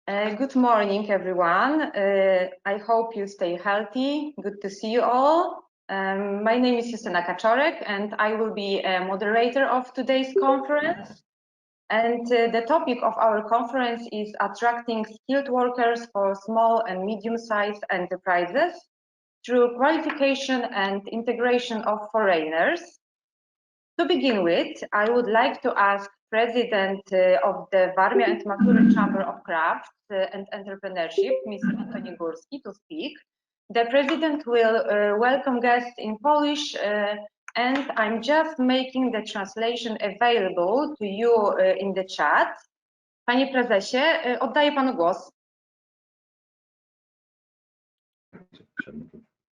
Good morning, everyone. I hope you stay healthy. Good to see you all. My name is Justyna Kaczorek, and I will be a moderator of today's conference. And the topic of our conference is attracting skilled workers for small and medium-sized enterprises through qualification and integration of foreigners. To begin with, I would like to ask President of the Warmia and Mazur Chamber of Crafts and Entrepreneurship, Mr. Antoni Górski, to speak. The President will welcome guests in Polish, and I'm just making the translation available to you in the chat. Panie Prezesie, oddaję Panu głos.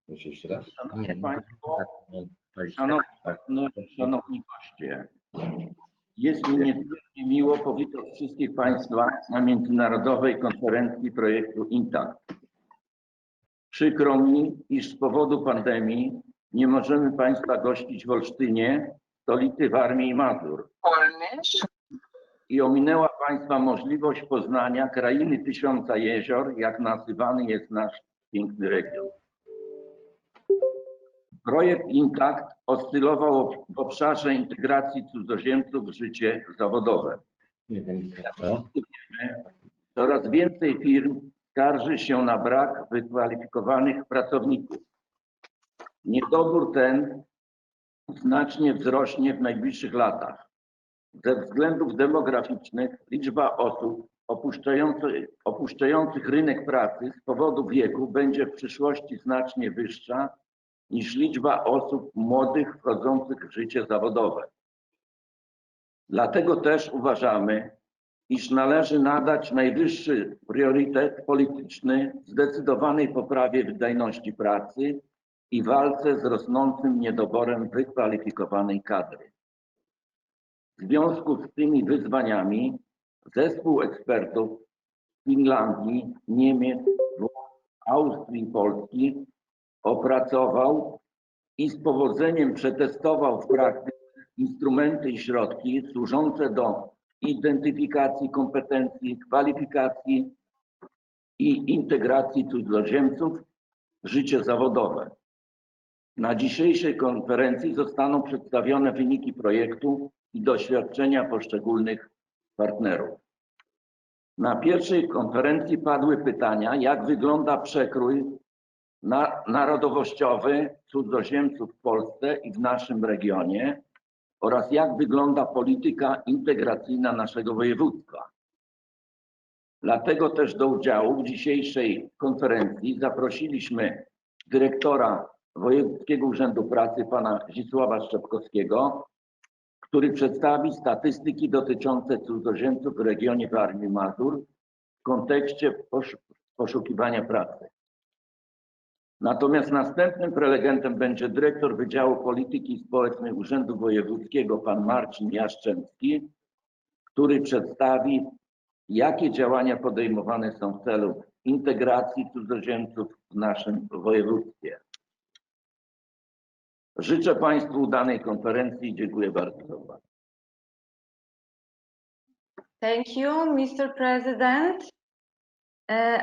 Jeszcze raz? Szanowni goście, jest mi niezwykle miło powitać wszystkich Państwa na międzynarodowej konferencji projektu Intact. Przykro mi, iż z powodu pandemii nie możemy Państwa gościć w Olsztynie, stolicy Warmii i Mazur. I ominęła Państwa możliwość poznania krainy tysiąca jezior, jak nazywany jest nasz piękny region. Projekt Intact oscylował w obszarze integracji cudzoziemców w życie zawodowe. Coraz więcej firm skarży się na brak wykwalifikowanych pracowników. Niedobór ten znacznie wzrośnie w najbliższych latach. Ze względów demograficznych liczba osób opuszczających rynek pracy z powodu wieku będzie w przyszłości znacznie wyższa niż liczba osób młodych wchodzących w życie zawodowe. Dlatego też uważamy, iż należy nadać najwyższy priorytet polityczny zdecydowanej poprawie wydajności pracy i walce z rosnącym niedoborem wykwalifikowanej kadry. W związku z tymi wyzwaniami zespół ekspertów z Finlandii, Niemiec, Austrii i Polski opracował i z powodzeniem przetestował w praktyce instrumenty i środki służące do identyfikacji kompetencji, kwalifikacji i integracji cudzoziemców w życie zawodowe. Na dzisiejszej konferencji zostaną przedstawione wyniki projektu i doświadczenia poszczególnych partnerów. Na pierwszej konferencji padły pytania, jak wygląda przekrój narodowościowy cudzoziemców w Polsce i w naszym regionie oraz jak wygląda polityka integracyjna naszego województwa. Dlatego też do udziału w dzisiejszej konferencji zaprosiliśmy dyrektora Wojewódzkiego Urzędu Pracy pana Zdzisława Szczepkowskiego, który przedstawi statystyki dotyczące cudzoziemców w regionie Warmii i Mazur w kontekście poszukiwania pracy. Natomiast następnym prelegentem będzie dyrektor Wydziału Polityki Społecznej Urzędu Wojewódzkiego pan Marcin Jaszczęski, który przedstawi, jakie działania podejmowane są w celu integracji cudzoziemców w naszym województwie. Życzę Państwu udanej konferencji i dziękuję bardzo za uwagę. Thank you, Mr. President.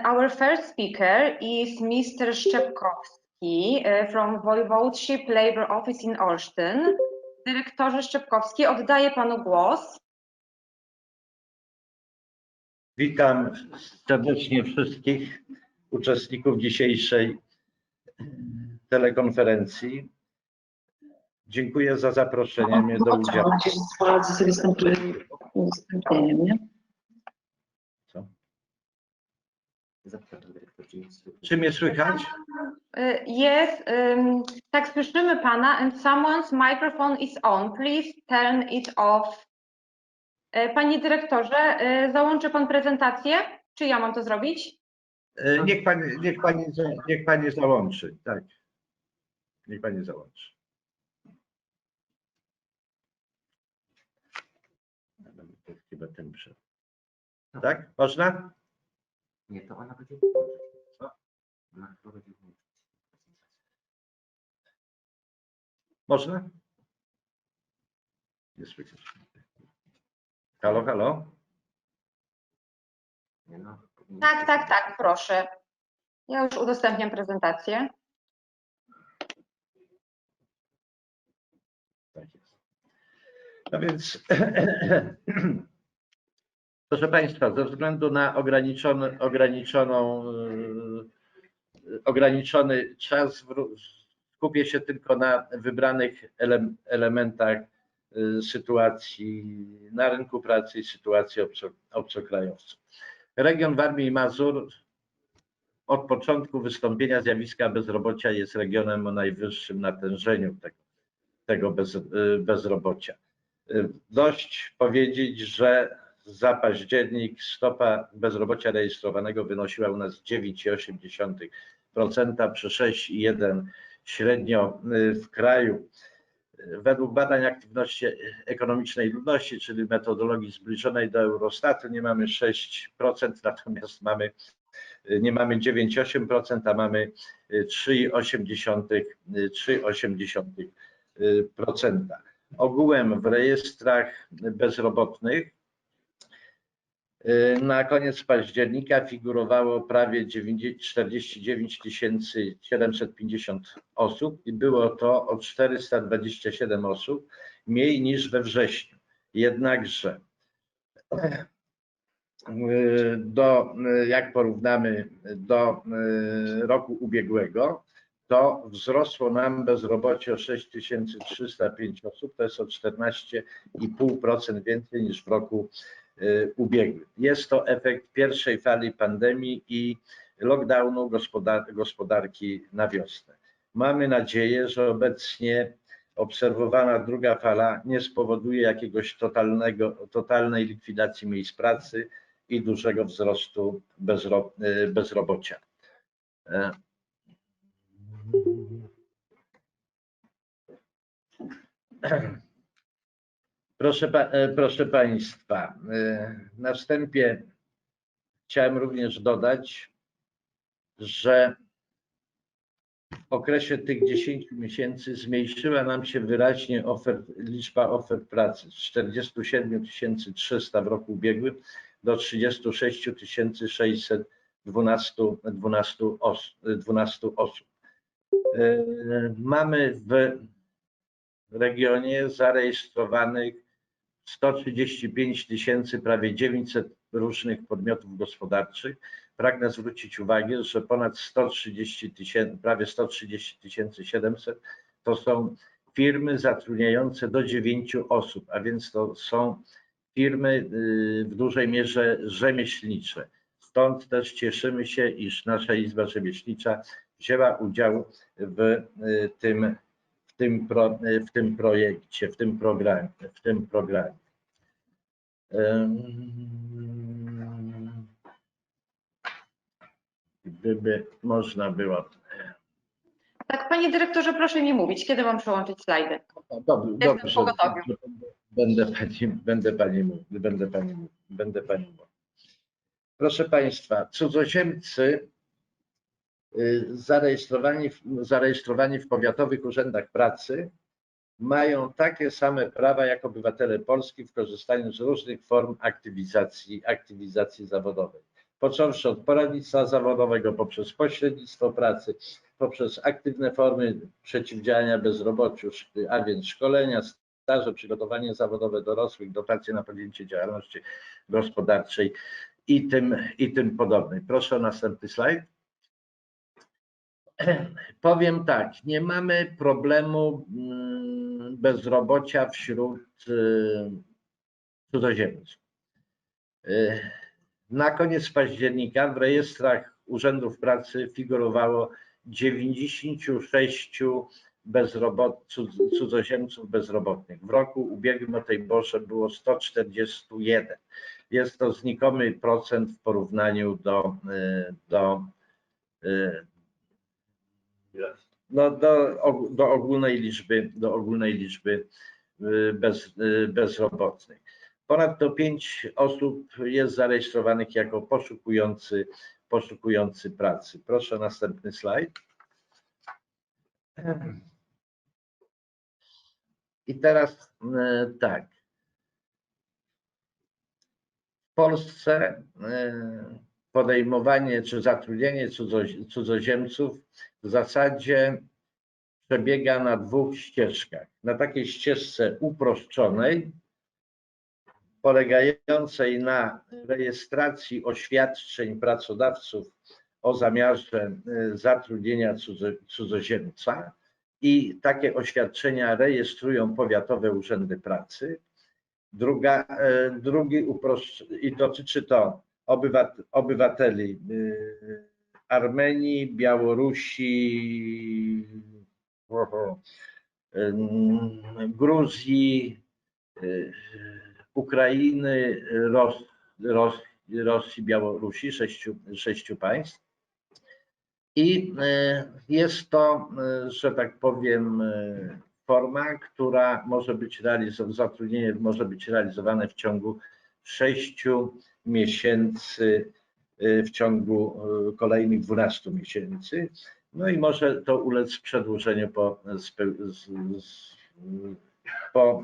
Our first speaker is Mr. Szczepkowski from Wojewódzki Labor Office in Olsztyn. Dyrektorze Szczepkowski, oddaję Panu głos. Witam serdecznie wszystkich uczestników dzisiejszej telekonferencji. Dziękuję za zaproszenie mnie do udziału. Co? Czy mnie słychać? Yes, tak słyszymy Pana and someone's microphone is on. Please turn it off. Panie dyrektorze, załączy Pan prezentację? Czy ja mam to zrobić? Niech pani załączy, tak. Niech pani załączy. Chyba ten przed. Tak? Można? Nie, to ona będzie włączyć. Co? Ona chyba będzie włączyć. Można? Nie słychać. Halo, halo? Nie no, Tak, proszę. Ja już udostępniam prezentację. Tak jest. No więc, proszę Państwa, ze względu na ograniczony czas, skupię się tylko na wybranych elementach sytuacji na rynku pracy i sytuacji obcokrajowców. Region Warmii i Mazur od początku wystąpienia zjawiska bezrobocia jest regionem o najwyższym natężeniu tego bezrobocia. Dość powiedzieć, że za październik stopa bezrobocia rejestrowanego wynosiła u nas 9,8%, przy 6,1% średnio w kraju. Według badań aktywności ekonomicznej ludności, czyli metodologii zbliżonej do Eurostatu, nie mamy 6%, natomiast nie mamy 9,8%, a mamy 3,8%. Ogółem w rejestrach bezrobotnych na koniec października figurowało prawie 49 750 osób i było to o 427 osób mniej niż we wrześniu. Jednakże jak porównamy do roku ubiegłego, to wzrosło nam bezrobocie o 6305 osób, to jest o 14,5% więcej niż w roku ubiegłym. Jest to efekt pierwszej fali pandemii i lockdownu gospodarki na wiosnę. Mamy nadzieję, że obecnie obserwowana druga fala nie spowoduje jakiegoś totalnej likwidacji miejsc pracy i dużego wzrostu bezrobocia. Proszę Państwa, na wstępie chciałem również dodać, że w okresie tych 10 miesięcy zmniejszyła nam się wyraźnie liczba ofert pracy z 47 300 w roku ubiegłym do 36 612 osób. Mamy w regionie zarejestrowanych 135 prawie 900 różnych podmiotów gospodarczych. Pragnę zwrócić uwagę, że ponad 130 000, prawie 130 700 to są firmy zatrudniające do 9 osób, a więc to są firmy w dużej mierze rzemieślnicze. Stąd też cieszymy się, iż nasza Izba Rzemieślnicza wzięła udział w tym projekcie, w tym programie. Gdyby można było. Tak, panie dyrektorze, proszę mi mówić, kiedy mam przełączyć slajdy. Dobrze. Będę pani mówił. Proszę Państwa, cudzoziemcy zarejestrowani w powiatowych urzędach pracy mają takie same prawa jak obywatele polscy w korzystaniu z różnych form aktywizacji zawodowej. Począwszy od poradnictwa zawodowego, poprzez pośrednictwo pracy, poprzez aktywne formy przeciwdziałania bezrobociu, a więc szkolenia, staże, przygotowanie zawodowe dorosłych, dotacje na podjęcie działalności gospodarczej i tym podobnej. Proszę o następny slajd. Powiem tak, nie mamy problemu bezrobocia wśród cudzoziemców. Na koniec października w rejestrach urzędów pracy figurowało 96 cudzoziemców bezrobotnych. W roku ubiegłym o tej porze było 141. Jest to znikomy procent w porównaniu do ogólnej liczby bezrobotnych. Ponadto 5 osób jest zarejestrowanych jako poszukujący pracy. Proszę o następny slajd. I teraz tak. W Polsce podejmowanie czy zatrudnienie cudzoziemców w zasadzie przebiega na dwóch ścieżkach. Na takiej ścieżce uproszczonej, polegającej na rejestracji oświadczeń pracodawców o zamiarze zatrudnienia cudzoziemca i takie oświadczenia rejestrują powiatowe urzędy pracy. I dotyczy to obywateli Armenii, Białorusi, Gruzji, Ukrainy, Rosji, Białorusi, sześciu państw. I jest to, że tak powiem, forma, która może być zatrudnienie może być realizowane w ciągu 6 miesięcy, w ciągu kolejnych 12 miesięcy. No i może to ulec przedłużeniu po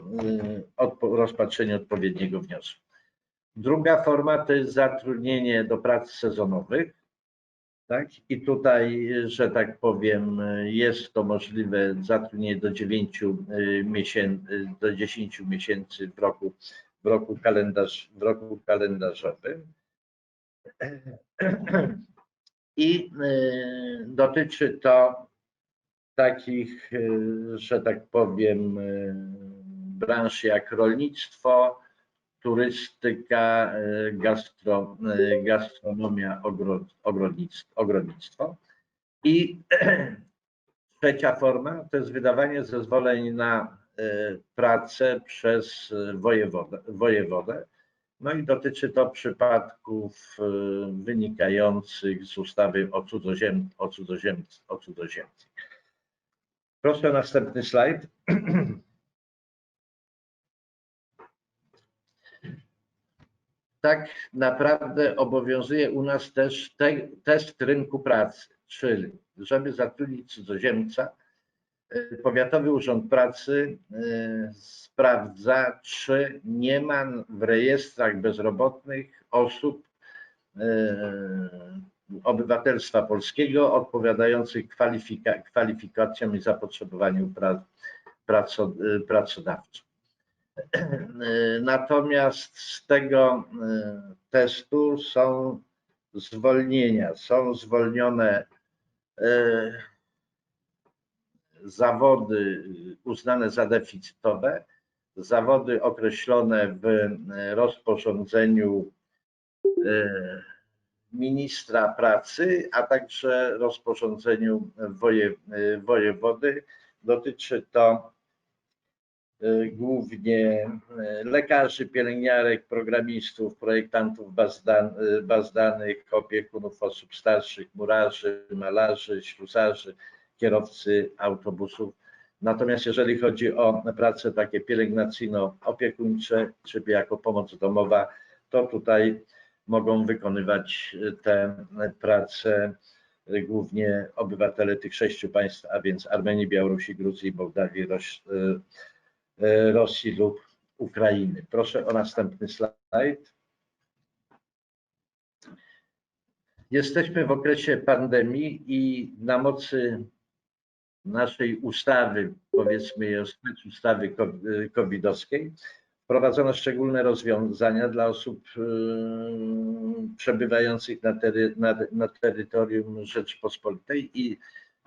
rozpatrzeniu odpowiedniego wniosku. Druga forma to jest zatrudnienie do prac sezonowych. Tak? I tutaj, że tak powiem, jest to możliwe zatrudnienie do 10 miesięcy w roku kalendarzowym. I dotyczy to takich, że tak powiem, branż jak rolnictwo, turystyka, gastronomia, ogrodnictwo. I trzecia forma to jest wydawanie zezwoleń na pracę przez wojewodę. No i dotyczy to przypadków wynikających z ustawy o cudzoziemcach. Proszę o następny slajd. Tak naprawdę obowiązuje u nas też test rynku pracy, czyli żeby zatrudnić cudzoziemca, Powiatowy Urząd Pracy sprawdza, czy nie ma w rejestrach bezrobotnych osób obywatelstwa polskiego odpowiadających kwalifikacjom i zapotrzebowaniu pracodawców. Natomiast z tego testu są zwolnienia. Są zwolnione zawody uznane za deficytowe, zawody określone w rozporządzeniu ministra pracy, a także rozporządzeniu wojewody. Dotyczy to głównie lekarzy, pielęgniarek, programistów, projektantów baz danych, opiekunów osób starszych, murarzy, malarzy, ślusarzy, kierowcy autobusów. Natomiast jeżeli chodzi o prace takie pielęgnacyjno-opiekuńcze, czy jako pomoc domowa, to tutaj mogą wykonywać te prace głównie obywatele tych 6 państw, a więc Armenii, Białorusi, Gruzji, Mołdawii, Rosji lub Ukrainy. Proszę o następny slajd. Jesteśmy w okresie pandemii i na mocy naszej ustawy, powiedzmy specustawy covidowskiej, wprowadzono szczególne rozwiązania dla osób przebywających na terytorium Rzeczypospolitej i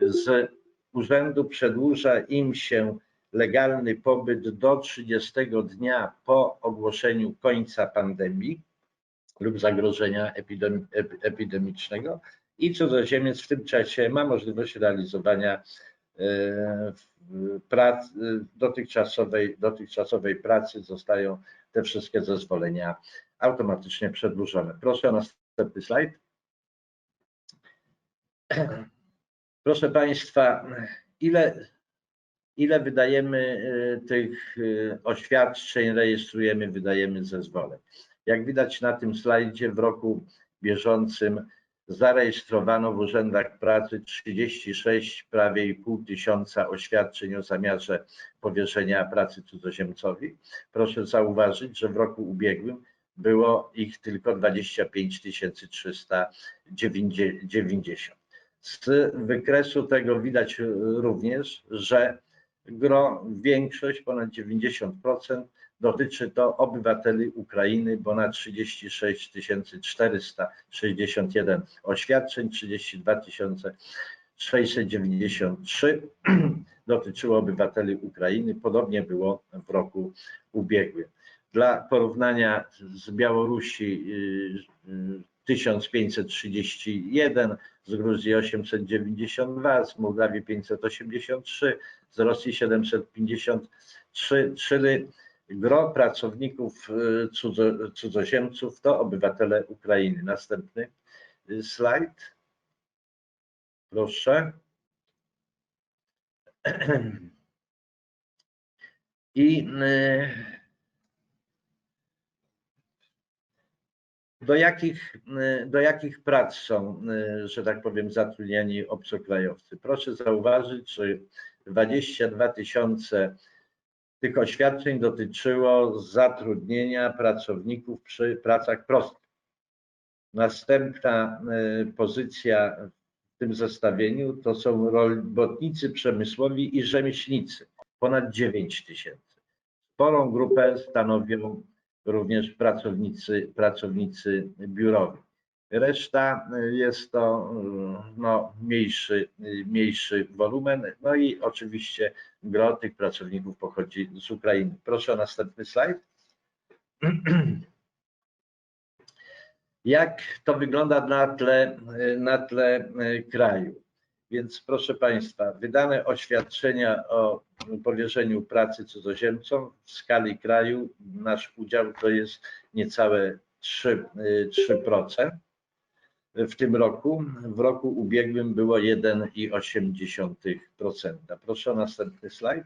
z urzędu przedłuża im się legalny pobyt do 30 dnia po ogłoszeniu końca pandemii lub zagrożenia epidemicznego i cudzoziemiec w tym czasie ma możliwość realizowania dotychczasowej pracy. Zostają te wszystkie zezwolenia automatycznie przedłużone. Proszę o następny slajd. Proszę Państwa, ile wydajemy tych oświadczeń, rejestrujemy, wydajemy zezwoleń. Jak widać na tym slajdzie, w roku bieżącym zarejestrowano w urzędach pracy 36 prawie 500 oświadczeń o zamiarze powierzenia pracy cudzoziemcowi. Proszę zauważyć, że w roku ubiegłym było ich tylko 25 390. Z wykresu tego widać również, że większość, ponad 90%, dotyczy to obywateli Ukrainy, bo na 36 461 oświadczeń, 32 693 dotyczyło obywateli Ukrainy. Podobnie było w roku ubiegłym. Dla porównania z Białorusi 1531, z Gruzji 892, z Mołdawii 583, z Rosji 753, czyli gro pracowników cudzoziemców to obywatele Ukrainy. Następny slajd. Proszę. I do jakich prac są, że tak powiem, zatrudniani obcokrajowcy? Proszę zauważyć, że 22 000 tych oświadczeń dotyczyło zatrudnienia pracowników przy pracach prostych. Następna pozycja w tym zestawieniu to są robotnicy przemysłowi i rzemieślnicy, ponad 9 000. Sporą grupę stanowią również pracownicy biurowi. Reszta jest to mniejszy wolumen, no i oczywiście gro tych pracowników pochodzi z Ukrainy. Proszę o następny slajd. Jak to wygląda na tle kraju? Więc proszę Państwa, wydane oświadczenia o powierzeniu pracy cudzoziemcom w skali kraju, nasz udział to jest niecałe 3%. W tym roku, w roku ubiegłym było 1,8%. Proszę o następny slajd.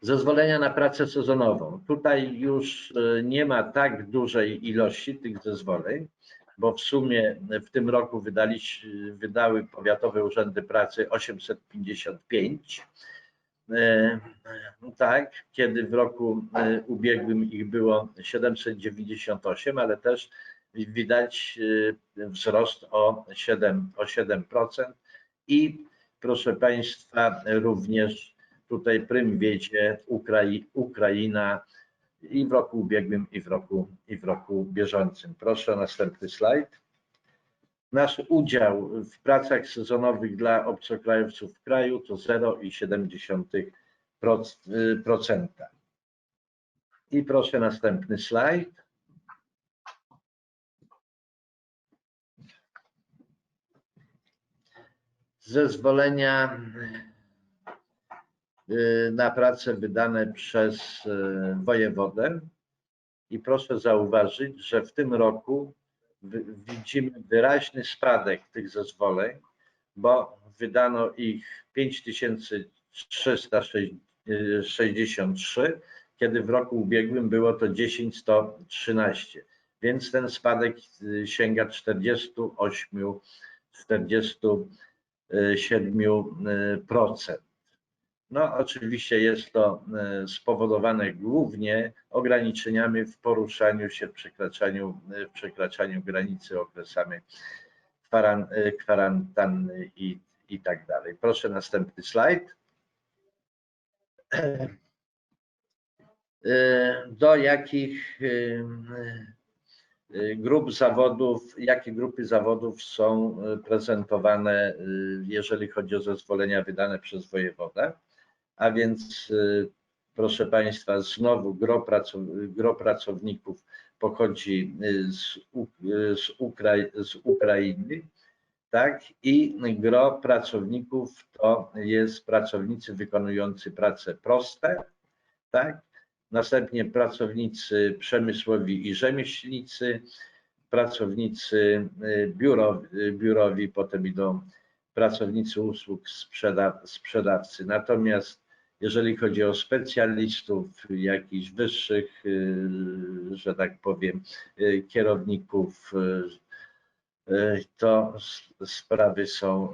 Zezwolenia na pracę sezonową. Tutaj już nie ma tak dużej ilości tych zezwoleń, bo w sumie w tym roku wydały powiatowe urzędy pracy 855, tak, kiedy w roku ubiegłym ich było 798, ale też widać wzrost o 7%. I proszę Państwa, również tutaj prym wiedzie Ukraina i w roku ubiegłym, i w roku bieżącym. Proszę o następny slajd. Nasz udział w pracach sezonowych dla obcokrajowców w kraju to 0,7%. I proszę następny slajd. Zezwolenia na pracę wydane przez wojewodę i proszę zauważyć, że w tym roku widzimy wyraźny spadek tych zezwoleń, bo wydano ich 5363, kiedy w roku ubiegłym było to 10113, więc ten spadek sięga 47%. No oczywiście jest to spowodowane głównie ograniczeniami w poruszaniu się, w przekraczaniu granicy, okresami kwarantanny i tak dalej. Proszę następny slajd. Do jakich jakie grupy zawodów są prezentowane, jeżeli chodzi o zezwolenia wydane przez wojewodę? A więc proszę Państwa, znowu gro pracowników pochodzi z Ukrainy, tak? I gro pracowników to jest pracownicy wykonujący prace proste, tak? Następnie pracownicy przemysłowi i rzemieślnicy, pracownicy biurowi, potem idą pracownicy usług, sprzedawcy. Natomiast jeżeli chodzi o specjalistów, jakichś wyższych, że tak powiem, kierowników, to sprawy są,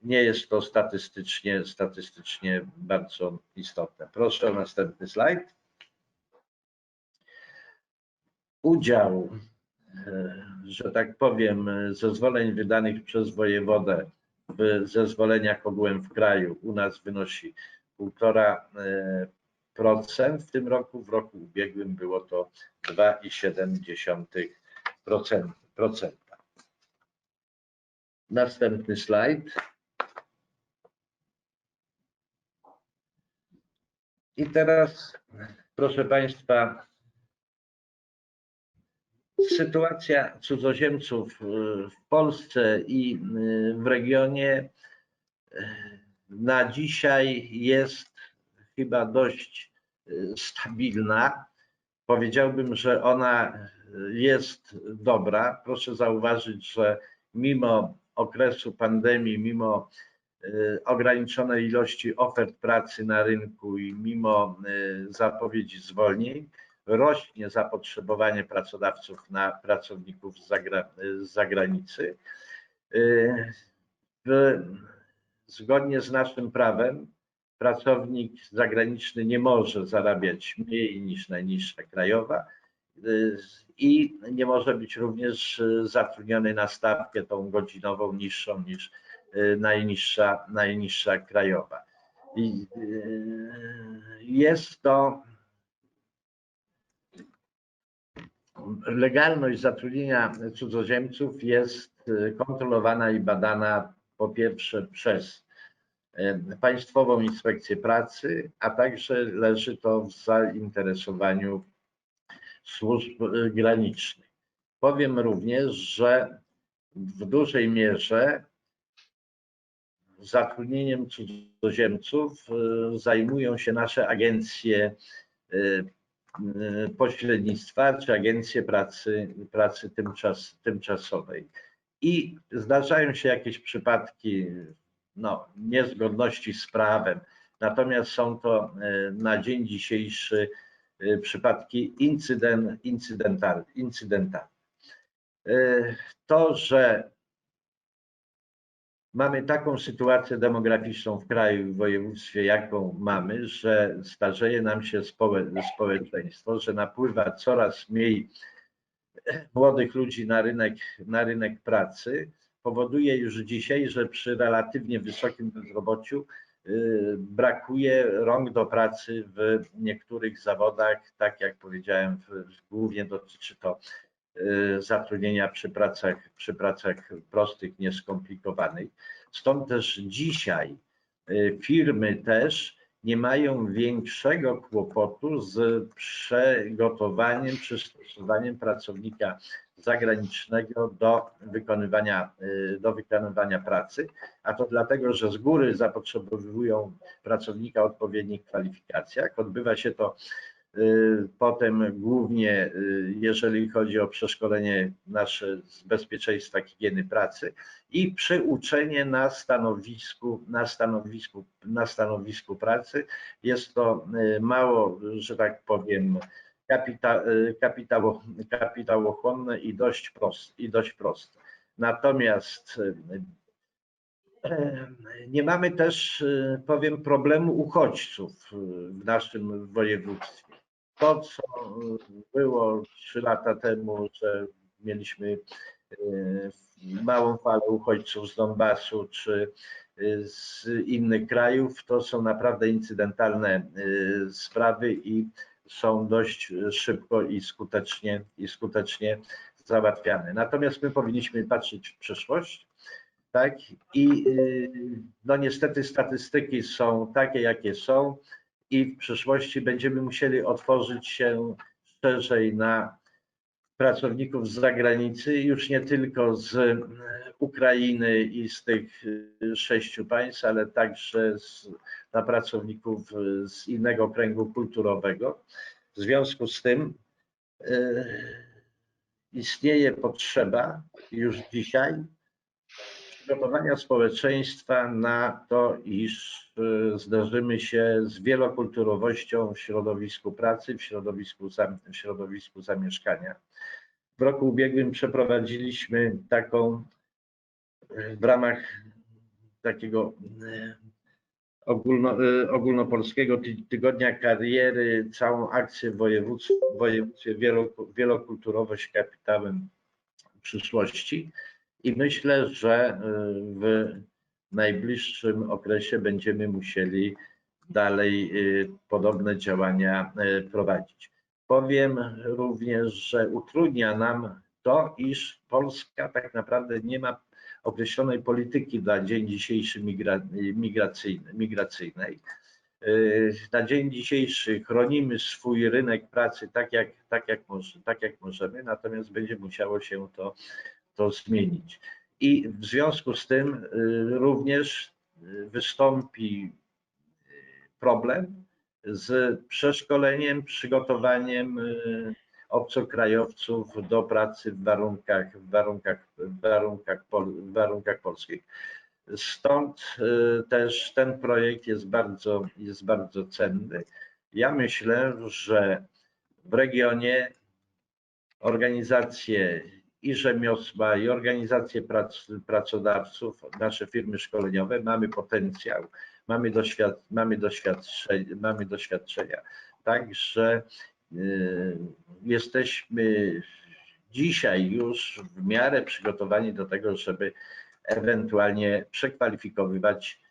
nie jest to statystycznie bardzo istotne. Proszę o następny slajd. udział, że tak powiem, zezwoleń wydanych przez wojewodę w zezwoleniach ogółem w kraju u nas wynosi 1,5%. W tym roku, w roku ubiegłym było to 2,7%. Następny slajd. I teraz, proszę Państwa, sytuacja cudzoziemców w Polsce i w regionie na dzisiaj jest chyba dość stabilna. Powiedziałbym, że ona jest dobra. Proszę zauważyć, że mimo okresu pandemii, mimo ograniczonej ilości ofert pracy na rynku i mimo zapowiedzi zwolnień, rośnie zapotrzebowanie pracodawców na pracowników z zagranicy. Zgodnie z naszym prawem pracownik zagraniczny nie może zarabiać mniej niż najniższa krajowa i nie może być również zatrudniony na stawkę tą godzinową niższą niż najniższa krajowa. Jest to legalność zatrudnienia cudzoziemców jest kontrolowana i badana po pierwsze przez Państwową Inspekcję Pracy, a także leży to w zainteresowaniu służb granicznych. Powiem również, że w dużej mierze zatrudnieniem cudzoziemców zajmują się nasze agencje pośrednictwa czy agencje pracy tymczasowej. I zdarzają się jakieś przypadki niezgodności z prawem, natomiast są to na dzień dzisiejszy przypadki incydentalne. To, że mamy taką sytuację demograficzną w kraju i w województwie, jaką mamy, że starzeje nam się społeczeństwo, że napływa coraz mniej młodych ludzi na rynek pracy, powoduje już dzisiaj, że przy relatywnie wysokim bezrobociu brakuje rąk do pracy w niektórych zawodach, tak jak powiedziałem, głównie dotyczy to zatrudnienia przy pracach prostych, nieskomplikowanych. Stąd też dzisiaj firmy też nie mają większego kłopotu z przygotowaniem, przystosowaniem pracownika zagranicznego do wykonywania pracy, a to dlatego, że z góry zapotrzebowują pracownika o odpowiednich kwalifikacjach. Odbywa się to potem głównie, jeżeli chodzi o przeszkolenie nasze z bezpieczeństwa, higieny pracy i przyuczenie na stanowisku pracy. Jest to mało, że tak powiem, kapitałochłonne i dość proste. Natomiast nie mamy też, powiem, problemu uchodźców w naszym województwie. To, co było 3 lata temu, że mieliśmy małą falę uchodźców z Donbasu czy z innych krajów, to są naprawdę incydentalne sprawy i są dość szybko i skutecznie załatwiane. Natomiast my powinniśmy patrzeć w przyszłość, tak? I niestety statystyki są takie, jakie są i w przyszłości będziemy musieli otworzyć się szerzej na pracowników z zagranicy, już nie tylko z Ukrainy i z tych 6 państw, ale także na pracowników z innego kręgu kulturowego. W związku z tym istnieje potrzeba już dzisiaj przygotowania społeczeństwa na to, iż zderzymy się z wielokulturowością w środowisku pracy, w środowisku zamieszkania. W roku ubiegłym przeprowadziliśmy w ramach takiego ogólnopolskiego tygodnia kariery, całą akcję w województwie wielokulturowość kapitałem przyszłości i myślę, że w najbliższym okresie będziemy musieli dalej podobne działania prowadzić. Powiem również, że utrudnia nam to, iż Polska tak naprawdę nie ma określonej polityki dla dzień dzisiejszy migracyjnej. Na dzień dzisiejszy chronimy swój rynek pracy tak jak możemy, natomiast będzie musiało się to zmienić. I w związku z tym również wystąpi problem z przeszkoleniem, przygotowaniem obcokrajowców do pracy w warunkach polskich. Stąd też ten projekt jest bardzo cenny. Ja myślę, że w regionie organizacje i rzemiosła, i organizacje pracodawców, nasze firmy szkoleniowe, mamy potencjał, mamy doświadczenia. Także jesteśmy dzisiaj już w miarę przygotowani do tego, żeby ewentualnie przekwalifikowywać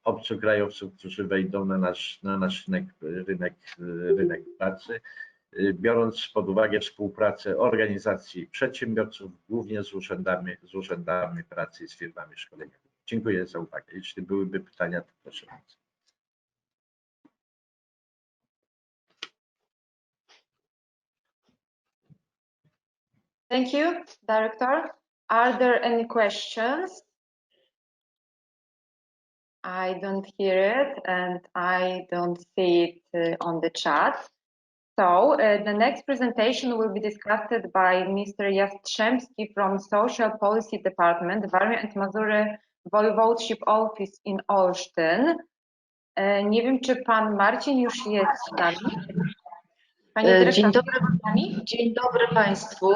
obcokrajowców, którzy wejdą na nasz rynek pracy, biorąc pod uwagę współpracę organizacji przedsiębiorców, głównie z urzędami pracy i z firmami szkoleniowymi. Dziękuję za uwagę. Jeśli byłyby pytania, to proszę bardzo. Thank you, Director. Are there any questions? I don't hear it and I don't see it on the chat. So the next presentation will be discussed by Mr. Jastrzębski from Social Policy Department, Warmia and Mazury Voivodeship Office in Olsztyn. Nie wiem, czy pan Marcin już jest z nami. Dzień dobry Państwu.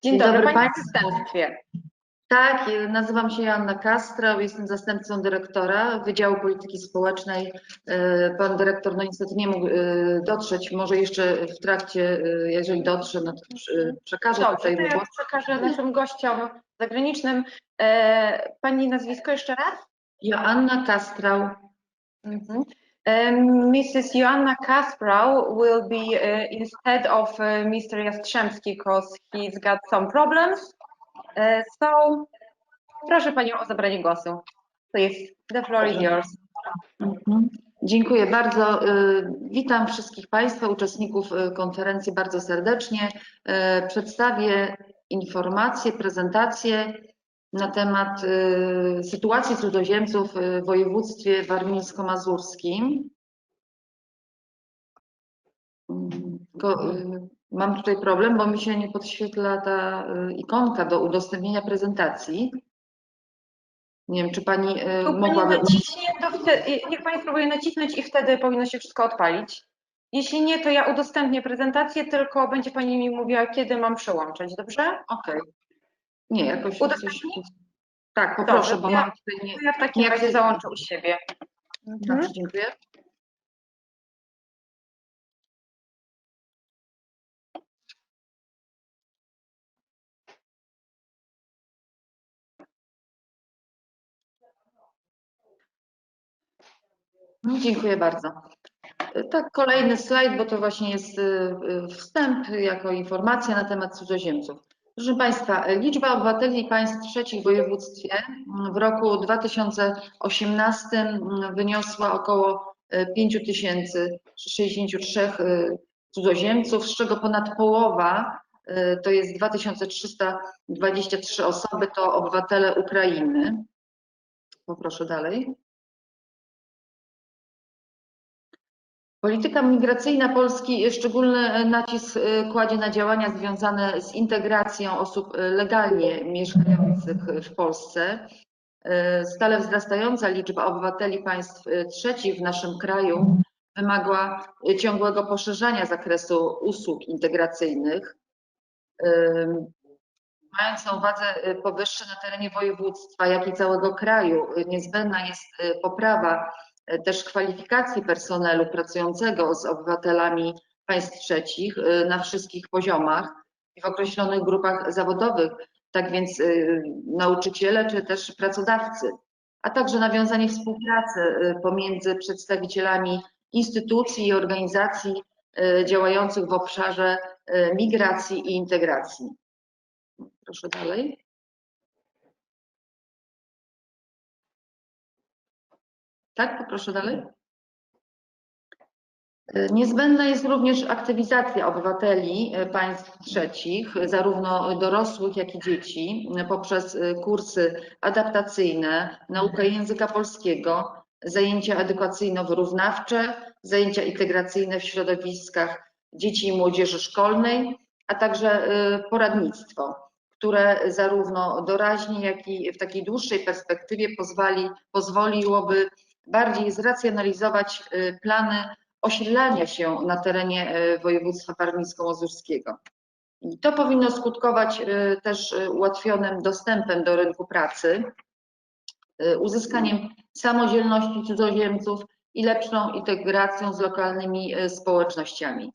Dzień dobry Pani w zastępstwie. Tak, nazywam się Joanna Kastra, jestem zastępcą dyrektora Wydziału Polityki Społecznej. Pan dyrektor no niestety nie mógł dotrzeć, może jeszcze w trakcie, jeżeli dotrze, no to przekażę tutaj głos. Ja przekażę naszym gościom zagranicznym. Pani nazwisko jeszcze raz? Joanna Kastrał. Mrs. Joanna Kasprał will be instead of Mr. Jastrzębski because he's got some problems. So proszę Panią o zabranie głosu. Please, the floor is yours. Dziękuję bardzo. Witam wszystkich Państwa, uczestników konferencji bardzo serdecznie. Przedstawię informacje, prezentację na temat sytuacji cudzoziemców w województwie warmińsko-mazurskim. Mam tutaj problem, bo mi się nie podświetla ta ikonka do udostępnienia prezentacji. Nie wiem, czy Pani mogłaby... Niech Pani spróbuje nacisnąć i wtedy powinno się wszystko odpalić. Jeśli nie, to ja udostępnię prezentację, tylko będzie Pani mi mówiła, kiedy mam przełączać, dobrze? Okej. Nie, jakoś coś... Tak, poproszę, bo mam tutaj ja w takim razie załączę u siebie. Dobrze, dziękuję. Dziękuję bardzo. Tak, kolejny slajd, bo to właśnie jest wstęp jako informacja na temat cudzoziemców. Proszę Państwa, liczba obywateli państw trzecich w województwie w roku 2018 wyniosła około 5063 cudzoziemców, z czego ponad połowa, to jest 2323 osoby, to obywatele Ukrainy. Poproszę dalej. Polityka migracyjna Polski szczególny nacisk kładzie na działania związane z integracją osób legalnie mieszkających w Polsce. Stale wzrastająca liczba obywateli państw trzecich w naszym kraju wymaga ciągłego poszerzania zakresu usług integracyjnych. Mając na uwadze powyższe, na terenie województwa, jak i całego kraju niezbędna jest poprawa też kwalifikacji personelu pracującego z obywatelami państw trzecich na wszystkich poziomach i w określonych grupach zawodowych, tak więc nauczyciele czy też pracodawcy, a także nawiązanie współpracy pomiędzy przedstawicielami instytucji i organizacji działających w obszarze migracji i integracji. Proszę dalej. Tak, poproszę dalej. Niezbędna jest również aktywizacja obywateli państw trzecich, zarówno dorosłych, jak i dzieci, poprzez kursy adaptacyjne, naukę języka polskiego, zajęcia edukacyjno-wyrównawcze, zajęcia integracyjne w środowiskach dzieci i młodzieży szkolnej, a także poradnictwo, które zarówno doraźnie, jak i w takiej dłuższej perspektywie pozwoliłoby bardziej zracjonalizować plany osiedlania się na terenie województwa warmińsko-mazurskiego. I to powinno skutkować też ułatwionym dostępem do rynku pracy, uzyskaniem samodzielności cudzoziemców i lepszą integracją z lokalnymi społecznościami.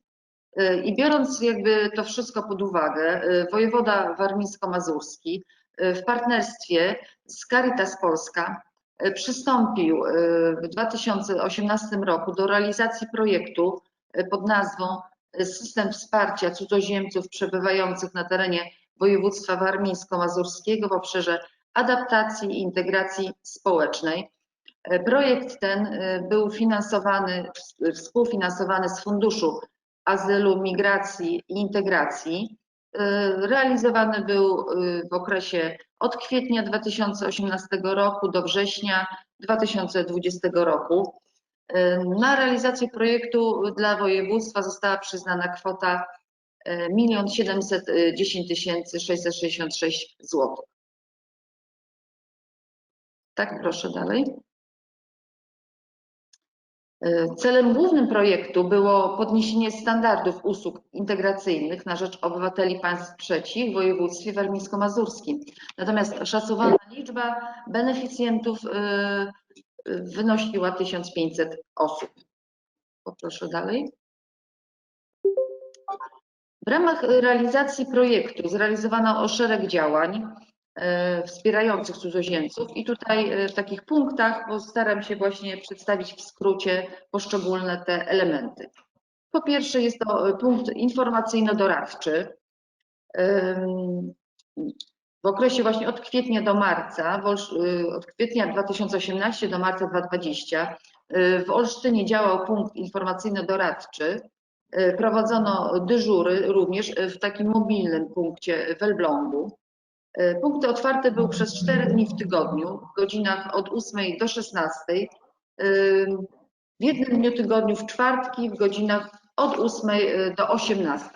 I biorąc jakby to wszystko pod uwagę, wojewoda warmińsko-mazurski w partnerstwie z Caritas Polska przystąpił w 2018 roku do realizacji projektu pod nazwą System Wsparcia Cudzoziemców przebywających na terenie województwa warmińsko-mazurskiego w obszarze adaptacji i integracji społecznej. Projekt ten był współfinansowany z Funduszu Azylu, Migracji i Integracji. Realizowany był w okresie od kwietnia 2018 roku do września 2020 roku. Na realizację projektu dla województwa została przyznana kwota 1 710 666 zł. Tak, proszę dalej. Celem głównym projektu było podniesienie standardów usług integracyjnych na rzecz obywateli państw trzecich w województwie warmińsko-mazurskim. Natomiast szacowana liczba beneficjentów wynosiła 1500 osób. Poproszę dalej. W ramach realizacji projektu zrealizowano szereg działań wspierających cudzoziemców i tutaj w takich punktach postaram się właśnie przedstawić w skrócie poszczególne te elementy. Po pierwsze jest to punkt informacyjno-doradczy. W okresie właśnie od kwietnia do marca, od kwietnia 2018 do marca 2020 w Olsztynie działał punkt informacyjno-doradczy. Prowadzono dyżury również w takim mobilnym punkcie w Elblągu. Punkt otwarty był przez 4 dni w tygodniu, w godzinach od 8 do 16. W jednym dniu tygodniu w czwartki w godzinach od 8 do 18.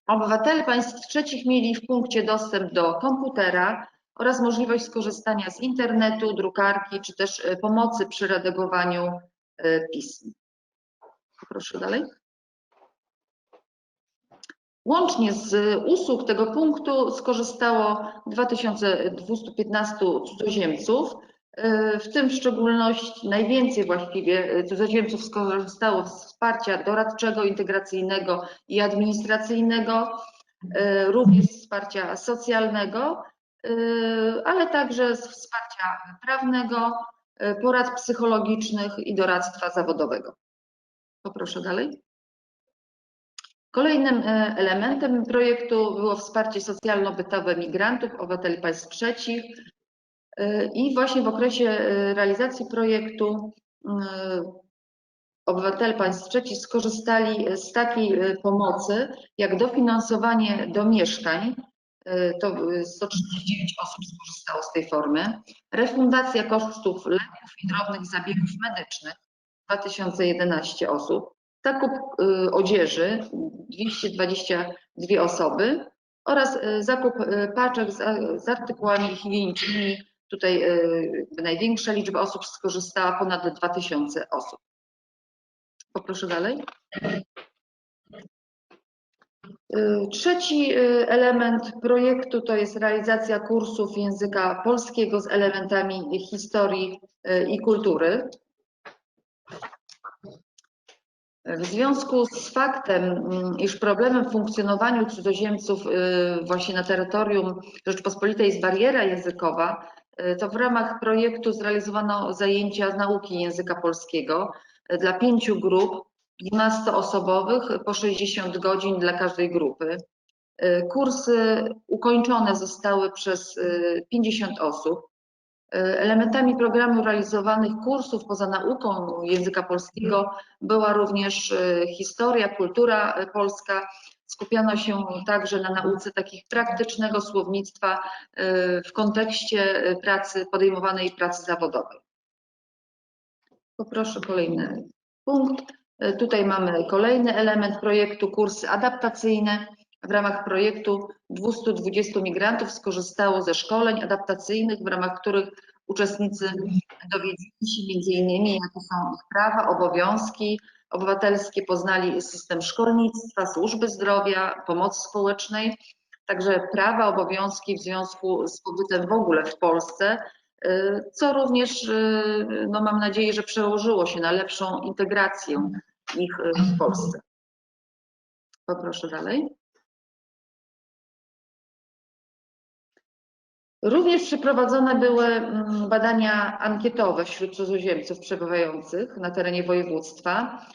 Obywatele państw trzecich mieli w punkcie dostęp do komputera oraz możliwość skorzystania z internetu, drukarki czy też pomocy przy redagowaniu pism. Proszę dalej. Łącznie z usług tego punktu skorzystało 2215 cudzoziemców, w tym w szczególności najwięcej właściwie cudzoziemców skorzystało z wsparcia doradczego, integracyjnego i administracyjnego, również z wsparcia socjalnego, ale także z wsparcia prawnego, porad psychologicznych i doradztwa zawodowego. Poproszę dalej. Kolejnym elementem projektu było wsparcie socjalno-bytowe migrantów, obywateli państw trzecich i właśnie w okresie realizacji projektu obywatele państw trzecich skorzystali z takiej pomocy jak dofinansowanie do mieszkań, to 139 osób skorzystało z tej formy, refundacja kosztów leków i drobnych zabiegów medycznych 2011 osób, zakup odzieży 222 osoby oraz zakup paczek z artykułami higienicznymi. Tutaj największa liczba osób skorzystała, ponad 2000 osób. Poproszę dalej. Trzeci element projektu to jest realizacja kursów języka polskiego z elementami historii i kultury. W związku z faktem, iż problemem w funkcjonowaniu cudzoziemców właśnie na terytorium Rzeczypospolitej jest bariera językowa, to w ramach projektu zrealizowano zajęcia z nauki języka polskiego dla 5 grup 12-osobowych po 60 godzin dla każdej grupy. Kursy ukończone zostały przez 50 osób. Elementami programu realizowanych kursów poza nauką języka polskiego była również historia, kultura polska. Skupiano się także na nauce takich praktycznego słownictwa w kontekście podejmowanej pracy zawodowej. Poproszę kolejny punkt. Tutaj mamy kolejny element projektu, kursy adaptacyjne. W ramach projektu 220 migrantów skorzystało ze szkoleń adaptacyjnych, w ramach których uczestnicy dowiedzieli się m.in. jakie są ich prawa, obowiązki obywatelskie, poznali system szkolnictwa, służby zdrowia, pomocy społecznej, także prawa, obowiązki w związku z pobytem w ogóle w Polsce, co również no, mam nadzieję, że przełożyło się na lepszą integrację ich w Polsce. Poproszę dalej. Również przeprowadzone były badania ankietowe wśród cudzoziemców przebywających na terenie województwa,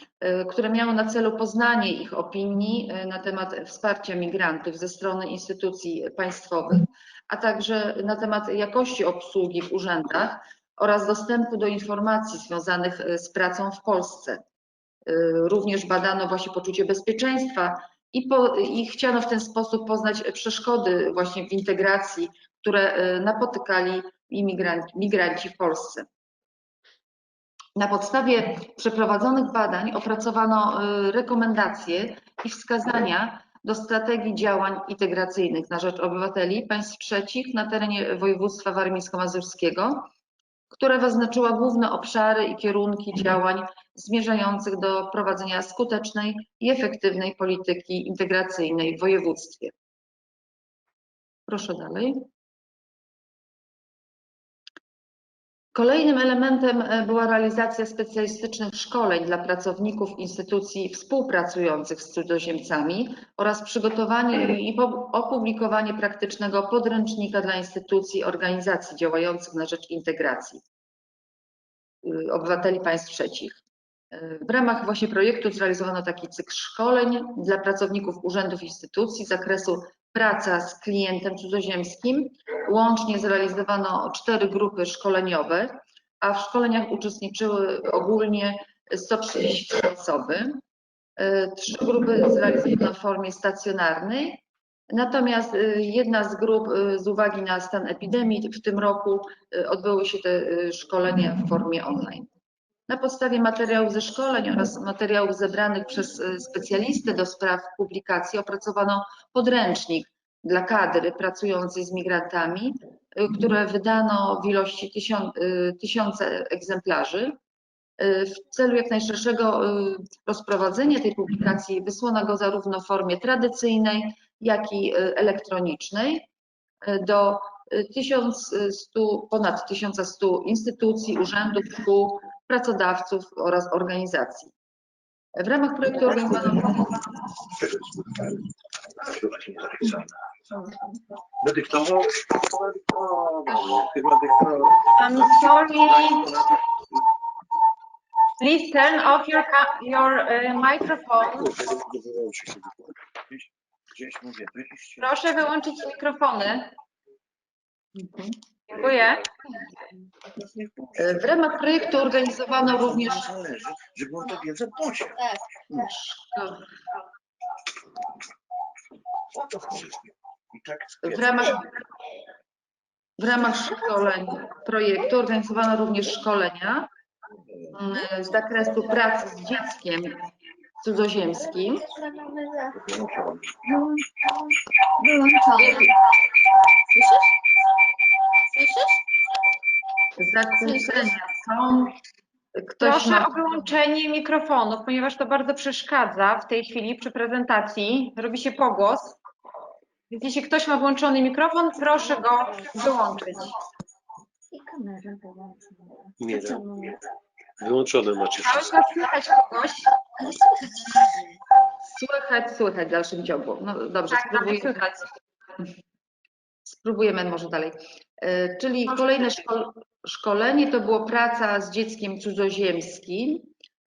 które miały na celu poznanie ich opinii na temat wsparcia migrantów ze strony instytucji państwowych, a także na temat jakości obsługi w urzędach oraz dostępu do informacji związanych z pracą w Polsce. Również badano właśnie poczucie bezpieczeństwa i chciano w ten sposób poznać przeszkody właśnie w integracji, które napotykali migranci w Polsce. Na podstawie przeprowadzonych badań opracowano rekomendacje i wskazania do strategii działań integracyjnych na rzecz obywateli państw trzecich na terenie województwa warmińsko-mazurskiego, które wyznaczyła główne obszary i kierunki działań zmierzających do prowadzenia skutecznej i efektywnej polityki integracyjnej w województwie. Proszę dalej. Kolejnym elementem była realizacja specjalistycznych szkoleń dla pracowników instytucji współpracujących z cudzoziemcami oraz przygotowanie i opublikowanie praktycznego podręcznika dla instytucji i organizacji działających na rzecz integracji obywateli państw trzecich. W ramach właśnie projektu zrealizowano taki cykl szkoleń dla pracowników urzędów i instytucji z zakresu praca z klientem cudzoziemskim. Łącznie zrealizowano 4 grupy szkoleniowe, a w szkoleniach uczestniczyły ogólnie 133 osoby. 3 grupy zrealizowano w formie stacjonarnej, natomiast jedna z grup z uwagi na stan epidemii w tym roku odbyły się te szkolenia w formie online. Na podstawie materiałów ze szkoleń oraz materiałów zebranych przez specjalistę do spraw publikacji opracowano podręcznik dla kadry pracującej z migrantami, które wydano w ilości 1000 egzemplarzy. W celu jak najszerszego rozprowadzenia tej publikacji wysłano go zarówno w formie tradycyjnej, jak i elektronicznej do ponad 1100 instytucji, urzędów, szkół, pracodawców oraz organizacji. W ramach projektu organizowano... I'm sorry. Please turn off your microphone. Proszę wyłączyć mikrofony. Dziękuję. W ramach projektu organizowano również... W ramach szkoleń projektu organizowano również szkolenia z zakresu pracy z dzieckiem cudzoziemskim. Zakłócenia są. Proszę o wyłączenie mikrofonów, ponieważ to bardzo przeszkadza w tej chwili przy prezentacji. Robi się pogłos. Więc jeśli ktoś ma włączony mikrofon, proszę go wyłączyć. I kamerę wyłączona. Nie, wyłączone macie Cały wszystko. czas słychać kogoś. Ale słychać. Słychać w dalszym ciągu. No dobrze, Tak, nawet słychać. spróbujemy może dalej. Czyli kolejne szkolenie to było praca z dzieckiem cudzoziemskim,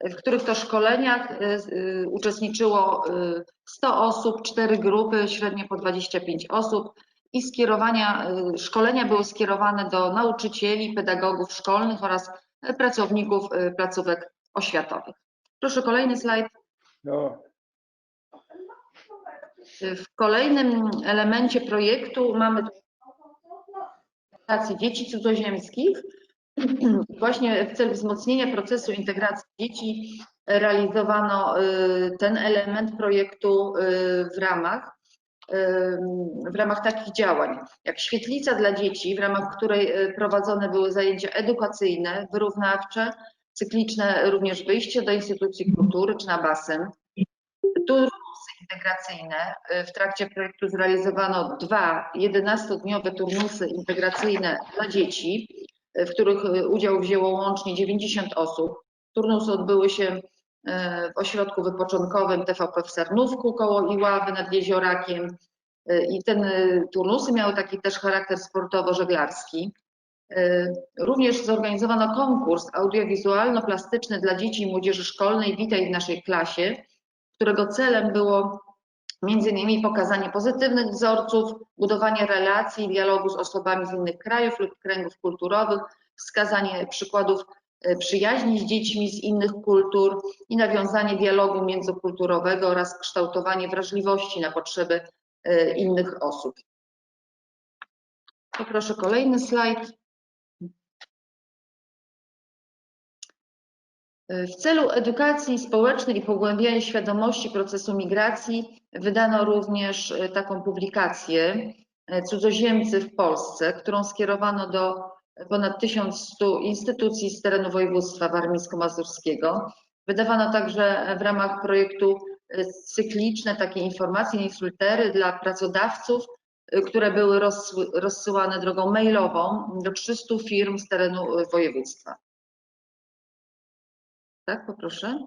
w których to szkoleniach uczestniczyło 100 osób, 4 grupy, średnio po 25 osób i szkolenia były skierowane do nauczycieli, pedagogów szkolnych oraz pracowników placówek oświatowych. Proszę kolejny slajd. No. W kolejnym elemencie projektu mamy integrację dzieci cudzoziemskich. Właśnie w celu wzmocnienia procesu integracji dzieci realizowano ten element projektu w ramach takich działań, jak świetlica dla dzieci, w ramach której prowadzone były zajęcia edukacyjne, wyrównawcze, cykliczne również wyjście do instytucji kultury czy na basen. Turnusy integracyjne. W trakcie projektu zrealizowano 2 11-dniowe turnusy integracyjne dla dzieci, w których udział wzięło łącznie 90 osób. Turnusy odbyły się w ośrodku wypoczynkowym TVP w Sarnówku koło Iławy nad Jeziorakiem i turnusy miały taki też charakter sportowo-żeglarski. Również zorganizowano konkurs audiowizualno-plastyczny dla dzieci i młodzieży szkolnej Witaj w naszej klasie, którego celem było m.in. pokazanie pozytywnych wzorców, budowanie relacji i dialogu z osobami z innych krajów lub kręgów kulturowych, wskazanie przykładów przyjaźni z dziećmi z innych kultur i nawiązanie dialogu międzykulturowego oraz kształtowanie wrażliwości na potrzeby innych osób. Poproszę kolejny slajd. W celu edukacji społecznej i pogłębiania świadomości procesu migracji wydano również taką publikację Cudzoziemcy w Polsce, którą skierowano do ponad 1100 instytucji z terenu województwa warmińsko-mazurskiego. Wydawano także w ramach projektu cykliczne takie informacje, newslettery dla pracodawców, które były rozsyłane drogą mailową do 300 firm z terenu województwa. Tak, poproszę.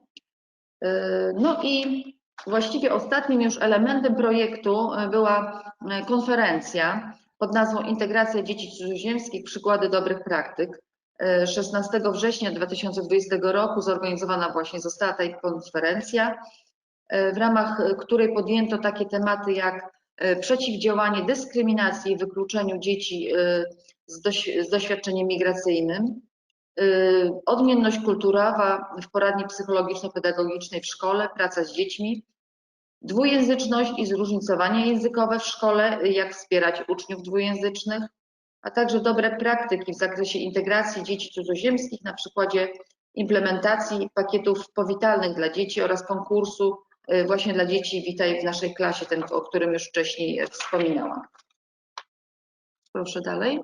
No i właściwie ostatnim już elementem projektu była konferencja pod nazwą Integracja dzieci cudzoziemskich, przykłady dobrych praktyk. 16 września 2020 roku zorganizowana właśnie została ta konferencja, w ramach której podjęto takie tematy jak przeciwdziałanie dyskryminacji i wykluczeniu dzieci z doświadczeniem migracyjnym, odmienność kulturowa w poradni psychologiczno-pedagogicznej w szkole, praca z dziećmi, dwujęzyczność i zróżnicowanie językowe w szkole, jak wspierać uczniów dwujęzycznych, a także dobre praktyki w zakresie integracji dzieci cudzoziemskich na przykładzie implementacji pakietów powitalnych dla dzieci oraz konkursu właśnie dla dzieci Witaj w naszej klasie, ten, o którym już wcześniej wspominałam. Proszę dalej.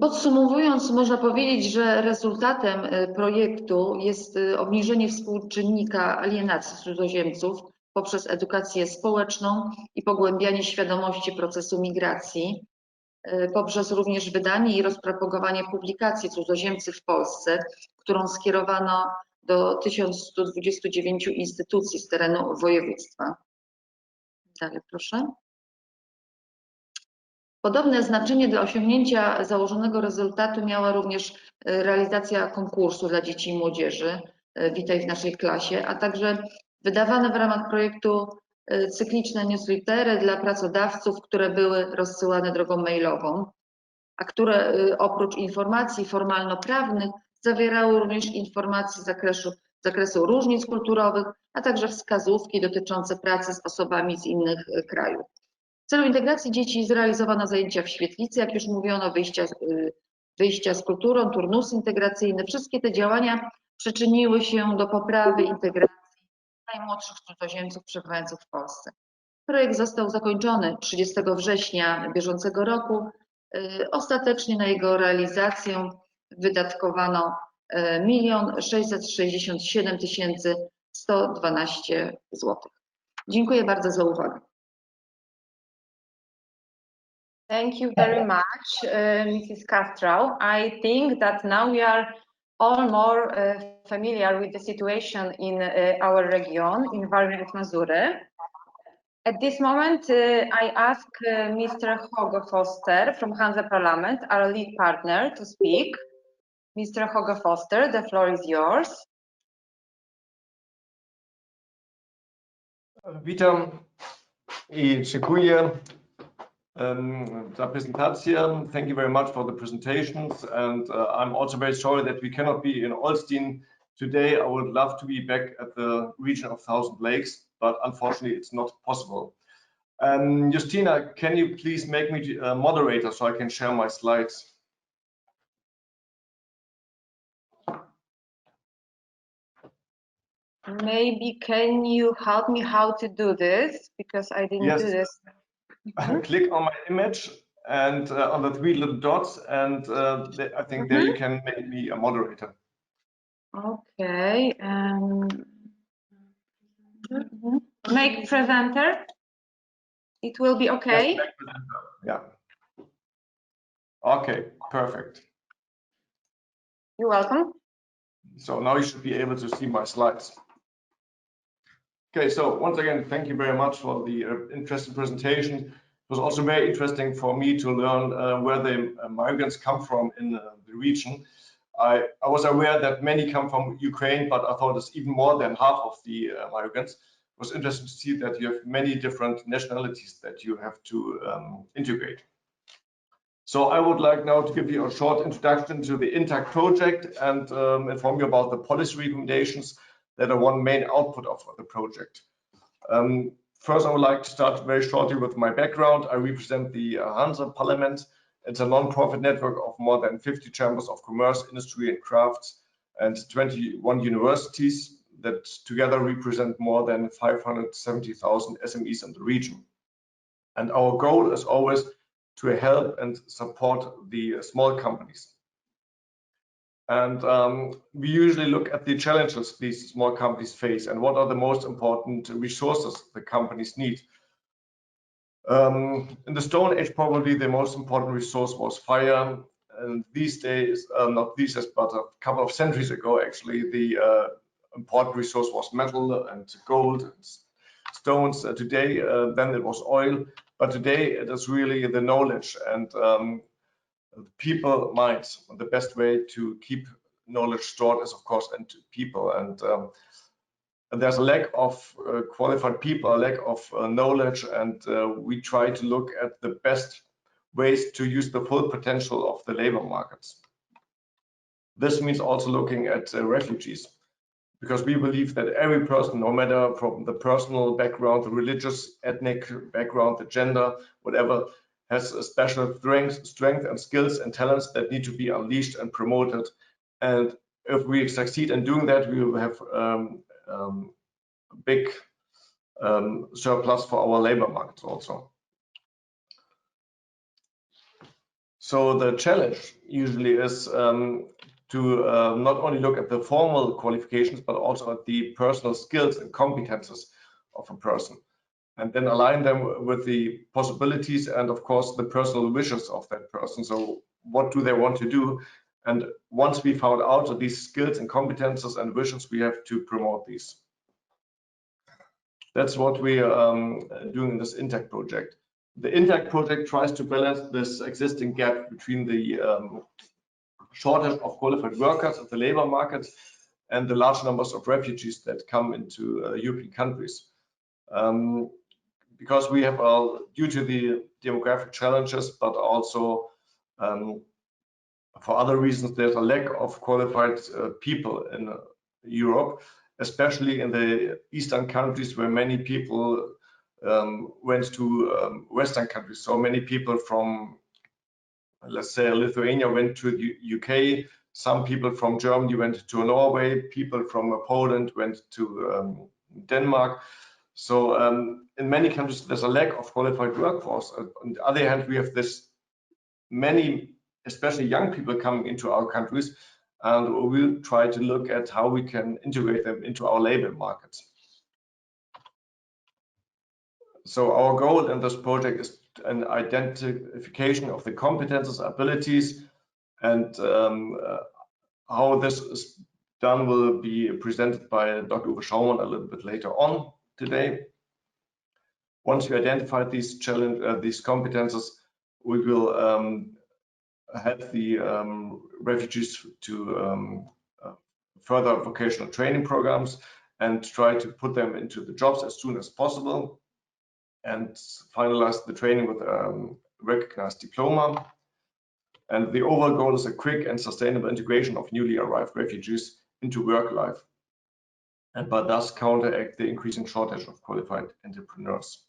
Podsumowując, można powiedzieć, że rezultatem projektu jest obniżenie współczynnika alienacji cudzoziemców poprzez edukację społeczną i pogłębianie świadomości procesu migracji, poprzez również wydanie i rozpropagowanie publikacji Cudzoziemcy w Polsce, którą skierowano do 1129 instytucji z terenu województwa. Dalej proszę. Podobne znaczenie dla osiągnięcia założonego rezultatu miała również realizacja konkursu dla dzieci i młodzieży Witaj w naszej klasie, a także wydawane w ramach projektu cykliczne newslettery dla pracodawców, które były rozsyłane drogą mailową, a które oprócz informacji formalno-prawnych zawierały również informacje z zakresu różnic kulturowych, a także wskazówki dotyczące pracy z osobami z innych krajów. W celu integracji dzieci zrealizowano zajęcia w świetlicy, jak już mówiono, wyjścia z kulturą, turnusy integracyjne. Wszystkie te działania przyczyniły się do poprawy integracji najmłodszych cudzoziemców przebywających w Polsce. Projekt został zakończony 30 września bieżącego roku. Ostatecznie na jego realizację wydatkowano 1 667 112 zł. Dziękuję bardzo za uwagę. Thank you very much, Mrs. Castro. I think that now we are all more familiar with the situation in our region, in Warmia and Mazury. At this moment, I ask Mr. Hugo Foster from Hanse-Parlament, our lead partner, to speak. Mr. Hugo Foster, the floor is yours. Witam i dziękuję za prezentację. Thank you very much for the presentations, and I'm also very sorry that we cannot be in Olsztyn today. I would love to be back at the region of Thousand Lakes, but unfortunately it's not possible. Justina, can you please make me a moderator so I can share my slides? Maybe can you help me how to do this, because I didn't do this. Click on my image and on the 3 little dots, and I think there you can make me a moderator. Okay. Make presenter. It will be okay. Yes, yeah. Okay, perfect. You're welcome. So now you should be able to see my slides. Okay, so once again, thank you very much for the interesting presentation. It was also very interesting for me to learn where the migrants come from in the region. I was aware that many come from Ukraine, but I thought it's even more than half of the migrants. It was interesting to see that you have many different nationalities that you have to integrate. So I would like now to give you a short introduction to the INTACT project and inform you about the policy recommendations that are one main output of the project. First, I would like to start very shortly with my background. I represent the Hanse-Parlament. It's a non-profit network of more than 50 chambers of commerce, industry and crafts, and 21 universities that together represent more than 570,000 SMEs in the region. And our goal is always to help and support the small companies. And we usually look at the challenges these small companies face and what are the most important resources the companies need. In the Stone Age, probably the most important resource was fire. And these days, not these days, but a couple of centuries ago, actually, the important resource was metal and gold and stones. Today, then it was oil, but today it is really the knowledge and people minds. The best way to keep knowledge stored is, of course, into people. And there's a lack of qualified people, a lack of knowledge, and we try to look at the best ways to use the full potential of the labor markets. This means also looking at refugees, because we believe that every person, no matter from the personal background, the religious, ethnic background, the gender, whatever, has a special strength and skills and talents that need to be unleashed and promoted. And if we succeed in doing that, we will have a big surplus for our labor markets also. So the challenge usually is to not only look at the formal qualifications, but also at the personal skills and competences of a person, and then align them with the possibilities and, of course, the personal wishes of that person. So what do they want to do? And once we found out these skills and competences and visions, we have to promote these. That's what we are doing in this INTACT project. The INTACT project tries to balance this existing gap between the shortage of qualified workers at the labor market and the large numbers of refugees that come into European countries. Because we have, due to the demographic challenges, but also for other reasons, there's a lack of qualified people in Europe, especially in the Eastern countries where many people went to Western countries. So many people from, let's say, Lithuania went to the UK, some people from Germany went to Norway, people from Poland went to Denmark. So in many countries, there's a lack of qualified workforce. On the other hand, we have this many especially young people coming into our countries, and we'll try to look at how we can integrate them into our labor markets. So our goal in this project is an identification of the competences, abilities, and how this is done will be presented by Dr. Uwe Schaumann a little bit later on today. Once we identify these competences, we will help the refugees to further vocational training programs and try to put them into the jobs as soon as possible, and finalize the training with a recognized diploma. And the overall goal is a quick and sustainable integration of newly arrived refugees into work life, and by thus counteract the increasing shortage of qualified entrepreneurs.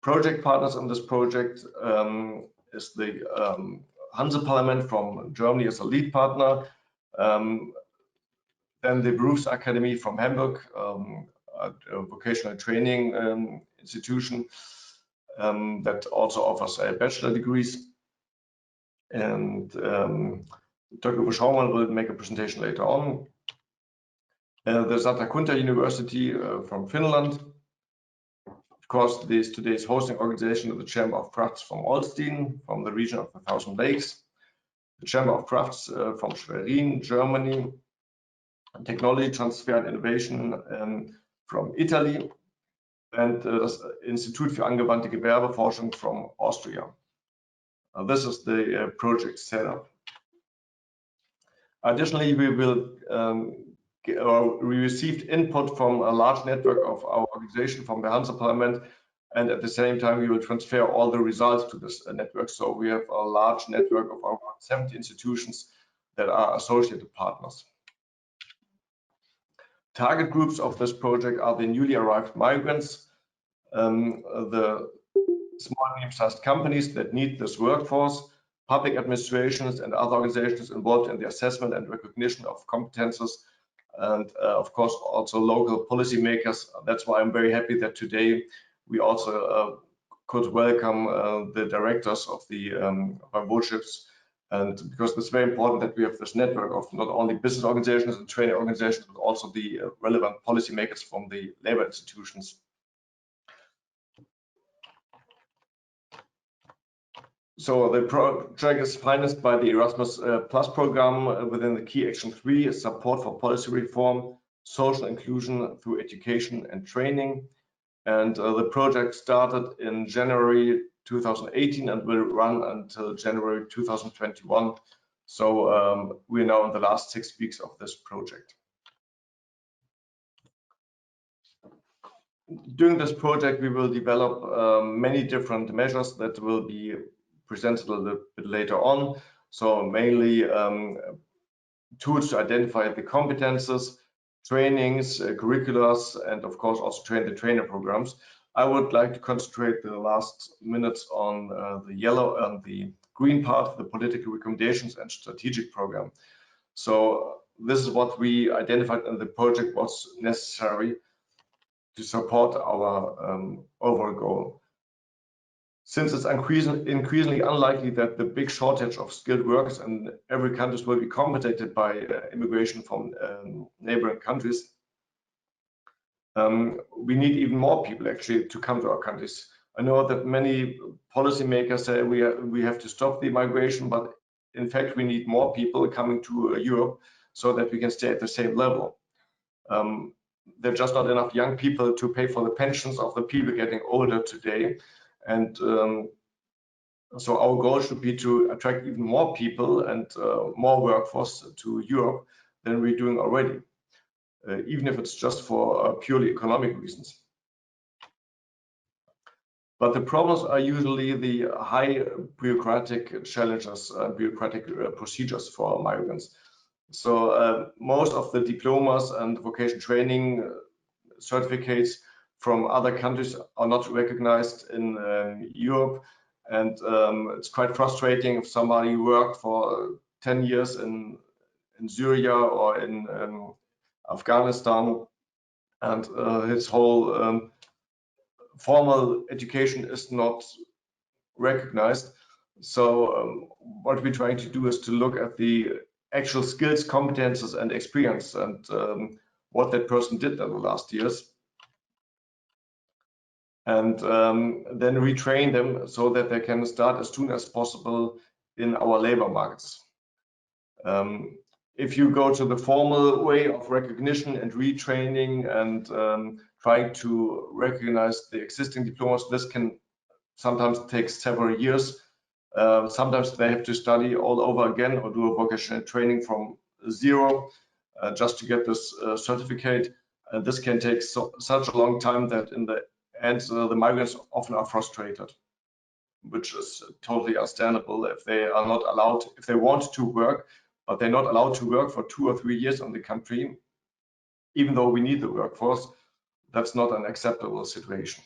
Project partners in this project is the Hanse-Parlament from Germany as a lead partner, then the Berufsakademie from Hamburg, a vocational training institution that also offers bachelor degrees. And Dr. Uwe Schaumann will make a presentation later on. The Satakunta University from Finland. Of course, today's hosting organization is the Chamber of Crafts from Olsztyn, from the region of the Thousand Lakes. The Chamber of Crafts from Schwerin, Germany. Technology Transfer and Innovation from Italy. And das Institut für angewandte Gewerbeforschung from Austria. This is the project setup. Additionally, we received input from a large network of our organization from the Hanse-Parlament, and at the same time we will transfer all the results to this network. So we have a large network of around 70 institutions that are associated partners. Target groups of this project are the newly arrived migrants, the small and medium-sized companies that need this workforce, public administrations and other organizations involved in the assessment and recognition of competences, and of course also local policymakers. That's why I'm very happy that today we also could welcome the directors of the BUREAUCRATIC, and because it's very important that we have this network of not only business organizations and training organizations, but also the relevant policymakers from the labor institutions. So the project is financed by the Erasmus Plus program within the key action 3, support for policy reform, social inclusion through education and training. And the project started in January 2018 and will run until January 2021. So we're now in the last 6 weeks of this project. During this project, we will develop many different measures that will be presented a little bit later on. So mainly tools to identify the competences, trainings, curriculums, and of course also train the trainer programs. I would like to concentrate the last minutes on the yellow and the green part, the political recommendations and strategic program. So this is what we identified in the project was necessary to support our overall goal. Since it's increasingly unlikely that the big shortage of skilled workers in every country will be compensated by immigration from neighboring countries, we need even more people actually to come to our countries. I know that many policymakers say we have to stop the migration, but in fact we need more people coming to Europe so that we can stay at the same level. There are just not enough young people to pay for the pensions of the people getting older today. And so our goal should be to attract even more people and more workforce to Europe than we're doing already, even if it's just for purely economic reasons. But the problems are usually the high bureaucratic challenges, bureaucratic procedures for migrants. So most of the diplomas and vocation training certificates from other countries are not recognized in Europe, and it's quite frustrating if somebody worked for 10 years in Syria or in Afghanistan and his whole formal education is not recognized. So what we're trying to do is to look at the actual skills, competences, and experience, and what that person did in the last years, and then retrain them so that they can start as soon as possible in our labor markets. If you go to the formal way of recognition and retraining and trying to recognize the existing diplomas, this can sometimes take several years. Sometimes they have to study all over again or do a vocational training from zero just to get this certificate. This can take such a long time that in the end the migrants often are frustrated, which is totally understandable if they are not allowed, if they want to work, but they're not allowed to work for 2 or 3 years in the country, even though we need the workforce. That's not an acceptable situation.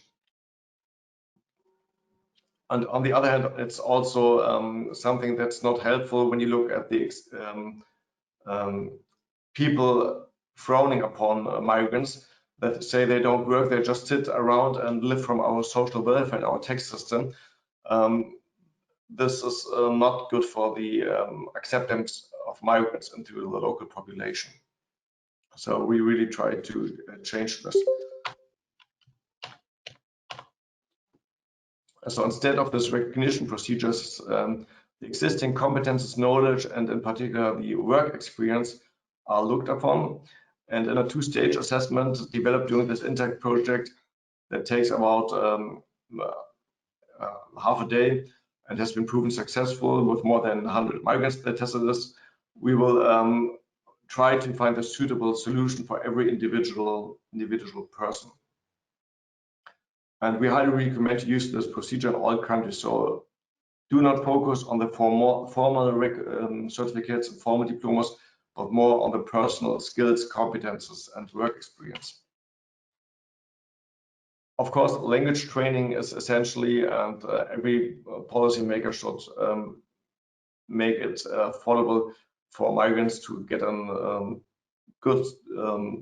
And on the other hand, it's also something that's not helpful when you look at the people frowning upon migrants that say they don't work, they just sit around and live from our social welfare and our tax system. This is not good for the acceptance of migrants into the local population. So we really try to change this. So instead of this recognition procedures, the existing competences, knowledge, and in particular the work experience are looked upon. And in a 2-stage assessment developed during this intake project that takes about half a day and has been proven successful with more than 100 migrants that tested this, we will try to find a suitable solution for every individual person. And we highly recommend to use this procedure in all countries. So do not focus on the formal certificates and formal diplomas, but more on the personal skills, competences, and work experience. Of course, language training is essentially, and every policymaker should make it affordable for migrants to get a good,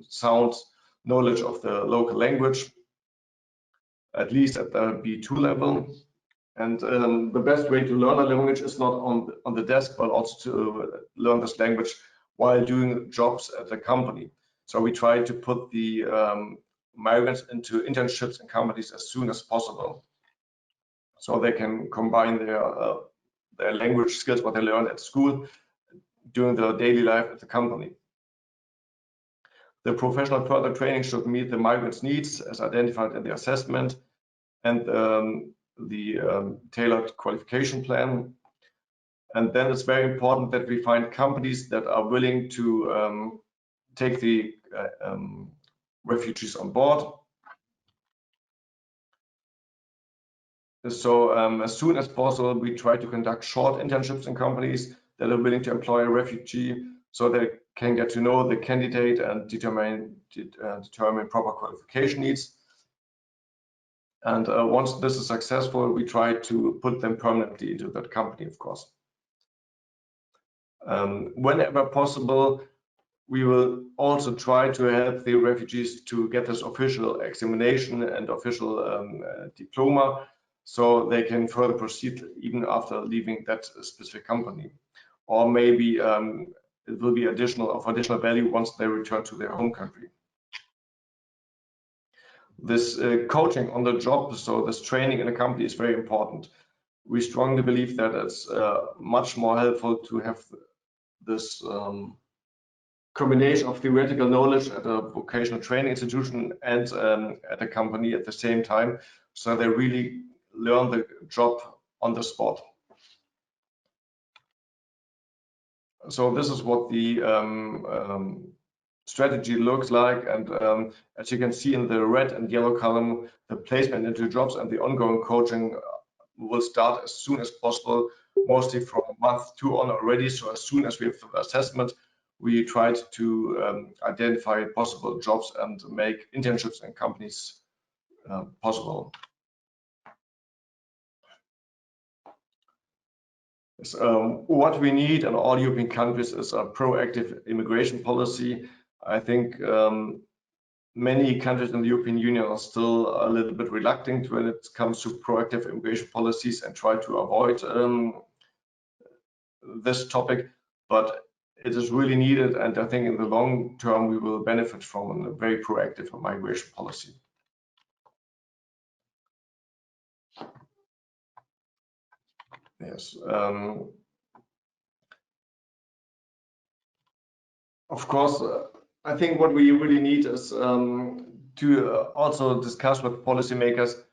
sound knowledge of the local language, at least at the B2 level. And the best way to learn a language is not on the desk, but also to learn this language while doing jobs at the company. So we try to put the migrants into internships in companies as soon as possible, so they can combine their language skills, what they learn at school, during their daily life at the company. The professional further training should meet the migrants' needs as identified in the assessment and the tailored qualification plan. And then it's very important that we find companies that are willing to take the refugees on board. So as soon as possible, we try to conduct short internships in companies that are willing to employ a refugee, so they can get to know the candidate and determine proper qualification needs. And once this is successful, we try to put them permanently into that company, of course. Whenever possible, we will also try to help the refugees to get this official examination and official diploma, so they can further proceed even after leaving that specific company. Or maybe it will be of additional value once they return to their home country. This coaching on the job, so this training in a company, is very important. We strongly believe that it's much more helpful to have this combination of theoretical knowledge at a vocational training institution and at a company at the same time, so they really learn the job on the spot. So this is what the strategy looks like, and as you can see in the red and yellow column, the placement into jobs and the ongoing coaching will start as soon as possible, mostly from month 2 on already. So as soon as we have the assessment, we tried to identify possible jobs and make internships in companies possible. So, what we need in all European countries is a proactive immigration policy. I think many countries in the European Union are still a little bit reluctant when it comes to proactive immigration policies and try to avoid this topic, but it is really needed, and I think in the long term we will benefit from a very proactive migration policy. Yes. Of course, I think what we really need is to also discuss with policymakers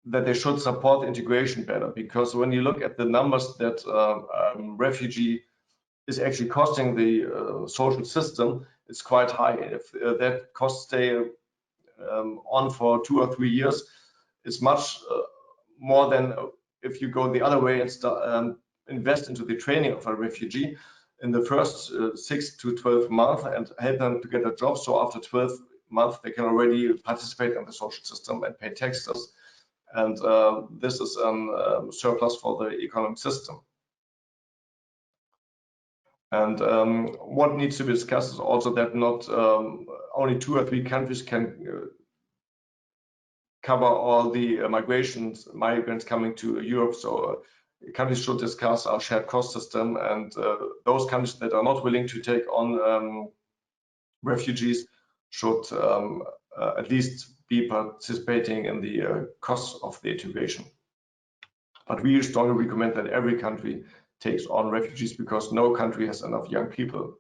that they should support integration better, because when you look at the numbers that refugee is actually costing the social system, it's quite high. If that costs stay on for 2 or 3 years, it's much more than if you go the other way and invest into the training of a refugee in the first 6 to 12 months and help them to get a job. So after 12 months, they can already participate in the social system and pay taxes. And this is a surplus for the economic system. And what needs to be discussed is also that not only 2 or 3 countries can cover all the migrants coming to Europe. So countries should discuss our shared cost system, and those countries that are not willing to take on refugees should at least be participating in the costs of the integration. But we strongly recommend that every country takes on refugees, because no country has enough young people.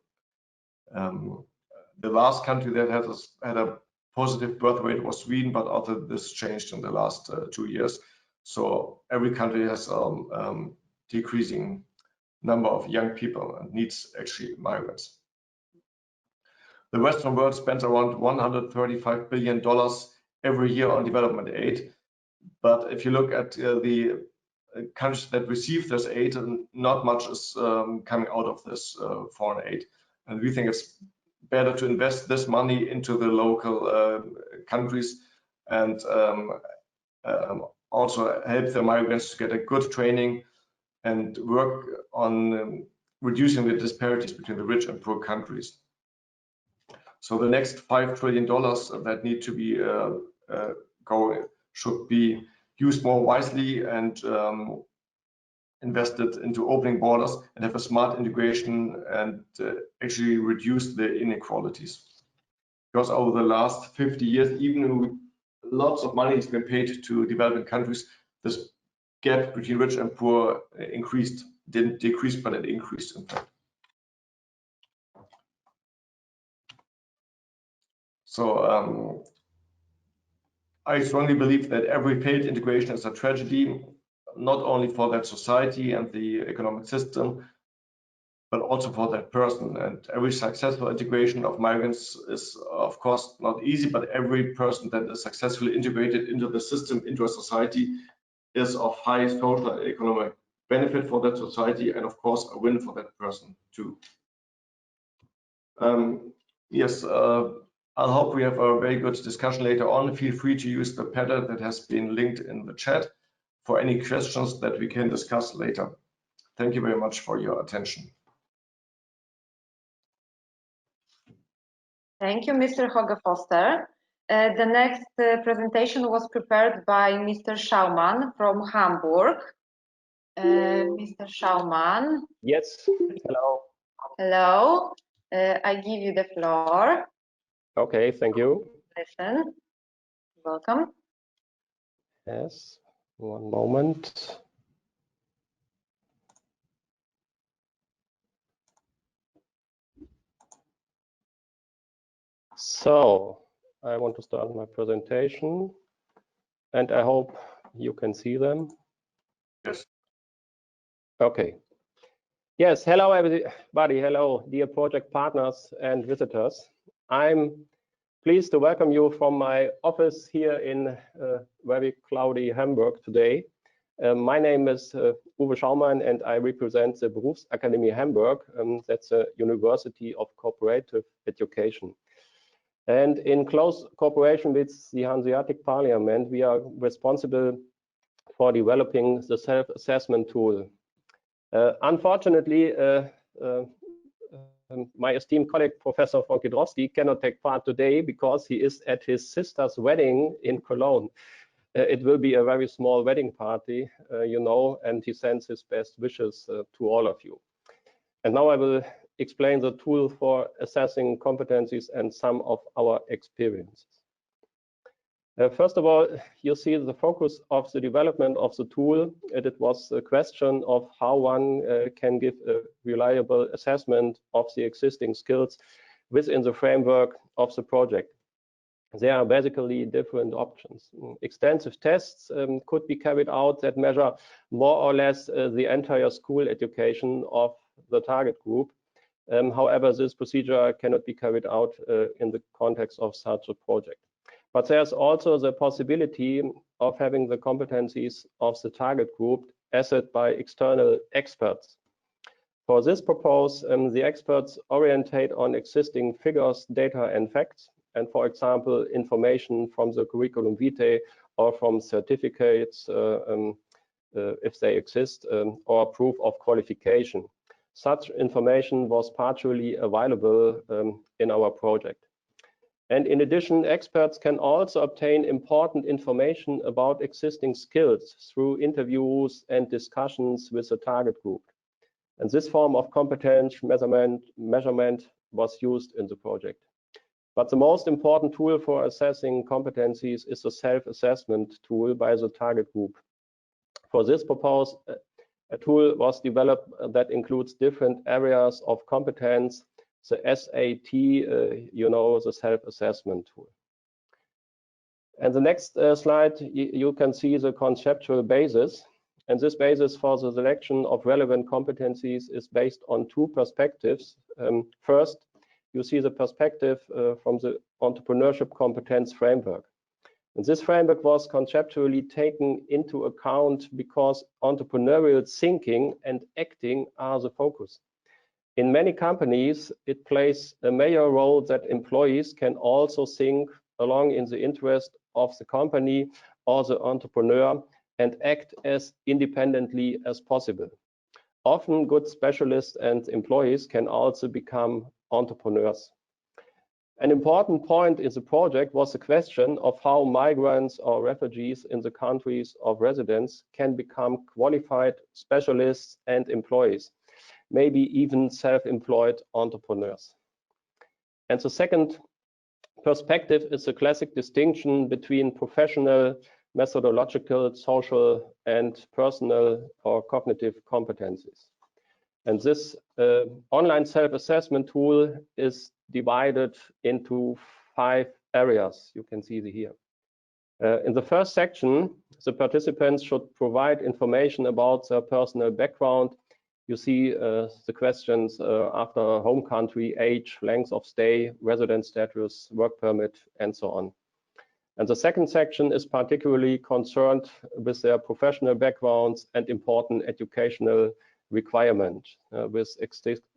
The last country that had a positive birth rate was Sweden, but also this changed in the last 2 years. So every country has decreasing number of young people and needs actually migrants. The Western world spends around $135 billion every year on development aid. But if you look at the countries that receive this aid, not much is coming out of this foreign aid. And we think it's better to invest this money into the local countries and also help the migrants to get a good training and work on reducing the disparities between the rich and poor countries. So the next $5 trillion that need to be should be used more wisely and invested into opening borders and have a smart integration and actually reduce the inequalities. Because over the last 50 years, even though lots of money has been paid to developing countries, this gap between rich and poor increased, didn't decrease, but it increased in fact. So I strongly believe that every failed integration is a tragedy, not only for that society and the economic system, but also for that person. And every successful integration of migrants is, of course, not easy, but every person that is successfully integrated into the system, into a society, is of high social and economic benefit for that society, and of course, a win for that person too. Yes, I hope we have a very good discussion later on. Feel free to use the pattern that has been linked in the chat for any questions that we can discuss later. Thank you very much for your attention. Thank you, Mr. Hoge-Foster. The next presentation was prepared by Mr. Schaumann from Hamburg. Mr. Schaumann. Yes, hello. Hello, I give you the floor. Okay, thank you. Listen, welcome. Yes, one moment. So, I want to start my presentation, and I hope you can see them. Yes. Okay. Yes, hello everybody. Hello, dear project partners and visitors. I'm pleased to welcome you from my office here in very cloudy Hamburg today. My name is Uwe Schaumann, and I represent the BUREAUCRATIC Hamburg. That's a University of Cooperative Education. And in close cooperation with the Hanse-Parlament, we are responsible for developing the self-assessment tool. Unfortunately, My esteemed colleague, Professor von Kidrowski, cannot take part today because he is at his sister's wedding in Cologne. It will be a very small wedding party, you know, and he sends his best wishes to all of you. And now I will explain the tool for assessing competencies and some of our experiences. First of all, you see the focus of the development of the tool. It was a question of how one can give a reliable assessment of the existing skills within the framework of the project. There are basically different options. Extensive tests could be carried out that measure more or less the entire school education of the target group. However, this procedure cannot be carried out in the context of such a project. But there's also the possibility of having the competencies of the target group assessed by external experts. For this purpose, the experts orientate on existing figures, data, and facts, and for example, information from the curriculum vitae or from certificates, if they exist, or proof of qualification. Such information was partially available in our project. And in addition, experts can also obtain important information about existing skills through interviews and discussions with the target group. And this form of competence measurement was used in the project. But the most important tool for assessing competencies is the self-assessment tool by the target group. For this purpose, a tool was developed that includes different areas of competence. The SAT, you know, the self-assessment tool. And the next slide, you can see the conceptual basis. And this basis for the selection of relevant competencies is based on two perspectives. First, you see the perspective from the entrepreneurship competence framework. And this framework was conceptually taken into account because entrepreneurial thinking and acting are the focus. In many companies, it plays a major role that employees can also think along in the interest of the company or the entrepreneur and act as independently as possible. Often good specialists and employees can also become entrepreneurs. An important point in the project was the question of how migrants or refugees in the countries of residence can become qualified specialists and employees, maybe even self-employed entrepreneurs. And the second perspective is the classic distinction between professional, methodological, social, and personal or cognitive competencies. And this online self-assessment tool is divided into 5 areas. You can see here. In the first section, the participants should provide information about their personal background. You see the questions after home country, age, length of stay, residence status, work permit, and so on. And the second section is particularly concerned with their professional backgrounds and important educational requirement with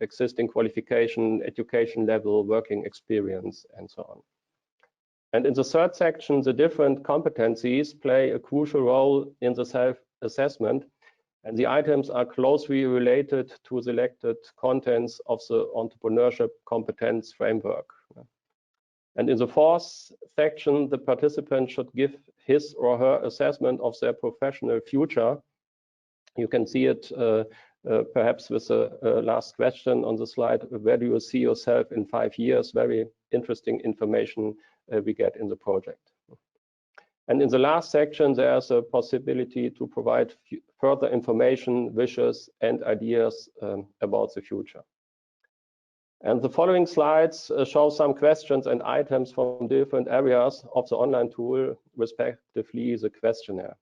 existing qualification, education level, working experience, and so on. And in the third section, the different competencies play a crucial role in the self-assessment, and the items are closely related to selected contents of the entrepreneurship competence framework. And in the fourth section, the participant should give his or her assessment of their professional future. You can see it perhaps with the last question on the slide. Where do you see yourself in 5 years? Very interesting information we get in the project. And in the last section, there's a possibility to provide further information, wishes, and ideas about the future. And the following slides show some questions and items from different areas of the online tool, respectively the questionnaire.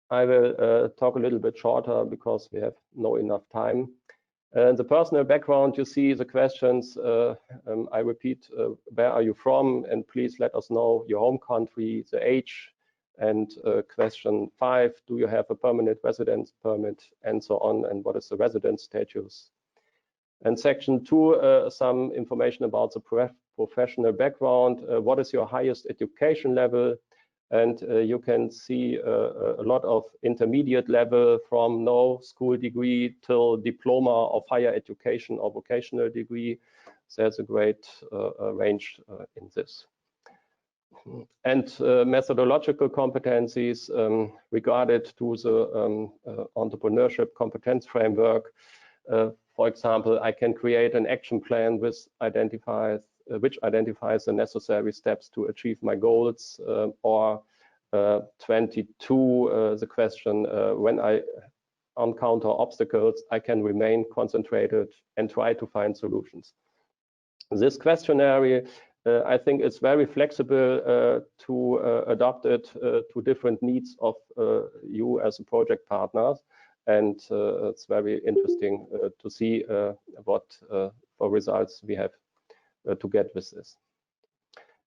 I will talk a little bit shorter because we have not enough time. The personal background, you see the questions. I repeat, where are you from? And please let us know your home country, the age. And question 5, do you have a permanent residence permit, and so on, and what is the residence status? And section 2, some information about the professional background. What is your highest education level? And you can see a lot of intermediate level from no school degree till diploma of higher education or vocational degree. So there's a great range in this. And methodological competencies regarded to the entrepreneurship competence framework. For example, I can create an action plan which identifies the necessary steps to achieve my goals, or 22, the question, when I encounter obstacles, I can remain concentrated and try to find solutions. This questionnaire, I think it's very flexible to adapt it to different needs of you as a project partner. And it's very interesting to see what for results we have to get with this.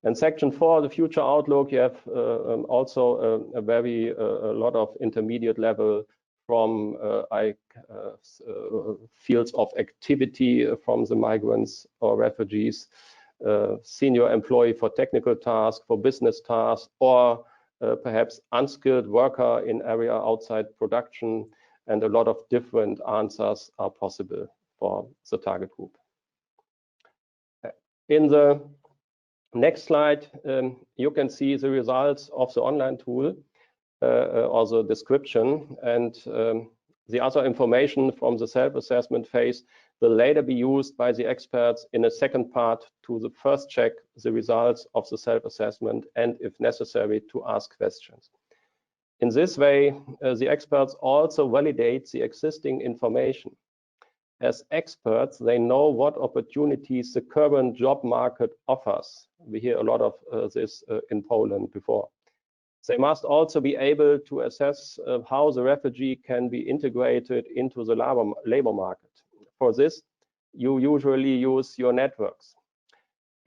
And section 4, the future outlook, you have also a very lot of intermediate level from fields of activity from the migrants or refugees, senior employee for technical tasks, for business tasks, or perhaps unskilled worker in area outside production, and a lot of different answers are possible for the target group. In the next slide, you can see the results of the online tool, or the description, and the other information from the self-assessment phase will later be used by the experts in a second part to the first check the results of the self-assessment and, if necessary, to ask questions. In this way, the experts also validate the existing information. As experts, they know what opportunities the current job market offers. We hear a lot of this in Poland before. They must also be able to assess how the refugee can be integrated into the labor market. For this, you usually use your networks.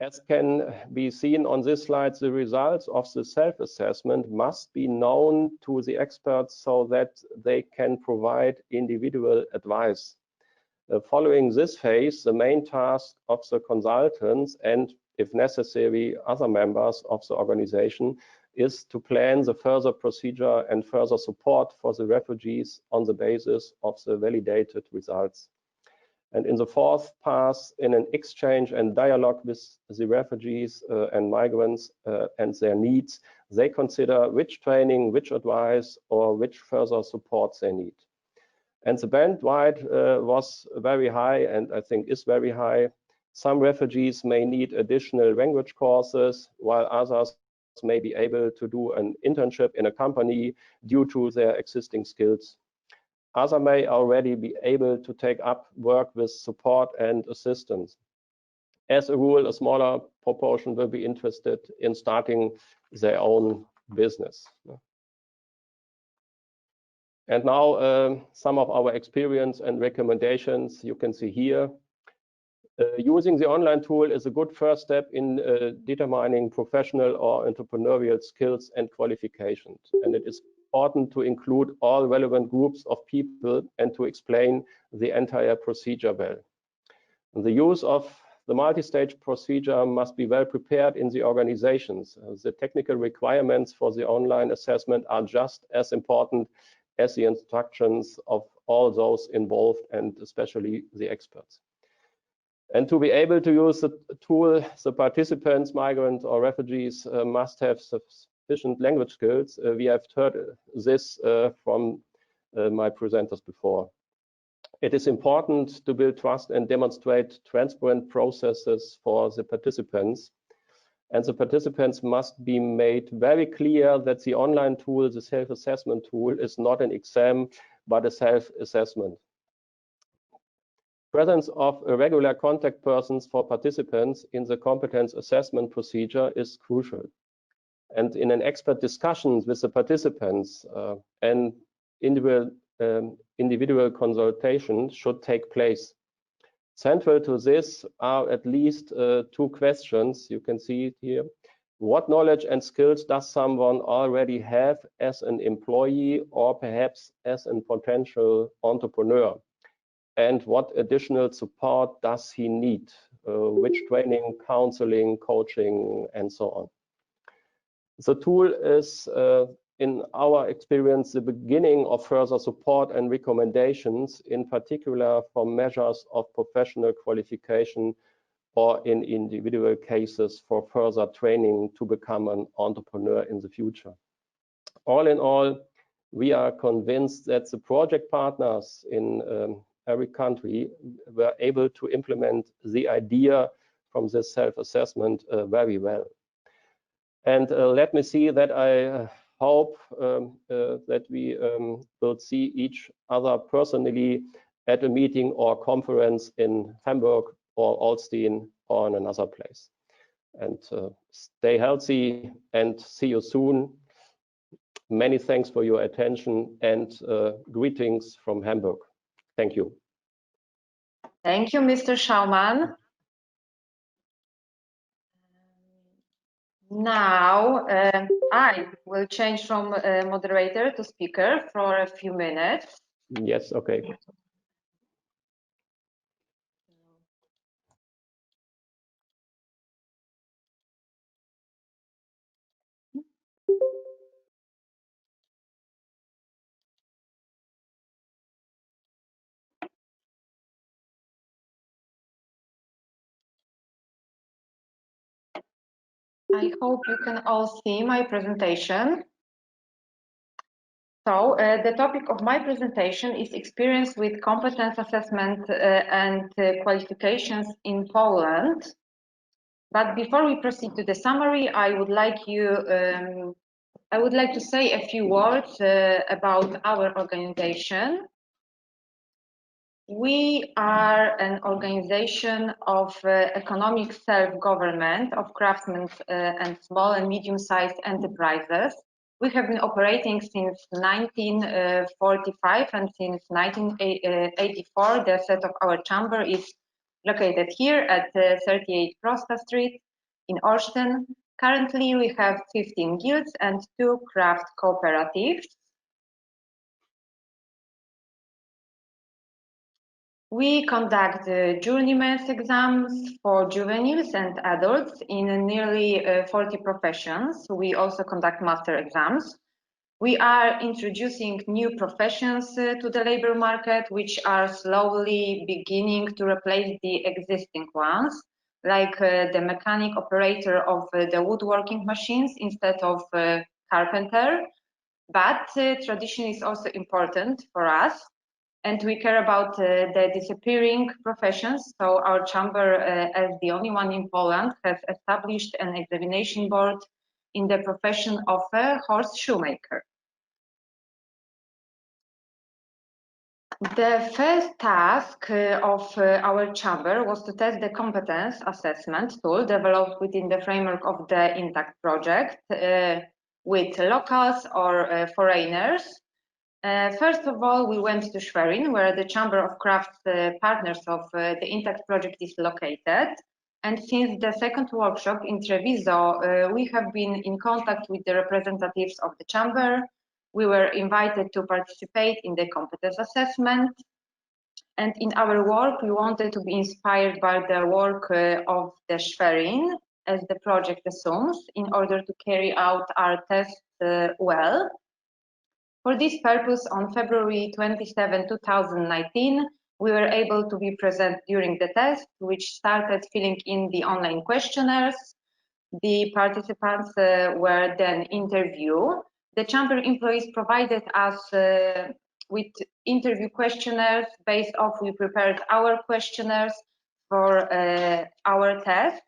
As can be seen on this slide, the results of the self-assessment must be known to the experts so that they can provide individual advice. Following this phase, the main task of the consultants and, if necessary, other members of the organization is to plan the further procedure and further support for the refugees on the basis of the validated results. And in the fourth path, in an exchange and dialogue with the refugees and migrants and their needs, they consider which training, which advice, or which further support they need. And the bandwidth was very high, and I think is very high. Some refugees may need additional language courses, while others may be able to do an internship in a company due to their existing skills. Others may already be able to take up work with support and assistance. As a rule, a smaller proportion will be interested in starting their own business. And now some of our experience and recommendations you can see here. Using the online tool is a good first step in determining professional or entrepreneurial skills and qualifications. And it is important to include all relevant groups of people and to explain the entire procedure well. And the use of the multi-stage procedure must be well prepared in the organizations. The technical requirements for the online assessment are just as important as the instructions of all those involved, and especially the experts. And to be able to use the tool, the participants, migrants or refugees, must have sufficient language skills. We have heard this from my presenters before. It is important to build trust and demonstrate transparent processes for the participants. And the participants must be made very clear that the online tool, the self-assessment tool, is not an exam, but a self-assessment. Presence of regular contact persons for participants in the competence assessment procedure is crucial. And in an expert discussion with the participants, an individual consultation should take place. Central to this are at least two questions. You can see it here. What knowledge and skills does someone already have as an employee or perhaps as a potential entrepreneur? And what additional support does he need? Which training, counseling, coaching, and so on. The tool is, in our experience, the beginning of further support and recommendations, in particular for measures of professional qualification or in individual cases for further training to become an entrepreneur in the future. All in all, we are convinced that the project partners in every country were able to implement the idea from this self-assessment very well. And let me see that I hope that we will see each other personally at a meeting or conference in Hamburg or Olsztyn or in another place. And stay healthy and see you soon. Many thanks for your attention and greetings from Hamburg. Thank you. Thank you, Mr. Schaumann. Now, I will change from moderator to speaker for a few minutes. Yes, okay. I hope you can all see my presentation. So the topic of my presentation is experience with competence assessment and qualifications in Poland. But before we proceed to the summary, I would like to say a few words about our organization. We are an organization of economic self-government of craftsmen and small and medium-sized enterprises. We have been operating since 1945, and since 1984 the set of our chamber is located here at 38 Prosta Street in Olsztyn. Currently we have 15 guilds and 2 craft cooperatives. We conduct journeyman's exams for juveniles and adults in nearly 40 professions. We also conduct master exams. We are introducing new professions to the labor market, which are slowly beginning to replace the existing ones, like the mechanic operator of the woodworking machines instead of carpenter. But tradition is also important for us, and we care about the disappearing professions. So our chamber, as the only one in Poland, has established an examination board in the profession of a horse shoemaker. The first task of our chamber was to test the competence assessment tool developed within the framework of the Intact project with locals or foreigners. First of all, we went to Schwerin, where the Chamber of Crafts partners of the Intact project is located. And since the second workshop in Treviso, we have been in contact with the representatives of the Chamber. We were invited to participate in the competence assessment. And in our work, we wanted to be inspired by the work of the Schwerin, as the project assumes, in order to carry out our tests well. For this purpose, on February 27, 2019, we were able to be present during the test, which started filling in the online questionnaires. The participants were then interviewed. The chamber employees provided us with interview questionnaires. Based off, we prepared our questionnaires for our tests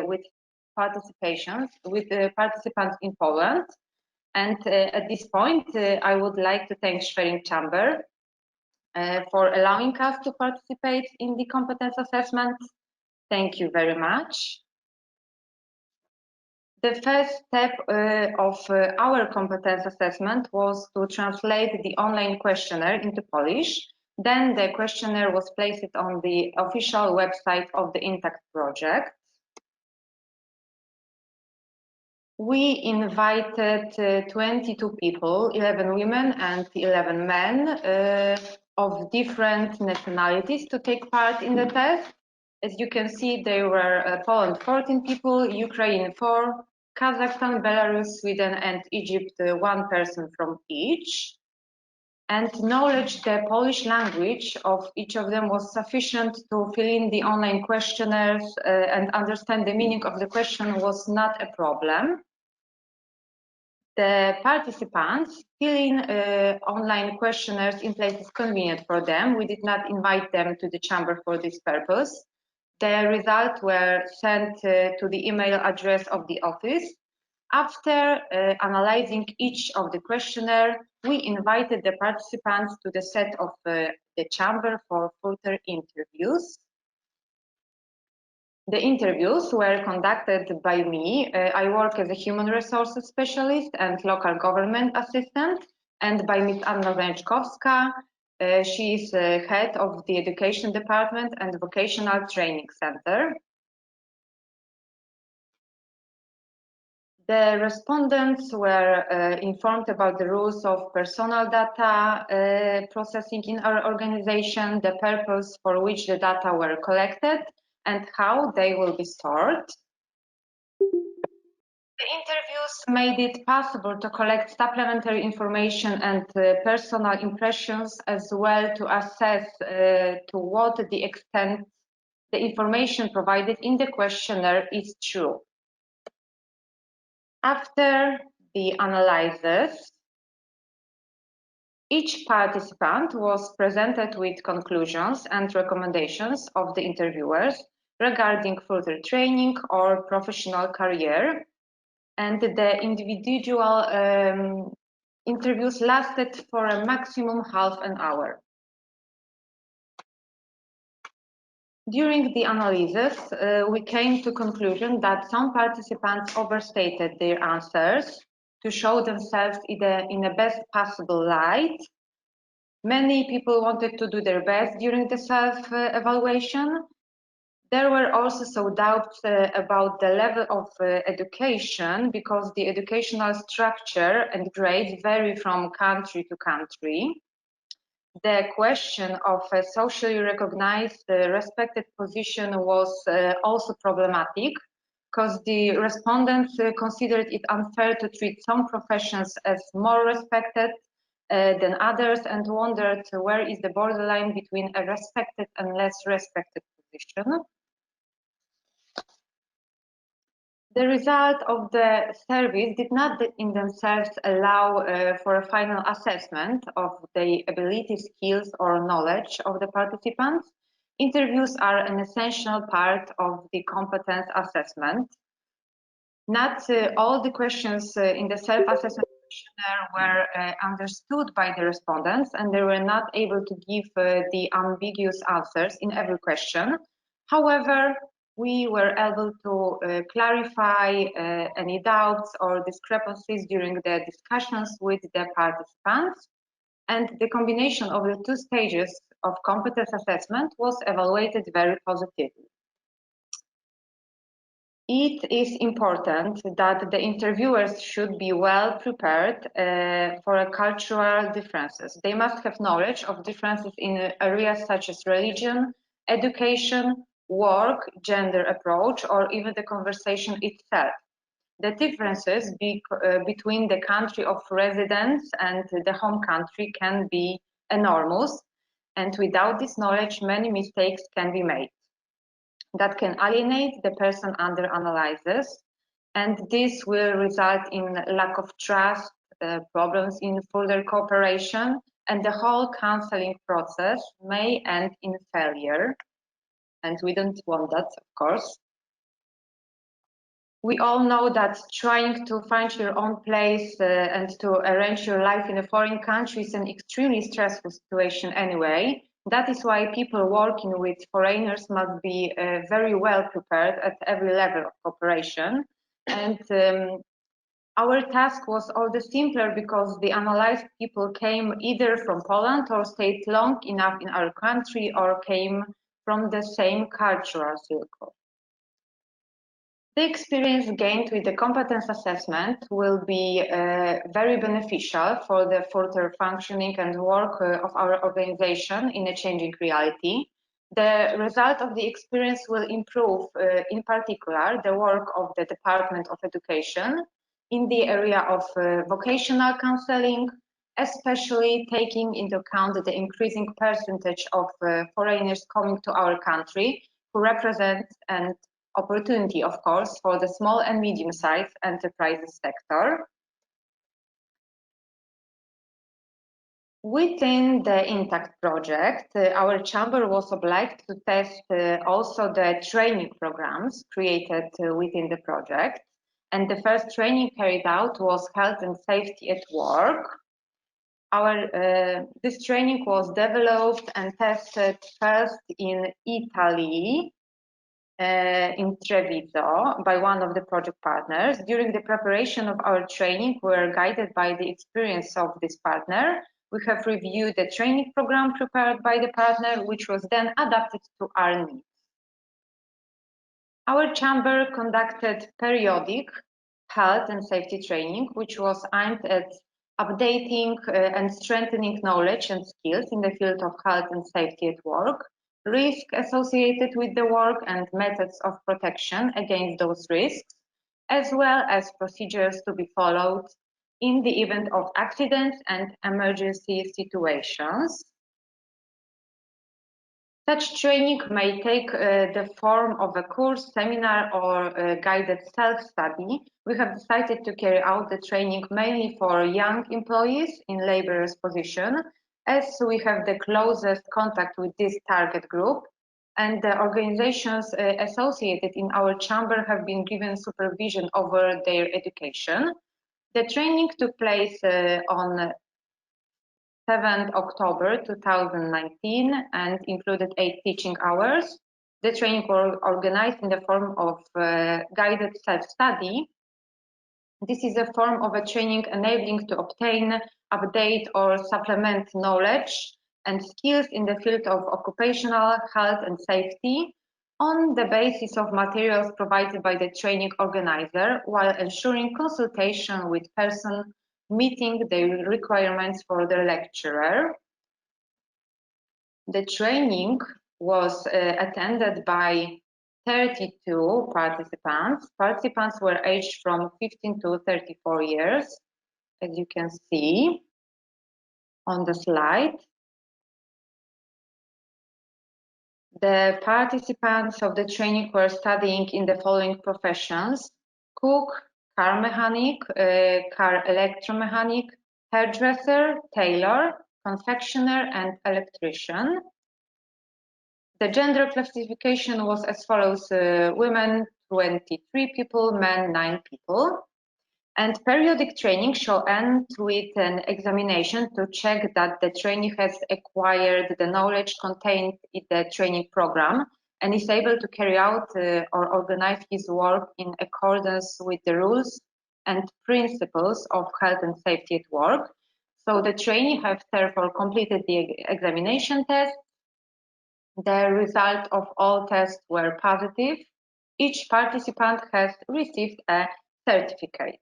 with participants in Poland. And at this point, I would like to thank Schwerin Chamber for allowing us to participate in the competence assessment. Thank you very much. The first step of our competence assessment was to translate the online questionnaire into Polish. Then the questionnaire was placed on the official website of the Intact project. We invited 22 people, 11 women and 11 men of different nationalities to take part in the test. As you can see, there were Poland 14 people, Ukraine 4, Kazakhstan, Belarus, Sweden, and Egypt, one person from each. And knowledge the Polish language of each of them was sufficient to fill in the online questionnaires and understand the meaning of the question was not a problem. The participants fill in online questionnaires in places convenient for them. We did not invite them to the chamber for this purpose. The results were sent to the email address of the office. After analyzing each of the questionnaire, we invited the participants to the set of the chamber for further interviews. The interviews were conducted by me. I work as a human resources specialist and local government assistant, and by Ms. Anna Ręczkowska. She is head of the education department and vocational training center. The respondents were informed about the rules of personal data processing in our organization, the purpose for which the data were collected, and how they will be stored. The interviews made it possible to collect supplementary information and personal impressions, as well to assess to what the extent the information provided in the questionnaire is true. After the analysis, each participant was presented with conclusions and recommendations of the interviewers regarding further training or professional career, and the individual interviews lasted for a maximum half an hour. During the analysis, we came to the conclusion that some participants overstated their answers to show themselves in the best possible light. Many people wanted to do their best during the self-evaluation. There were also some doubts about the level of education, because the educational structure and grades vary from country to country. The question of a socially recognized respected position was also problematic, because the respondents considered it unfair to treat some professions as more respected than others, and wondered where is the borderline between a respected and less respected position. The result of the service did not in themselves allow for a final assessment of the ability, skills, or knowledge of the participants. Interviews are an essential part of the competence assessment. Not all the questions in the self-assessment questionnaire were understood by the respondents, and they were not able to give the ambiguous answers in every question. However, we were able to clarify any doubts or discrepancies during the discussions with the participants, and the combination of the two stages of competence assessment was evaluated very positively. It is important that the interviewers should be well prepared for cultural differences. They must have knowledge of differences in areas such as religion, education, work, gender approach, or even the conversation itself. The differences between the country of residence and the home country can be enormous, and without this knowledge, many mistakes can be made that can alienate the person under analysis, and this will result in lack of trust, problems in further cooperation, and the whole counseling process may end in failure. And we don't want that, of course. We all know that trying to find your own place and to arrange your life in a foreign country is an extremely stressful situation anyway. That is why people working with foreigners must be very well prepared at every level of cooperation. And our task was all the simpler because the analyzed people came either from Poland or stayed long enough in our country or came from the same cultural circle. The experience gained with the competence assessment will be very beneficial for the further functioning and work of our organization in a changing reality. The result of the experience will improve, in particular, the work of the Department of Education in the area of vocational counseling, especially taking into account the increasing percentage of foreigners coming to our country, who represent an opportunity, of course, for the small and medium-sized enterprises sector. Within the INTACT project, our chamber was obliged to test also the training programs created within the project. And the first training carried out was health and safety at work. This training was developed and tested first in Italy, in Treviso, by one of the project partners. During the preparation of our training, we were guided by the experience of this partner. We have reviewed the training program prepared by the partner, which was then adapted to our needs. Our chamber conducted periodic health and safety training, which was aimed at updating and strengthening knowledge and skills in the field of health and safety at work, risk associated with the work and methods of protection against those risks, as well as procedures to be followed in the event of accidents and emergency situations. Such training may take the form of a course, seminar, or a guided self-study. We have decided to carry out the training mainly for young employees in laborers' position, as we have the closest contact with this target group, and the organizations associated in our chamber have been given supervision over their education. The training took place on 7th October 2019 and included 8 teaching hours. The training was organized in the form of guided self-study. This is a form of a training enabling to obtain, update, or supplement knowledge and skills in the field of occupational health and safety on the basis of materials provided by the training organizer, while ensuring consultation with person meeting the requirements for the lecturer. The training was attended by 32 participants. Participants were aged from 15 to 34 years, as you can see on the slide. The participants of the training were studying in the following professions: cook, car mechanic, car electromechanic, hairdresser, tailor, confectioner, and electrician. The gender classification was as follows: women 23 people, men 9 people. And periodic training shall end with an examination to check that the trainee has acquired the knowledge contained in the training program and is able to carry out or organize his work in accordance with the rules and principles of health and safety at work. So the trainee have therefore completed the examination test. The result of all tests were positive. Each participant has received a certificate.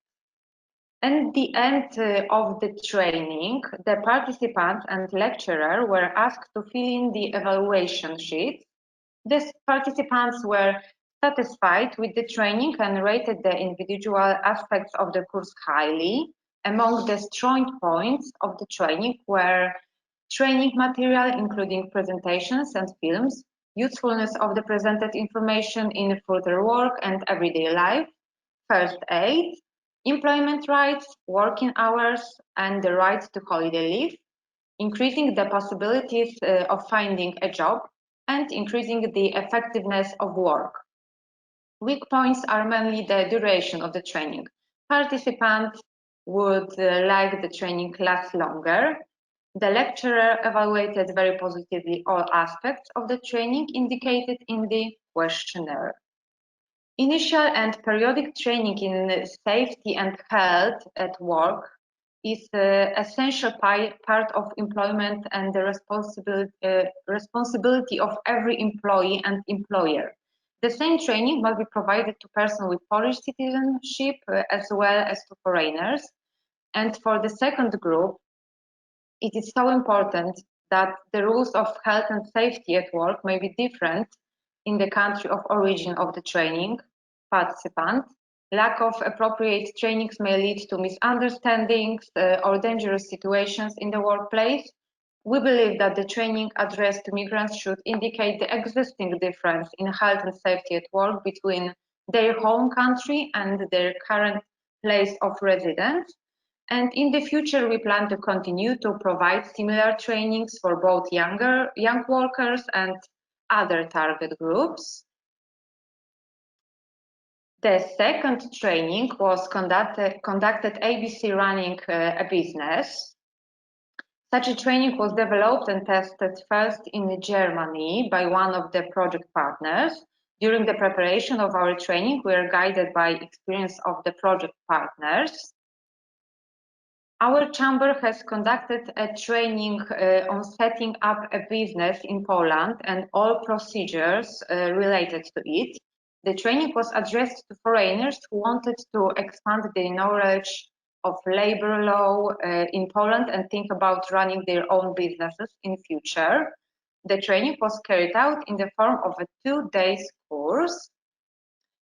At the end of the training, the participants and lecturer were asked to fill in the evaluation sheet. The participants were satisfied with the training and rated the individual aspects of the course highly. Among the strong points of the training were training material, including presentations and films, usefulness of the presented information in further work and everyday life, first aid, employment rights, working hours, and the right to holiday leave, increasing the possibilities of finding a job, and increasing the effectiveness of work. Weak points are mainly the duration of the training. Participants would like the training last longer. The lecturer evaluated very positively all aspects of the training indicated in the questionnaire. Initial and periodic training in safety and health at work is an essential part of employment and the responsibility of every employee and employer. The same training must be provided to persons with Polish citizenship as well as to foreigners. And for the second group, it is so important that the rules of health and safety at work may be different in the country of origin of the training participant. Lack of appropriate trainings may lead to misunderstandings or dangerous situations in the workplace. We believe that the training addressed to migrants should indicate the existing difference in health and safety at work between their home country and their current place of residence. And in the future, we plan to continue to provide similar trainings for both young workers and other target groups. The second training was conducted ABC running a business. Such a training was developed and tested first in Germany by one of the project partners. During the preparation of our training, we are guided by experience of the project partners. Our chamber has conducted a training on setting up a business in Poland and all procedures related to it. The training was addressed to foreigners who wanted to expand their knowledge of labor law in Poland and think about running their own businesses in future. The training was carried out in the form of a 2-day course.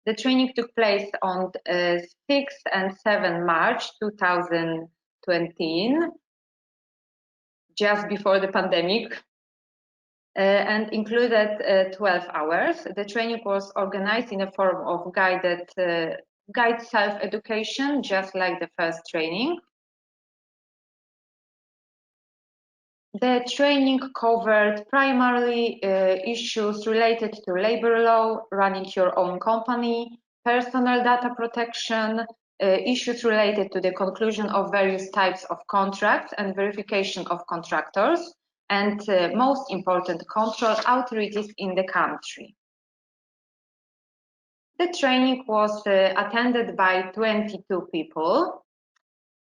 The training took place on 6 and 7 March 2020, just before the pandemic, and included 12 hours. The training was organized in a form of guided self-education, just like the first training. The training covered primarily issues related to labor law, running your own company, personal data protection, issues related to the conclusion of various types of contracts and verification of contractors, and most important, control authorities in the country. The training was attended by 22 people.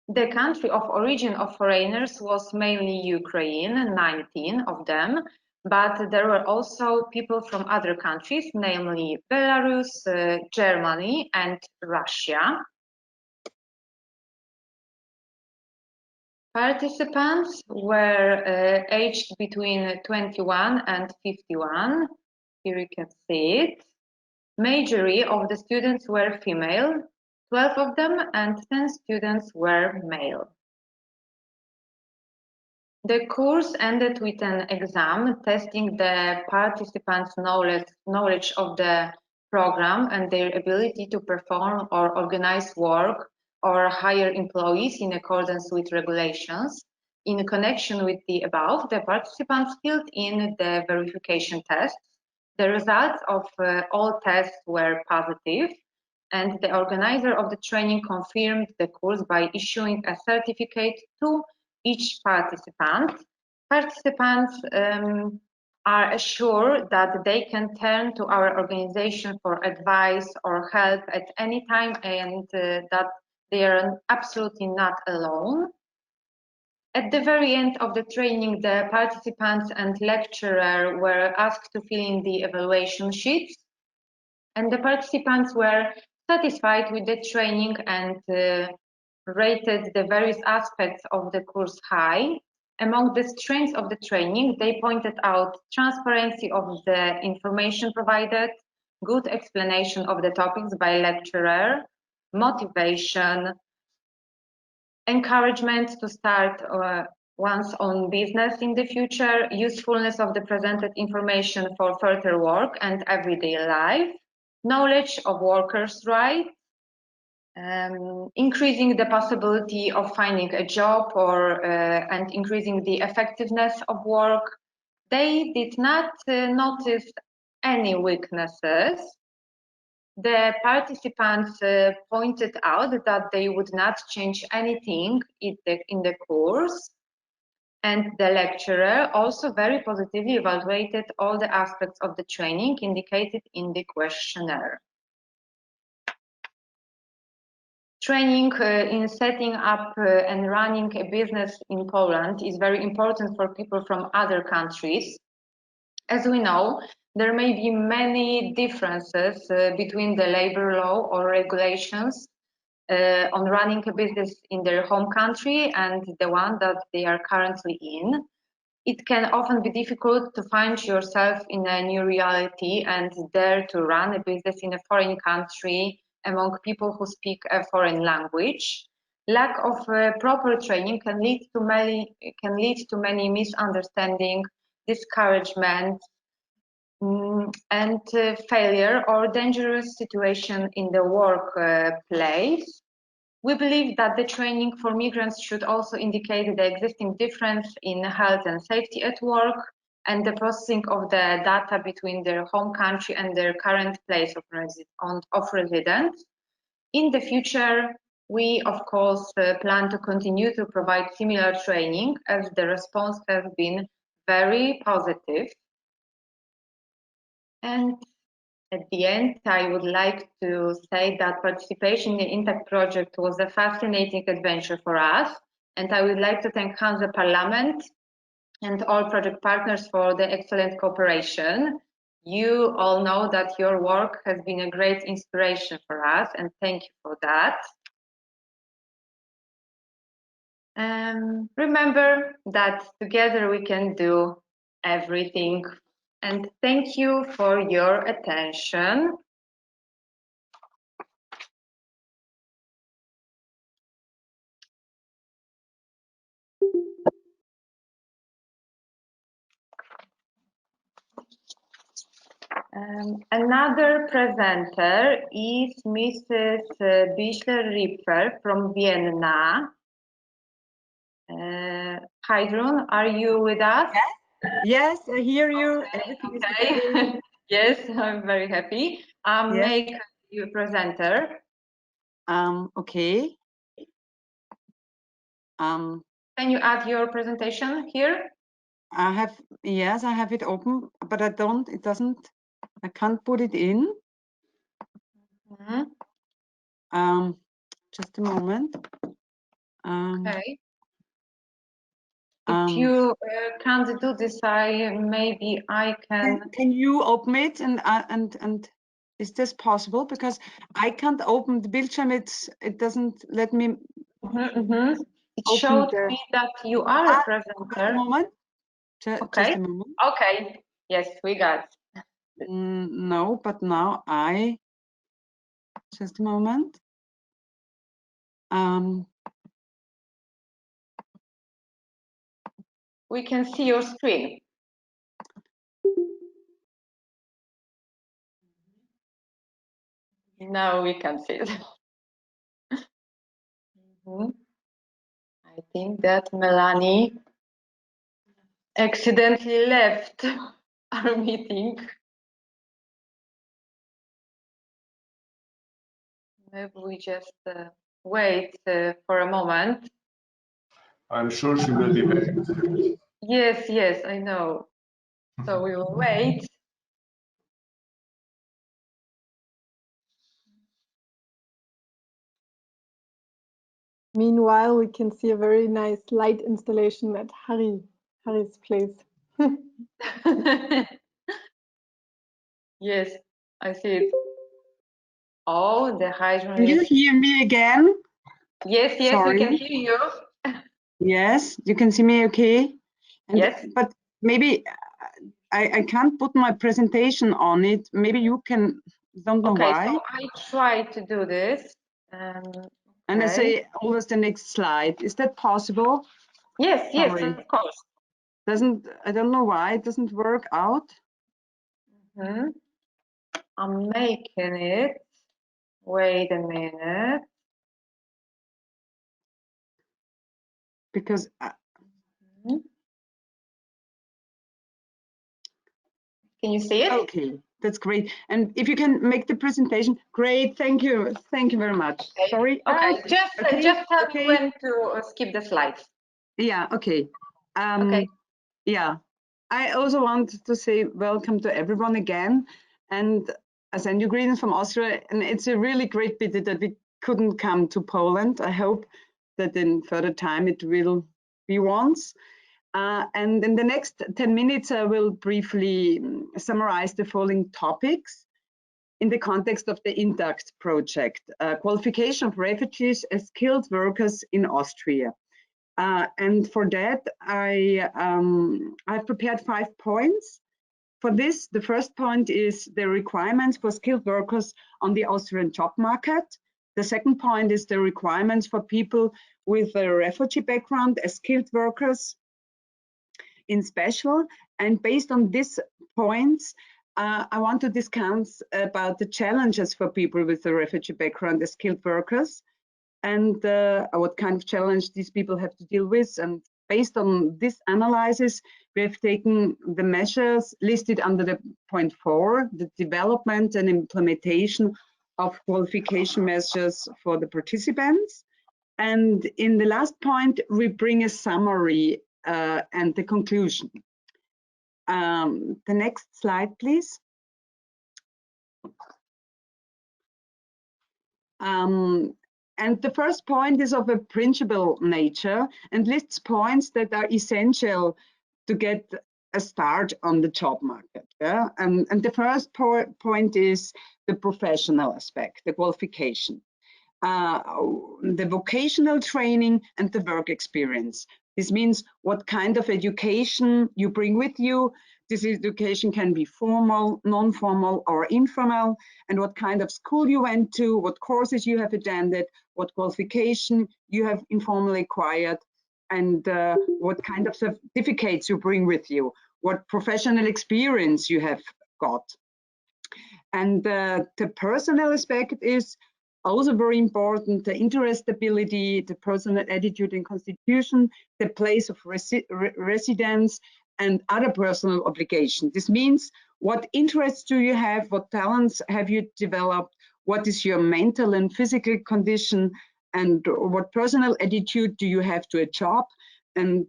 The country of origin of foreigners was mainly Ukraine, 19 of them, but there were also people from other countries, namely Belarus, Germany, and Russia. Participants were aged between 21 and 51. Here you can see it. Majority of the students were female, 12 of them, and 10 students were male. The course ended with an exam testing the participants' knowledge of the program and their ability to perform or organize work or hire employees in accordance with regulations. In connection with the above, the participants filled in the verification tests. The results of all tests were positive, and the organizer of the training confirmed the course by issuing a certificate to each participant. Participants are assured that they can turn to our organization for advice or help at any time, and that they are absolutely not alone. At the very end of the training, the participants and lecturer were asked to fill in the evaluation sheets, and the participants were satisfied with the training and rated the various aspects of the course high. Among the strengths of the training, they pointed out transparency of the information provided, good explanation of the topics by lecturer, motivation, encouragement to start one's own business in the future, usefulness of the presented information for further work and everyday life, knowledge of workers' rights, increasing the possibility of finding a job and increasing the effectiveness of work. They did not notice any weaknesses. The participants pointed out that they would not change anything in the course, and the lecturer also very positively evaluated all the aspects of the training indicated in the questionnaire. Training in setting up and running a business in Poland is very important for people from other countries. As we know, there may be many differences between the labor law or regulations on running a business in their home country and the one that they are currently in. it can often be difficult to find yourself in a new reality and dare to run a business in a foreign country among people who speak a foreign language. Lack of proper training can lead to many misunderstandings, discouragement, and failure or dangerous situation in the workplace. We believe that the training for migrants should also indicate the existing difference in health and safety at work and the processing of the data between their home country and their current place of residence. In the future, we of course plan to continue to provide similar training as the response has been very positive. And at the end, I would like to say that participation in the Intact project was a fascinating adventure for us, and I would like to thank Hanse-Parlament and all project partners for the excellent cooperation. You all know that your work has been a great inspiration for us, and thank you for that. Remember that together we can do everything. And thank you for your attention. Another presenter is Mrs. Bischler-Ripfer from Vienna. Heidrun, are you with us? Yes, I hear you. Okay. Yes, I'm very happy. Yes. Make you presenter. Okay. Can you add your presentation here? Yes, I have it open, but I can't put it in. Just a moment. Okay. If you can't do this, maybe I can. Can you open it and is this possible? Because I can't open the Bildschirm. It doesn't let me. It showed me that you are a presenter. Just a moment. Okay. Just a moment. Okay. Yes, we got. No, but now just a moment. We can see your screen. Now we can see it. I think that Melanie accidentally left our meeting. Maybe we just wait for a moment. I'm sure she will be back. Yes, yes, I know. So we will wait. Meanwhile, we can see a very nice light installation at Harry's place. Yes, I see it. Oh, the hydrant. Can you hear me again? Yes, yes, Sorry. we can hear you. Yes, you can see me okay? And, yes. But maybe I can't put my presentation on it. Maybe you can, don't know why. So I try to do this. And I say always the next slide. Is that possible? Yes, yes, Sorry. of course. I don't know why it doesn't work out. I'm making it. Wait a minute. Because can you see it? Okay, that's great. And if you can make the presentation, great. Thank you. Thank you very much. Okay. Sorry. Okay, just tell me when to skip the slides. Yeah, okay. Okay. Yeah, I also want to say welcome to everyone again. And I send you greetings from Austria. And it's a really great pity that we couldn't come to Poland. I hope that in further time it will be once. And in the next 10 minutes, I will briefly summarize the following topics in the context of the Intact project, qualification of refugees as skilled workers in Austria. And for that, I've prepared 5 points. For this, the first point is the requirements for skilled workers on the Austrian job market. The second point is the requirements for people with a refugee background as skilled workers in special. And based on these points, I want to discuss about the challenges for people with a refugee background as skilled workers, and what kind of challenge these people have to deal with. And based on this analysis, we have taken the measures listed under the point 4, the development and implementation of qualification measures for the participants. And in the last point, we bring a summary and the conclusion. The next slide, please. And the first point is of a principal nature and lists points that are essential to get a start on the job market. Yeah? And the first point is the professional aspect, the qualification, the vocational training and the work experience. This means what kind of education you bring with you. This education can be formal, non-formal or informal, and what kind of school you went to, what courses you have attended, what qualification you have informally acquired, and what kind of certificates you bring with you, what professional experience you have got. And the personal aspect is also very important, the interest ability, the personal attitude and constitution, the place of residence, and other personal obligations. This means what interests do you have, what talents have you developed, what is your mental and physical condition, and what personal attitude do you have to a job, and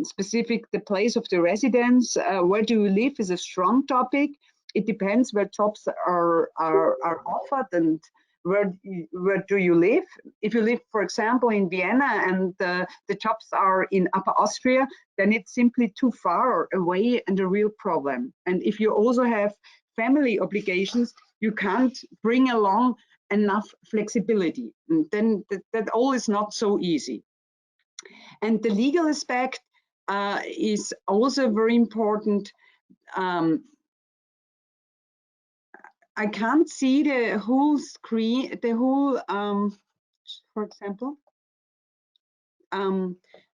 specific the place of the residence, where do you live is a strong topic. It depends where jobs are offered and where do you live. If you live, for example, in Vienna and the jobs are in Upper Austria, then it's simply too far away and a real problem. And if you also have family obligations, you can't bring along enough flexibility. And then that all is not so easy. And the legal aspect is also very important. I can't see the whole screen, the whole, for example.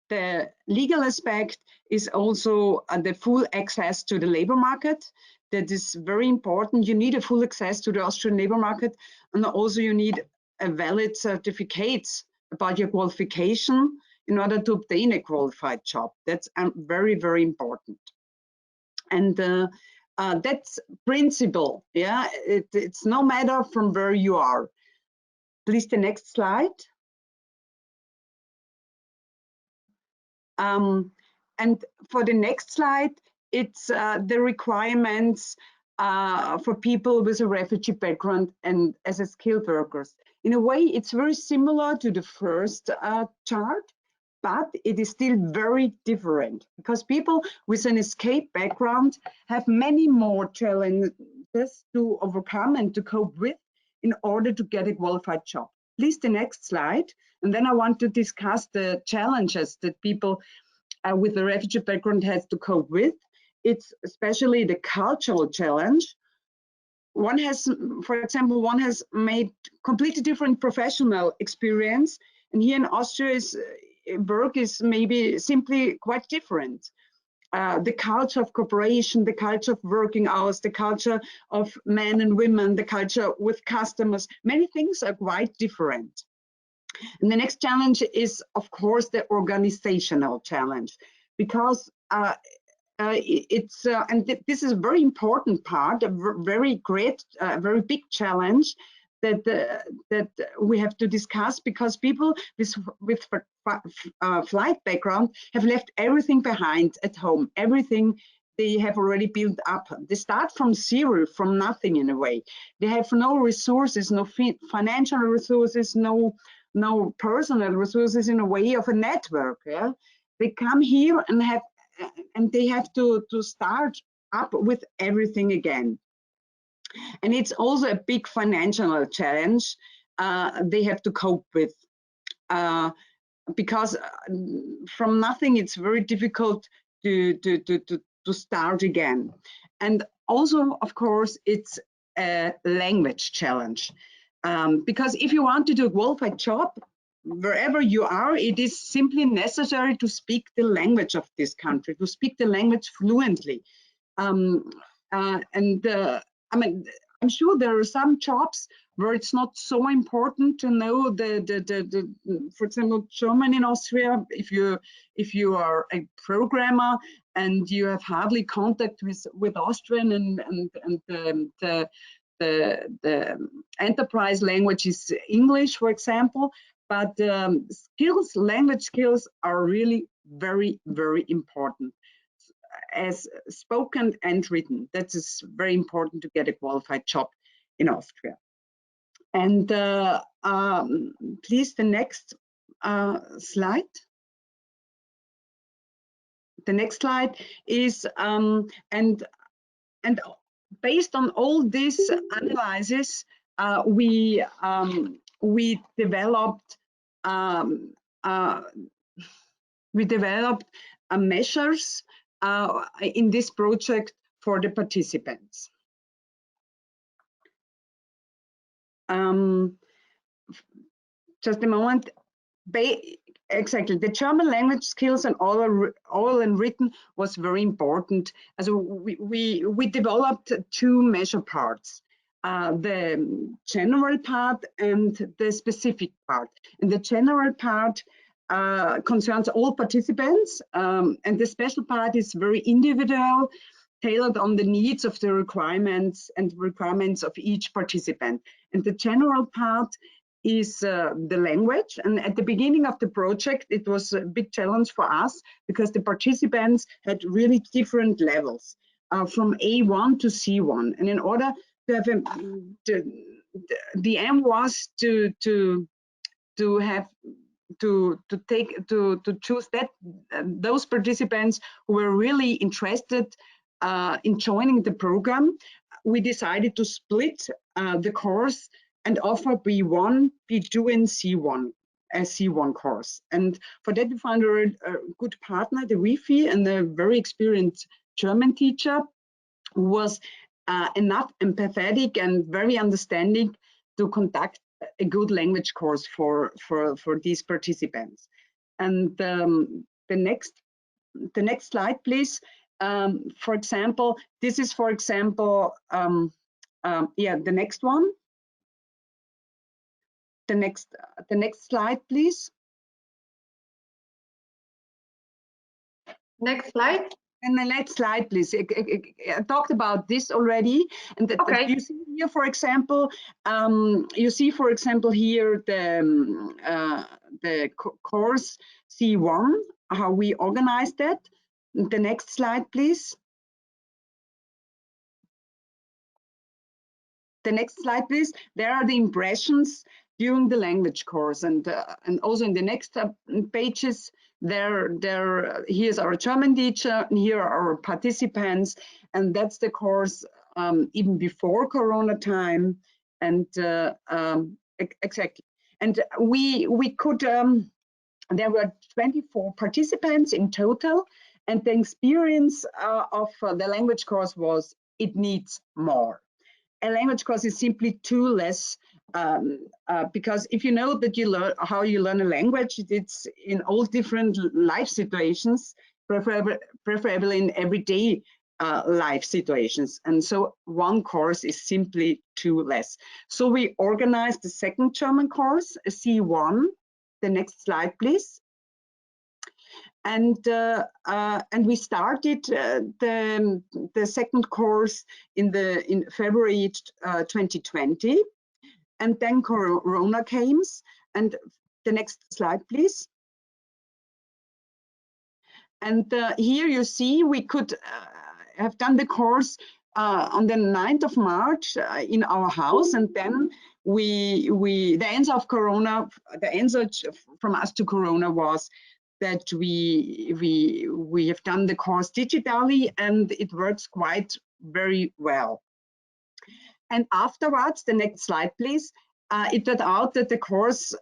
The legal aspect is also the full access to the labor market. That is very important. You need a full access to the Austrian labor market, and also you need a valid certificates about your qualification in order to obtain a qualified job. That's very, very important. And that's principle. Yeah, it's no matter from where you are. Please, the next slide. And for the next slide, it's the requirements for people with a refugee background and as a skilled workers. In a way, it's very similar to the first chart, but it is still very different because people with an escape background have many more challenges to overcome and to cope with in order to get a qualified job. Please, the next slide. And then I want to discuss the challenges that people with a refugee background have to cope with. It's especially the cultural challenge. One has, for example, one has made completely different professional experience. And here in Austria, work is maybe simply quite different. The culture of cooperation, the culture of working hours, the culture of men and women, the culture with customers, many things are quite different. And the next challenge is, of course, the organizational challenge, because this is a very important part, a very great, very big challenge that we have to discuss, because people with flight background have left everything behind at home, everything they have already built up. They start from zero, from nothing in a way. They have no resources, no financial resources, no personal resources in a way of a network. Yeah? They come here and they have to start up with everything again. And it's also a big financial challenge they have to cope with. because from nothing it's very difficult to start again. And also, of course, it's a language challenge, because if you want to do a qualified job wherever you are, it is simply necessary to speak the language of this country, to speak the language fluently. I mean, I'm sure there are some jobs where it's not so important to know for example, German in Austria. If you are a programmer and you have hardly contact with Austrian and the enterprise language is English, for example. But language skills are really very, very important, as spoken and written. That is very important to get a qualified job in Austria. And please, the next slide. The next slide is, and based on all this analysis, we developed measures in this project for the participants. Just a moment. Exactly, the German language skills and oral and written was very important. As we developed two measure parts, the general part and the specific part. And the general part concerns all participants, and the special part is very individual, tailored on the needs of the requirements of each participant. And the general part is the language. And at the beginning of the project, it was a big challenge for us because the participants had really different levels, from A1 to C1. And in order to have the aim was to choose those participants who were really interested in joining the program. We decided to split the course and offer B1, B2, and C1, a C1 course. And for that, we found a good partner, the Wi-Fi, and a very experienced German teacher who was enough empathetic and very understanding to conduct a good language course for these participants. And the next slide, please. For example, this is, for example, yeah, the next one. The next slide, please. Next slide. And the next slide, please. I talked about this already. And okay. You see here, for example, here the course C1, how we organized that. The next slide, please. The next slide, please. There are the impressions during the language course, and also in the next pages, here's our German teacher, and here are our participants, and that's the course even before Corona time, and exactly. And we could, there were 24 participants in total, and the experience of the language course was it needs more. A language course is simply too less, because if you know that you learn how you learn a language, it's in all different life situations, preferably in everyday life situations. And so one course is simply too less. So we organized the second German course, C1. The next slide, please. And we started the second course in February 2020, and then Corona came. And the next slide, please. And here you see we could have done the course on the 9th of March in our house, and then the answer of Corona, the answer from us to Corona was that we have done the course digitally, and it works quite very well. And afterwards, the next slide, please. It turned out that the course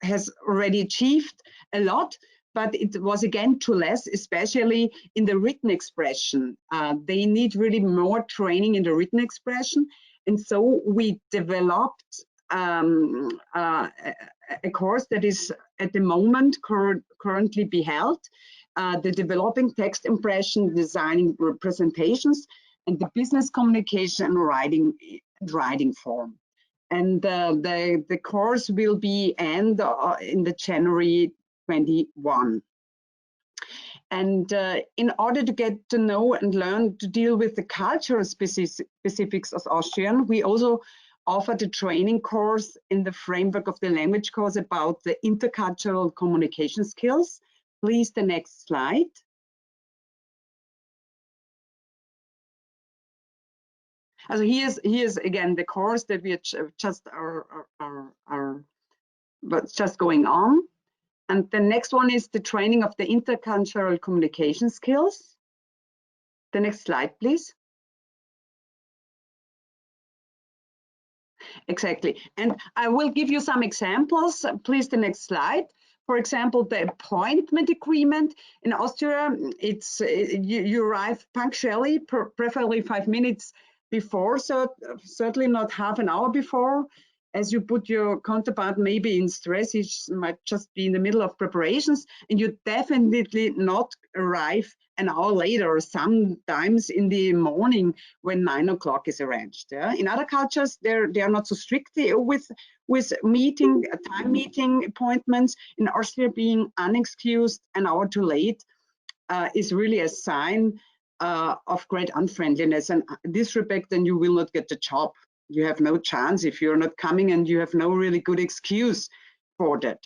has already achieved a lot, but it was again too less, especially in the written expression. They need really more training in the written expression. And so we developed a course that is at the moment currently be held, the developing text impression, designing representations, and the business communication and writing form. And the course will be end in the January 21. And in order to get to know and learn to deal with the cultural specifics of Austrian, we also offered a training course in the framework of the language course about the intercultural communication skills. Please, the next slide. So here's again the course that we just just going on. And the next one is the training of the intercultural communication skills. The next slide, please. Exactly. And I will give you some examples. Please, the next slide. For example, the appointment agreement in Austria, it's you arrive punctually, preferably 5 minutes before, so certainly not half an hour before. As you put your counterpart maybe in stress, he might just be in the middle of preparations, and you definitely not arrive an hour later, or sometimes in the morning when 9 o'clock is arranged. Yeah? In other cultures, they are not so strict with time meeting appointments. In Austria, being unexcused an hour too late is really a sign of great unfriendliness and disrespect, and you will not get the job. You have no chance if you're not coming, and you have no really good excuse for that.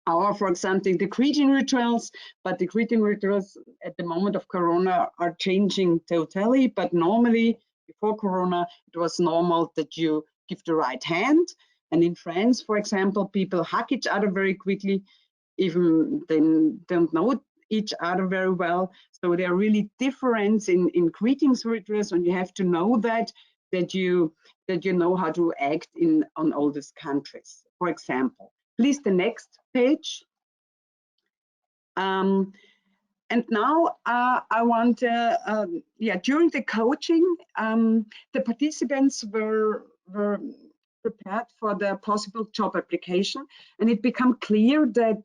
Or, for example, the greeting rituals, but the greeting rituals at the moment of Corona are changing totally. But normally, before Corona, it was normal that you give the right hand. And in France, for example, people hug each other very quickly, even they don't know each other very well. So there are really difference in greetings rituals, and you have to know that you know how to act on all these countries. For example, please the next page. And now I want during the coaching, the participants were prepared for the possible job application, and it became clear that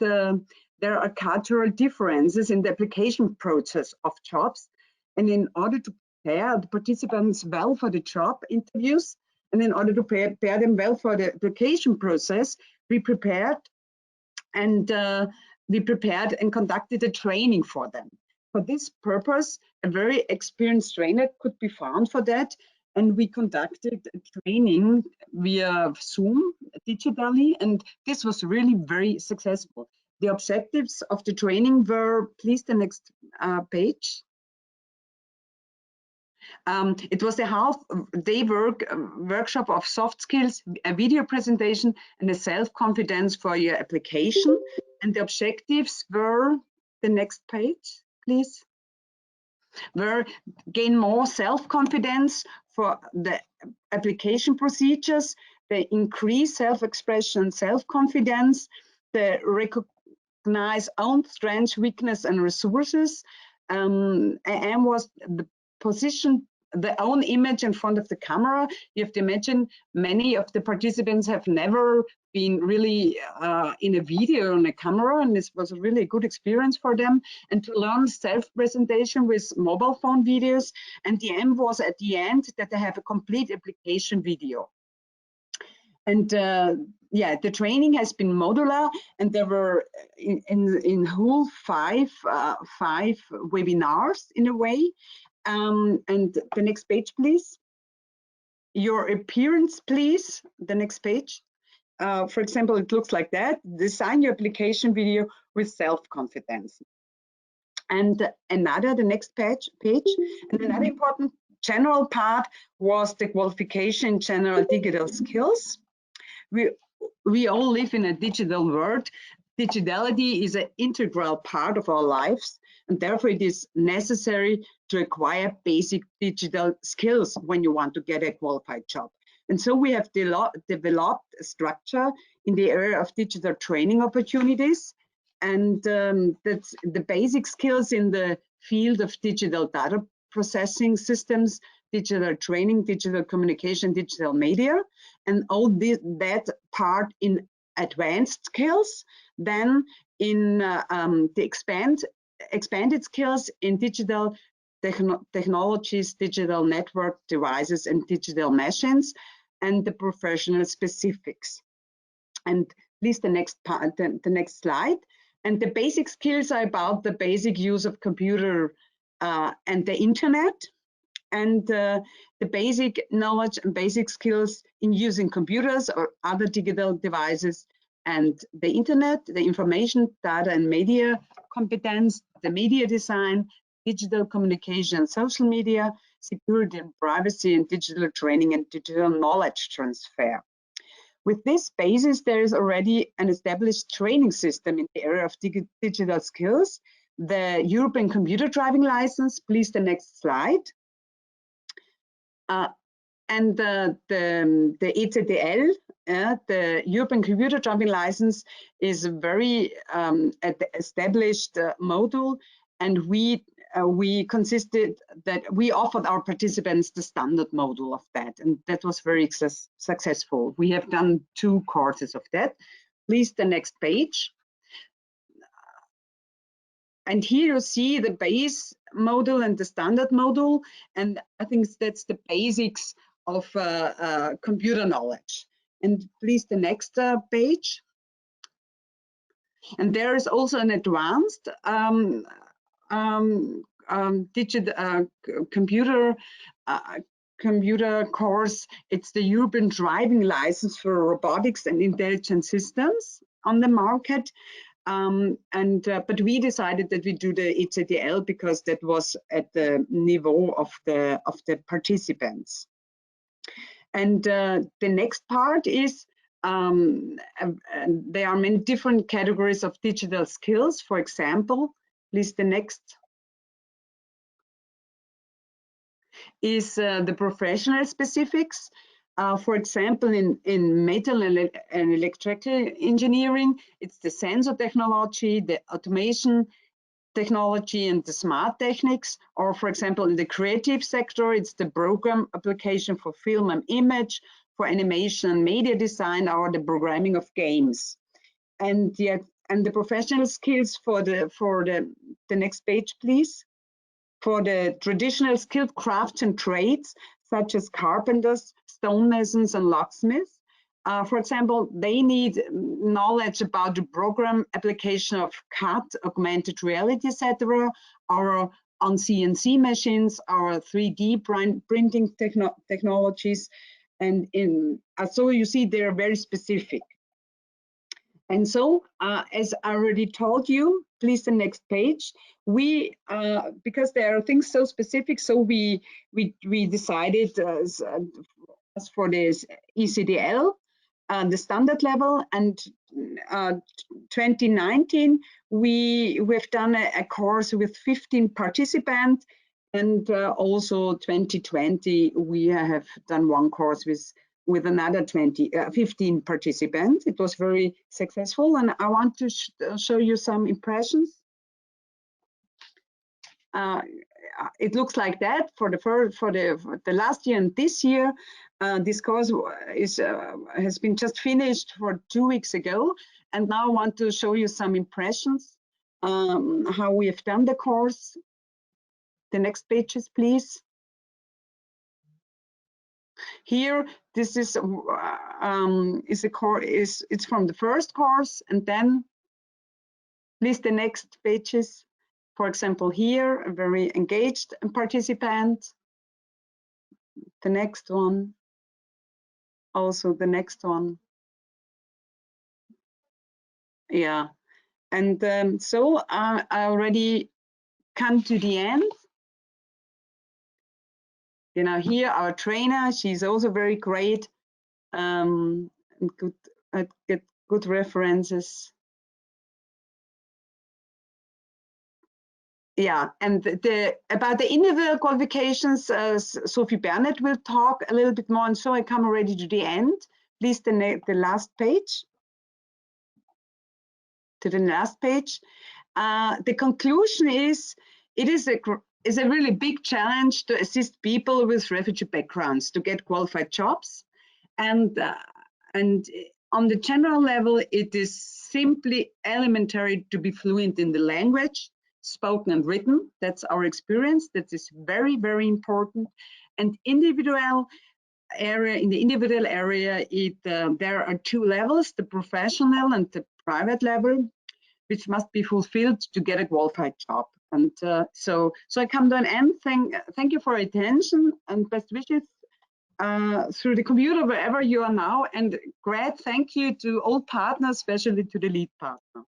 there are cultural differences in the application process of jobs. And in order to prepare the participants well for the job interviews, and in order to prepare them well for the application process, we prepared and conducted a training for them. For this purpose, a very experienced trainer could be found for that, and we conducted a training via Zoom digitally, and this was really very successful. The objectives of the training were, please the next page. It was a half-day workshop of soft skills, a video presentation, and a self-confidence for your application. And the objectives were, the next page, please, were gain more self-confidence for the application procedures, the increase self-expression, self-confidence, the recognize own strengths, weakness, and resources, and was the position the own image in front of the camera. You have to imagine many of the participants have never been really in a video on a camera, and this was a really good experience for them. And to learn self-presentation with mobile phone videos, and the aim was at the end that they have a complete application video. And the training has been modular, and there were in whole five webinars in a way. And the next page, please. Your appearance, please. The next page. For example, it looks like that. Design your application video with self-confidence. And the next page. And another important general part was the qualification in general digital skills. We all live in a digital world. Digitality is an integral part of our lives, and therefore it is necessary to acquire basic digital skills when you want to get a qualified job. And so we have developed a structure in the area of digital training opportunities. And that's the basic skills in the field of digital data processing systems, digital training, digital communication, digital media, and all that part in advanced skills. Then in the expanded skills in digital technologies, digital network devices, and digital machines, and the professional specifics. And please, the next part, the next slide. And the basic skills are about the basic use of computer and the internet, and the basic knowledge and basic skills in using computers or other digital devices, and the internet, the information, data, and media competence, the media design, digital communication, social media, security and privacy, and digital training and digital knowledge transfer. With this basis, there is already an established training system in the area of digital skills, the European Computer Driving License. Please, the next slide. And the ECTL, the European Computer Driving License, is a very established module, and we consisted that we offered our participants the standard module of that, and that was very successful. We have done 2 courses of that. Please, the next page. And here you see the base module and the standard module, and I think that's the basics of computer knowledge. And please, the next page. And there is also an advanced digital computer course. It's the European Driving License for Robotics and Intelligent Systems on the market. But we decided that we do the ECTL because that was at the niveau of the participants. And the next part is there are many different categories of digital skills. For example, please, the next is the professional specifics. For example, in metal and electrical engineering, it's the sensor technology, the automation technology, and the smart techniques. Or for example, in the creative sector, it's the program application for film and image, for animation and media design, or the programming of games. And the professional skills for the next page, please. For the traditional skilled crafts and trades, such as carpenters, stonemasons, and locksmiths. For example, they need knowledge about the program application of CAD, augmented reality, etc., or on CNC machines, or 3D printing technologies. And so you see, they're very specific. And so, as I already told you, please, the next page. We, because there are things so specific, so we decided as for this ECTL, the standard level, and 2019 we've done a course with 15 participants, and also 2020 we have done 1 course with another 15 participants. It was very successful, and I want to show you some impressions. It looks like that for the last year and this year. This course has been just finished for 2 weeks ago, and now I want to show you some impressions how we have done the course. The next pages, please. Here, this is a course. It's from the first course, and then please, the next pages. For example, here, a very engaged participant. The next one. Also the next one. Yeah, and so I already come to the end. You know, here our trainer, she's also very great, and get good references. yeah, and about the individual qualifications, Sophie Bernett will talk a little bit more, and so I come already to the end. Please, the last page. To the last page. The conclusion is, it is a really big challenge to assist people with refugee backgrounds to get qualified jobs, and on the general level, it is simply elementary to be fluent in the language, spoken and written. That's our experience. That is very, very important. And in the individual area, there are two levels: the professional and the private level, which must be fulfilled to get a qualified job. And so I come to an end. Thank you for your attention and best wishes through the computer wherever you are now. And great thank you to all partners, especially to the lead partner.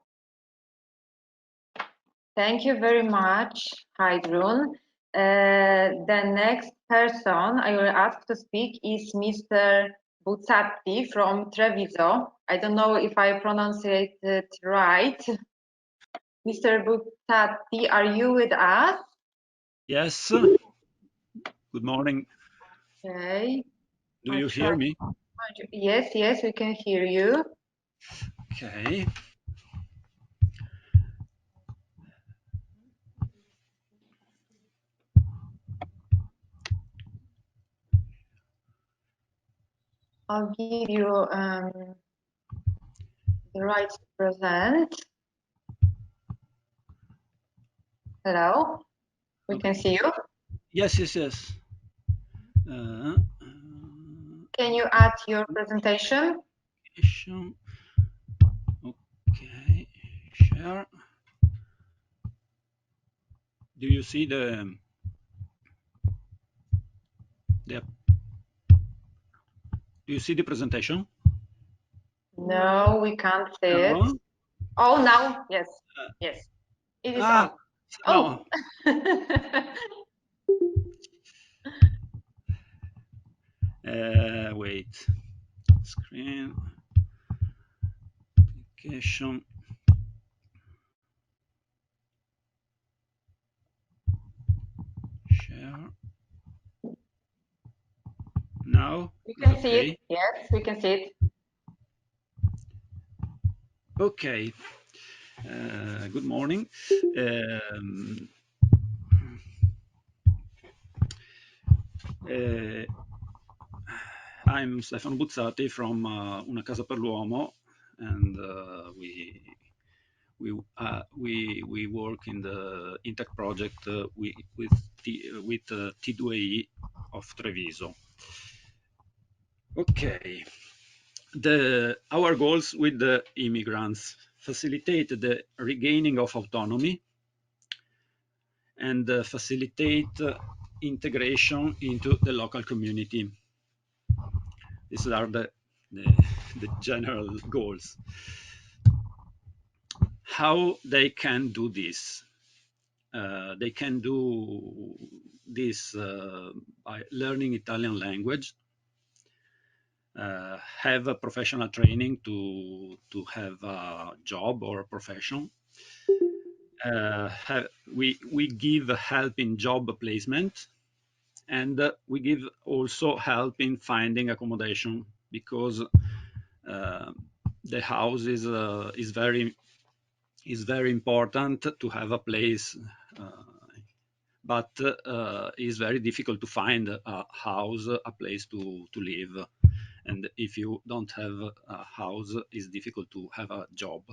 Thank you very much, Heidrun. The next person I will ask to speak is Mr. Buzzatti from Treviso. I don't know if I pronounced it right. Mr. Buzzatti, are you with us? Yes. Good morning. Okay. Do you hear me? Yes, yes, we can hear you. Okay. I'll give you the right to present. Hello, we can see you. Yes, yes, yes. Can you add your presentation? Okay, share. Do you see the do you see the presentation? No, we can't see it. No? Oh, now, yes, yes, it is up. No. Wait. Screen. Application. Share. Now? We can see Okay. it. Yes, we can see it. Okay. Good morning. I'm Stefano Buzzati from Una Casa per l'Uomo, and we work in the Intec project with T2E of Treviso. Okay. Our goals with the immigrants: facilitate the regaining of autonomy and facilitate integration into the local community. These are the general goals. How they can do this? They can do this by learning Italian language, have a professional training to have a job or a profession. We give help in job placement, and we give also help in finding accommodation, because the house is very important to have a place, but it's very difficult to find a house, a place to live. And if you don't have a house, it's difficult to have a job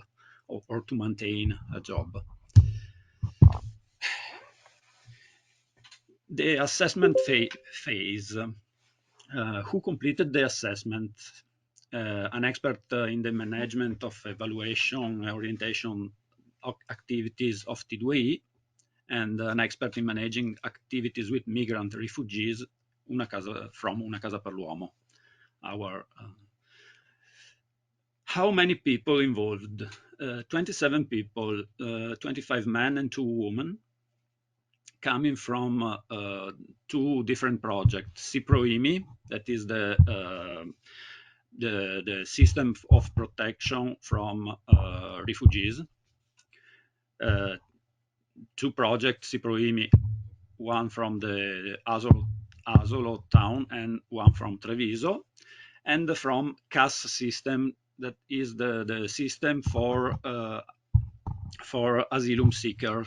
or to maintain a job. The assessment phase. Who completed the assessment? An expert in the management of evaluation, orientation activities of T2E, and an expert in managing activities with migrant refugees from Una Casa per l'Uomo. How many people involved? 27 people, 25 men and 2 women, coming from 2 different projects. CIPROIMI, that is the system of protection from refugees. two projects Iproimi, one from the Asolo town and one from Treviso, and from CAS system, that is the system for asylum seeker,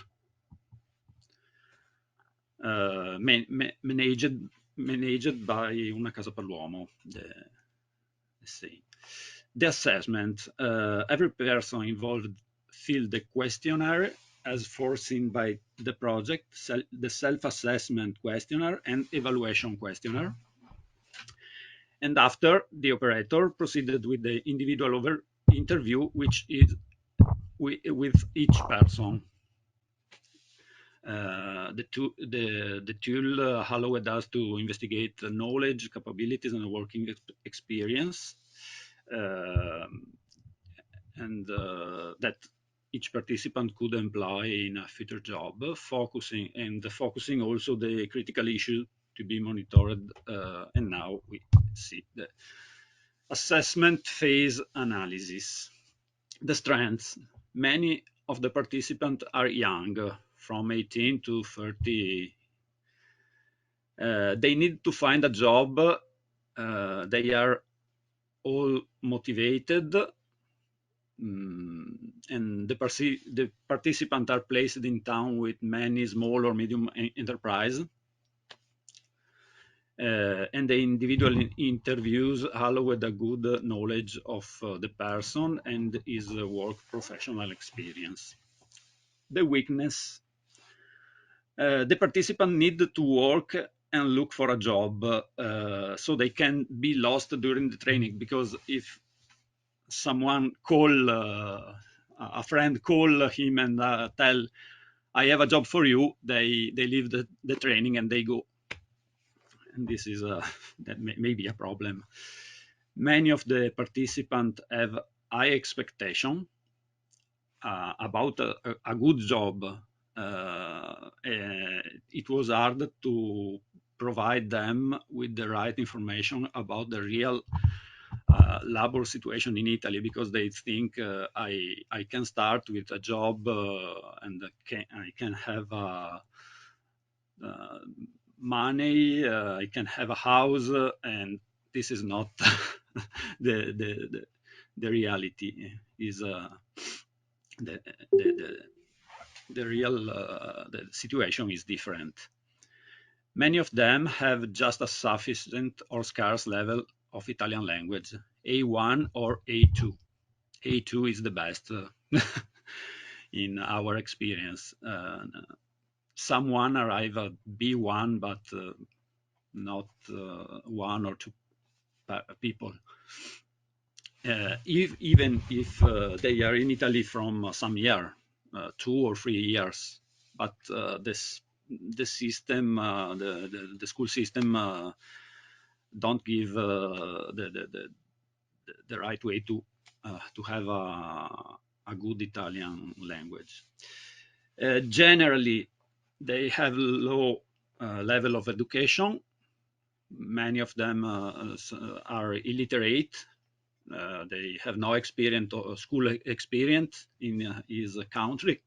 managed by Una Casa per l'Uomo. The assessment, every person involved filled the questionnaire as foreseen by the project, the self-assessment questionnaire and evaluation questionnaire. And after, the operator proceeded with the individual interview, which is with each person. The tool allowed us to investigate the knowledge, capabilities, and working experience, and that each participant could employ in a future job, focusing also the critical issue to be monitored. And now we see the assessment phase analysis. The strengths. Many of the participants are young, from 18 to 30. They need to find a job. They are all motivated, and the participants are placed in town with many small or medium enterprise. And the individual interviews allow with a good knowledge of the person and his work professional experience. The weakness. The participant need to work and look for a job, so they can be lost during the training, because if someone a friend call him and tell, I have a job for you, they leave the training and they go. And this is that may be a problem. Many of the participants have high expectation about a good job. It was hard to provide them with the right information about the real labor situation in Italy, because they think I can start with a job and I can have money, I can have a house, and this is not the reality. Is the real the situation is different. Many of them have just a sufficient or scarce level of Italian language, A1 or A2. A2 is the best in our experience. Someone arrive at B1, but not one or two people. Even if they are in Italy from some year, 2 or 3 years, but the system, the school system, don't give the right way to have a good Italian language. Generally, they have low level of education. Many of them are illiterate. They have no experience or school experience in his country,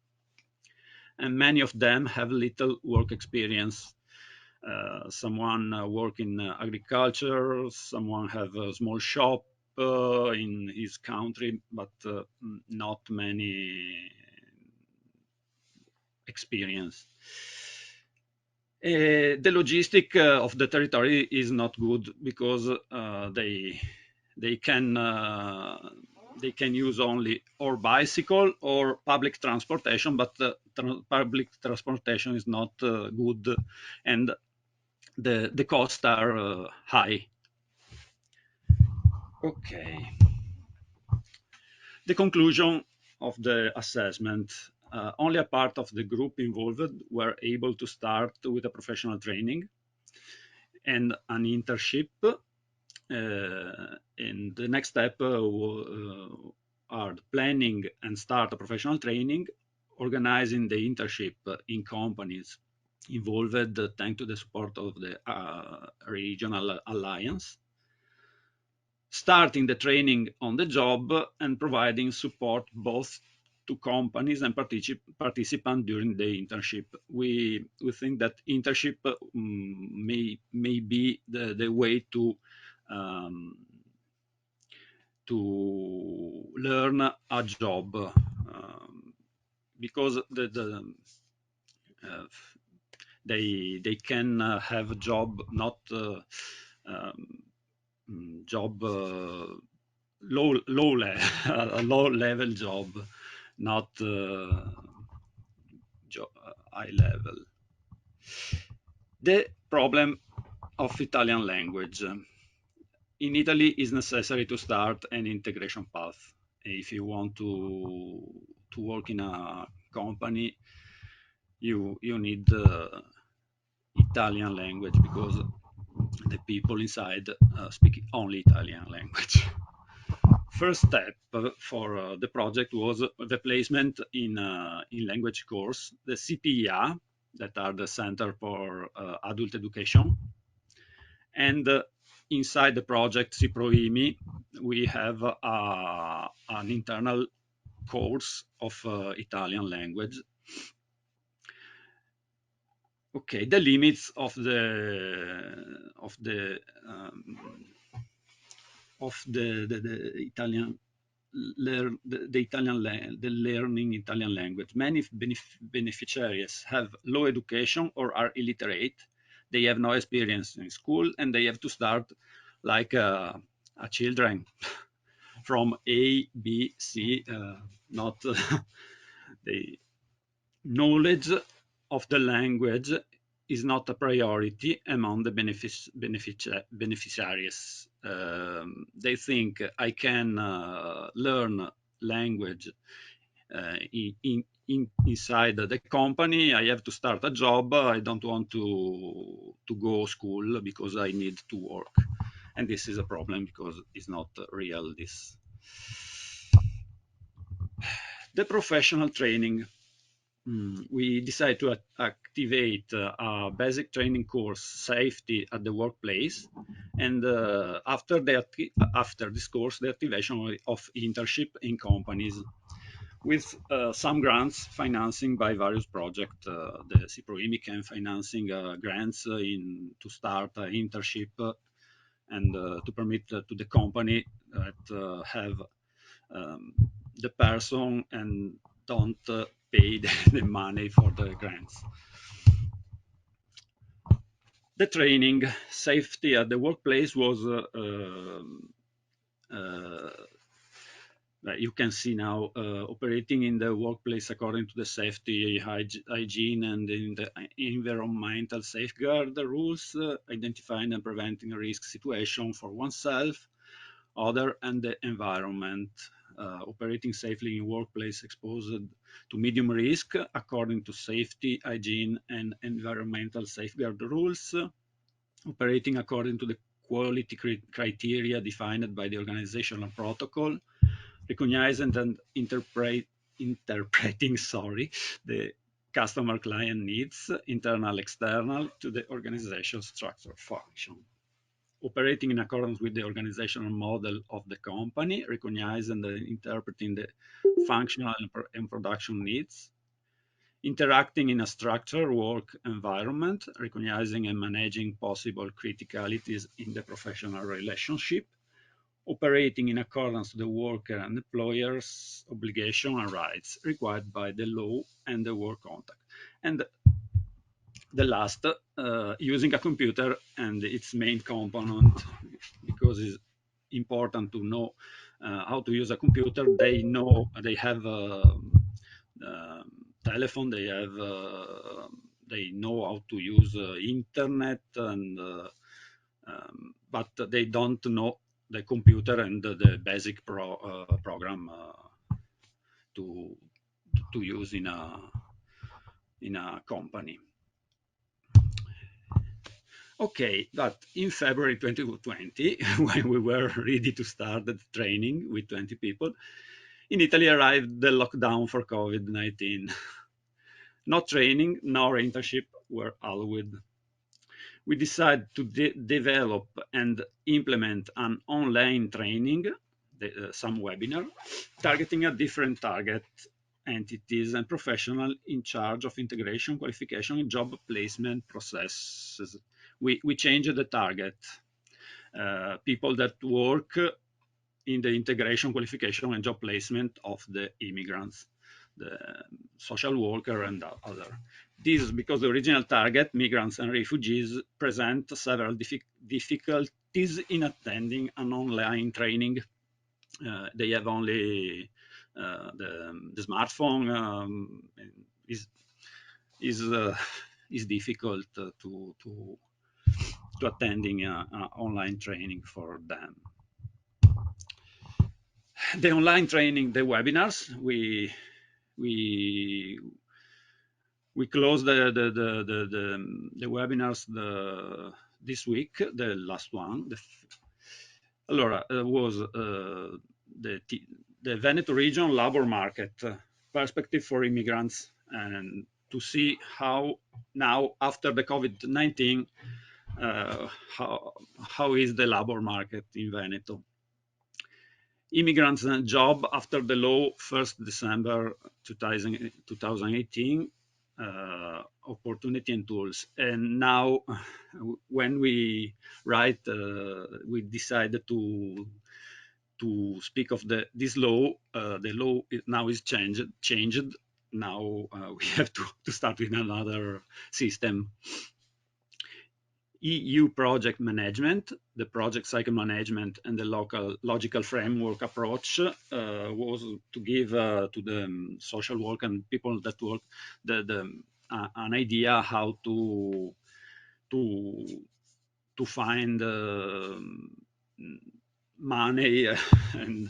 and many of them have little work experience. Someone work in agriculture, someone have a small shop in his country, but not many experience. The logistic of the territory is not good, because they can use only or bicycle or public transportation, but public transportation is not good, and the costs are high. Okay. The conclusion of the assessment. Only a part of the group involved were able to start with a professional training and an internship. And the next step are planning and start a professional training, organizing the internship in companies involved thanks to the support of the regional alliance, starting the training on the job and providing support both to companies and participants during the internship. We think that internship may be the way to learn a job, because they can have a job, not job low level job, not high level. The problem of Italian language. In Italy, it's necessary to start an integration path. If you want to work in a company, you need Italian language, because the people inside speak only Italian language. First step for the project was the placement in language course, the CPIA, that are the Center for Adult Education. And inside the project CPROIMI, we have an internal course of Italian language. Okay, the limits of the Italian learning Italian language. Many beneficiaries have low education or are illiterate. They have no experience in school, and they have to start like a children from A, B, C, not the knowledge of the language is not a priority among the beneficiaries. They think I can learn language inside the company. I have to start a job. I don't want to go to school because I need to work. And this is a problem because it's not real, this. The professional training. We decided to activate a basic training course, safety at the workplace, and after this course, the activation of internship in companies with some grants financing by various projects. The CPROIMI can financing grants to start an internship and to permit to the company that have the person and don't pay the money for the grants. The training, safety at the workplace was, you can see now, operating in the workplace according to the safety, hygiene, and in the environmental safeguard rules, identifying and preventing a risk situation for oneself, other, and the environment. Operating safely in workplace exposed to medium risk according to safety, hygiene, and environmental safeguard rules. Operating according to the quality criteria defined by the organizational protocol. Recognizing and interpreting the customer client needs, internal, external, to the organization structure function. Operating in accordance with the organizational model of the company, recognizing and interpreting the functional and production needs, interacting in a structured work environment, recognizing and managing possible criticalities in the professional relationship, operating in accordance with the worker and employer's obligation and rights required by the law and the work contact. And the last, using a computer and its main component, because it's important to know how to use a computer. They have a telephone, they know how to use internet, and but they don't know the computer and the basic program to use in a company. Okay, but in February 2020, when we were ready to start the training with 20 people, in Italy arrived the lockdown for COVID-19. No training nor internship were allowed. We decided to develop and implement an online training, some webinar, targeting a different target entities and professionals in charge of integration, qualification, and job placement processes. We changed the target. People that work in the integration, qualification, and job placement of the immigrants, the social worker and other. This is because the original target, migrants and refugees, present several difficulties in attending an online training. They have only the smartphone. Is difficult to attending online training for them. The online training, the webinars, we closed the webinars this week. The last one, allora, was the Veneto region labor market perspective for immigrants, and to see how now after the COVID-19 how is the labor market in Veneto. Immigrants and job after the law 1st December 2018, opportunity and tools. And now when we write, we decided to speak of this law. The law now is changed. Now we have to start with another system. EU project management, the project cycle management, and the logical framework approach was to give to the social work and people that work an idea how to find money and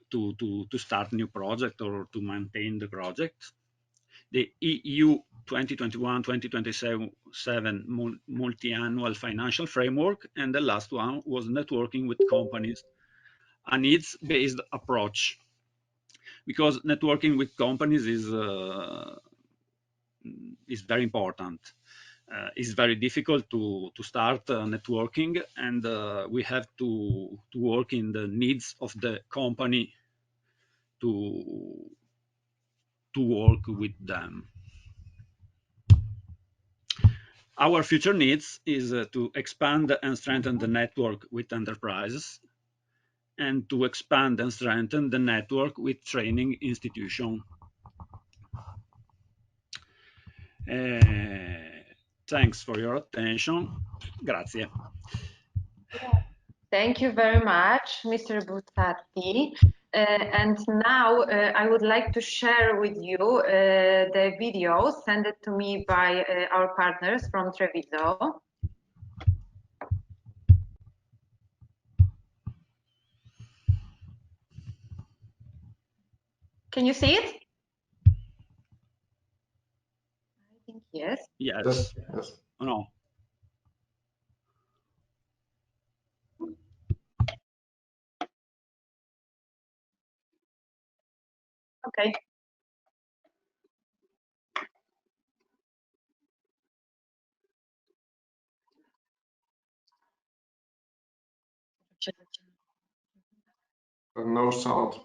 to start new project or to maintain the project. The EU 2021-2027 multi-annual financial framework, and the last one was networking with companies, a needs-based approach, because networking with companies is very important. It's very difficult to start networking, and we have to work in the needs of the company to work with them. Our future needs is to expand and strengthen the network with enterprises, and to expand and strengthen the network with training institutions. Thanks for your attention. Grazie. Thank you very much, Mr. Buzzati. And now I would like to share with you the video sent to me by our partners from Treviso. Can you see it? I think yes. Yes. Yes. Oh, no. Okay. No sound.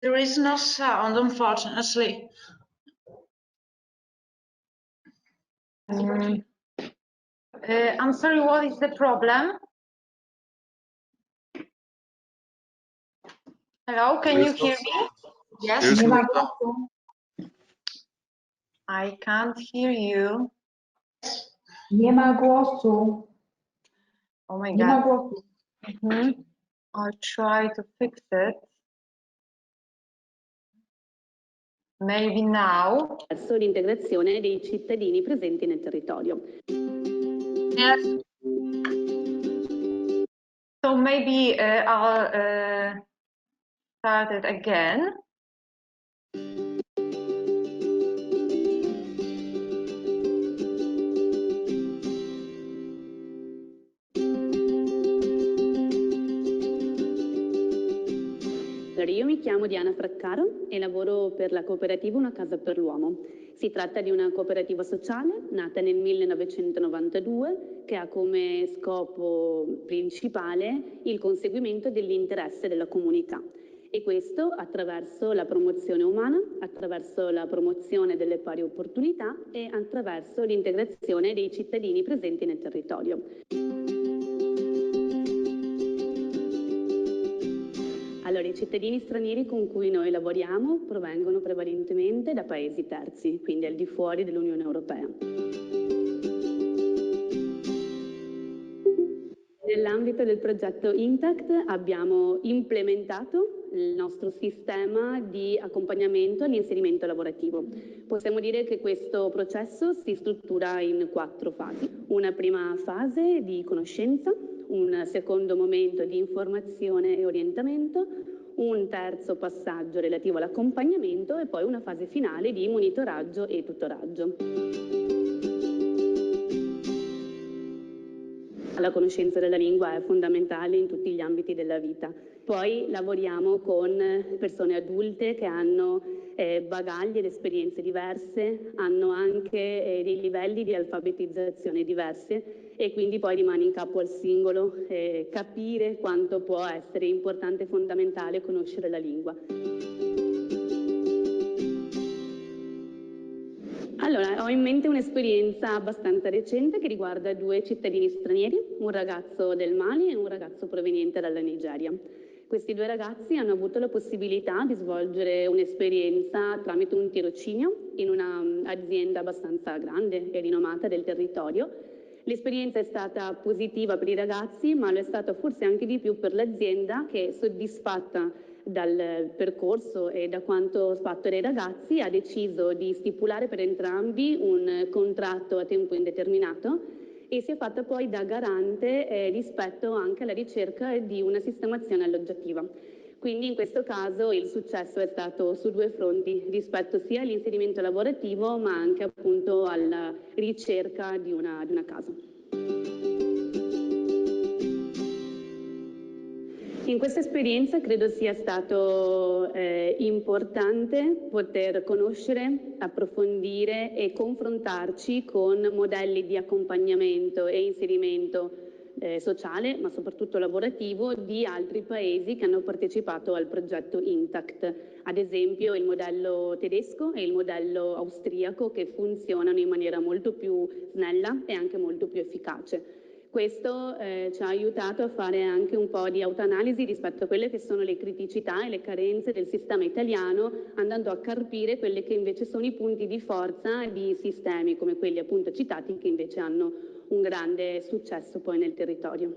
There is no sound, unfortunately. I'm sorry, what is the problem? Hello, can you hear me? Yes. I can't hear you. Nie ma głosu. Oh my Nie ma God. głosu. I'll try to fix it. Maybe now. Verso l'integrazione dei cittadini presenti nel territorio. Yes. So maybe I'll start it again. Allora, io mi chiamo Diana Fraccaro e lavoro per la cooperativa Una Casa per l'Uomo. Si tratta di una cooperativa sociale nata nel 1992 che ha come scopo principale il conseguimento dell'interesse della comunità. E questo attraverso la promozione umana, attraverso la promozione delle pari opportunità e attraverso l'integrazione dei cittadini presenti nel territorio. Allora, i cittadini stranieri con cui noi lavoriamo provengono prevalentemente da paesi terzi, quindi al di fuori dell'Unione Europea. Nell'ambito del progetto Intact abbiamo implementato il nostro sistema di accompagnamento all'inserimento lavorativo. Possiamo dire che questo processo si struttura in 4 fasi. Una prima fase di conoscenza, un secondo momento di informazione e orientamento, un terzo passaggio relativo all'accompagnamento e poi una fase finale di monitoraggio e tutoraggio. La conoscenza della lingua è fondamentale in tutti gli ambiti della vita. Poi lavoriamo con persone adulte che hanno bagagli ed esperienze diverse, hanno anche dei livelli di alfabetizzazione diverse e quindi poi rimane in capo al singolo capire quanto può essere importante e fondamentale conoscere la lingua. Allora, ho in mente un'esperienza abbastanza recente che riguarda 2 cittadini stranieri, un ragazzo del Mali e un ragazzo proveniente dalla Nigeria. Questi 2 ragazzi hanno avuto la possibilità di svolgere un'esperienza tramite un tirocinio in un'azienda abbastanza grande e rinomata del territorio. L'esperienza è stata positiva per i ragazzi, ma lo è stata forse anche di più per l'azienda che, soddisfatta dal percorso e da quanto fatto dai ragazzi, ha deciso di stipulare per entrambi un contratto a tempo indeterminato e si è fatta poi da garante rispetto anche alla ricerca di una sistemazione alloggiativa. Quindi in questo caso il successo è stato su 2 fronti, rispetto sia all'inserimento lavorativo ma anche appunto alla ricerca di una casa. In questa esperienza credo sia stato importante poter conoscere, approfondire e confrontarci con modelli di accompagnamento e inserimento sociale, ma soprattutto lavorativo, di altri paesi che hanno partecipato al progetto Intact. Ad esempio il modello tedesco e il modello austriaco, che funzionano in maniera molto più snella e anche molto più efficace. Questo ci ha aiutato a fare anche un po' di autoanalisi rispetto a quelle che sono le criticità e le carenze del sistema italiano, andando a carpire quelli che invece sono i punti di forza di sistemi come quelli appunto citati, che invece hanno un grande successo poi nel territorio.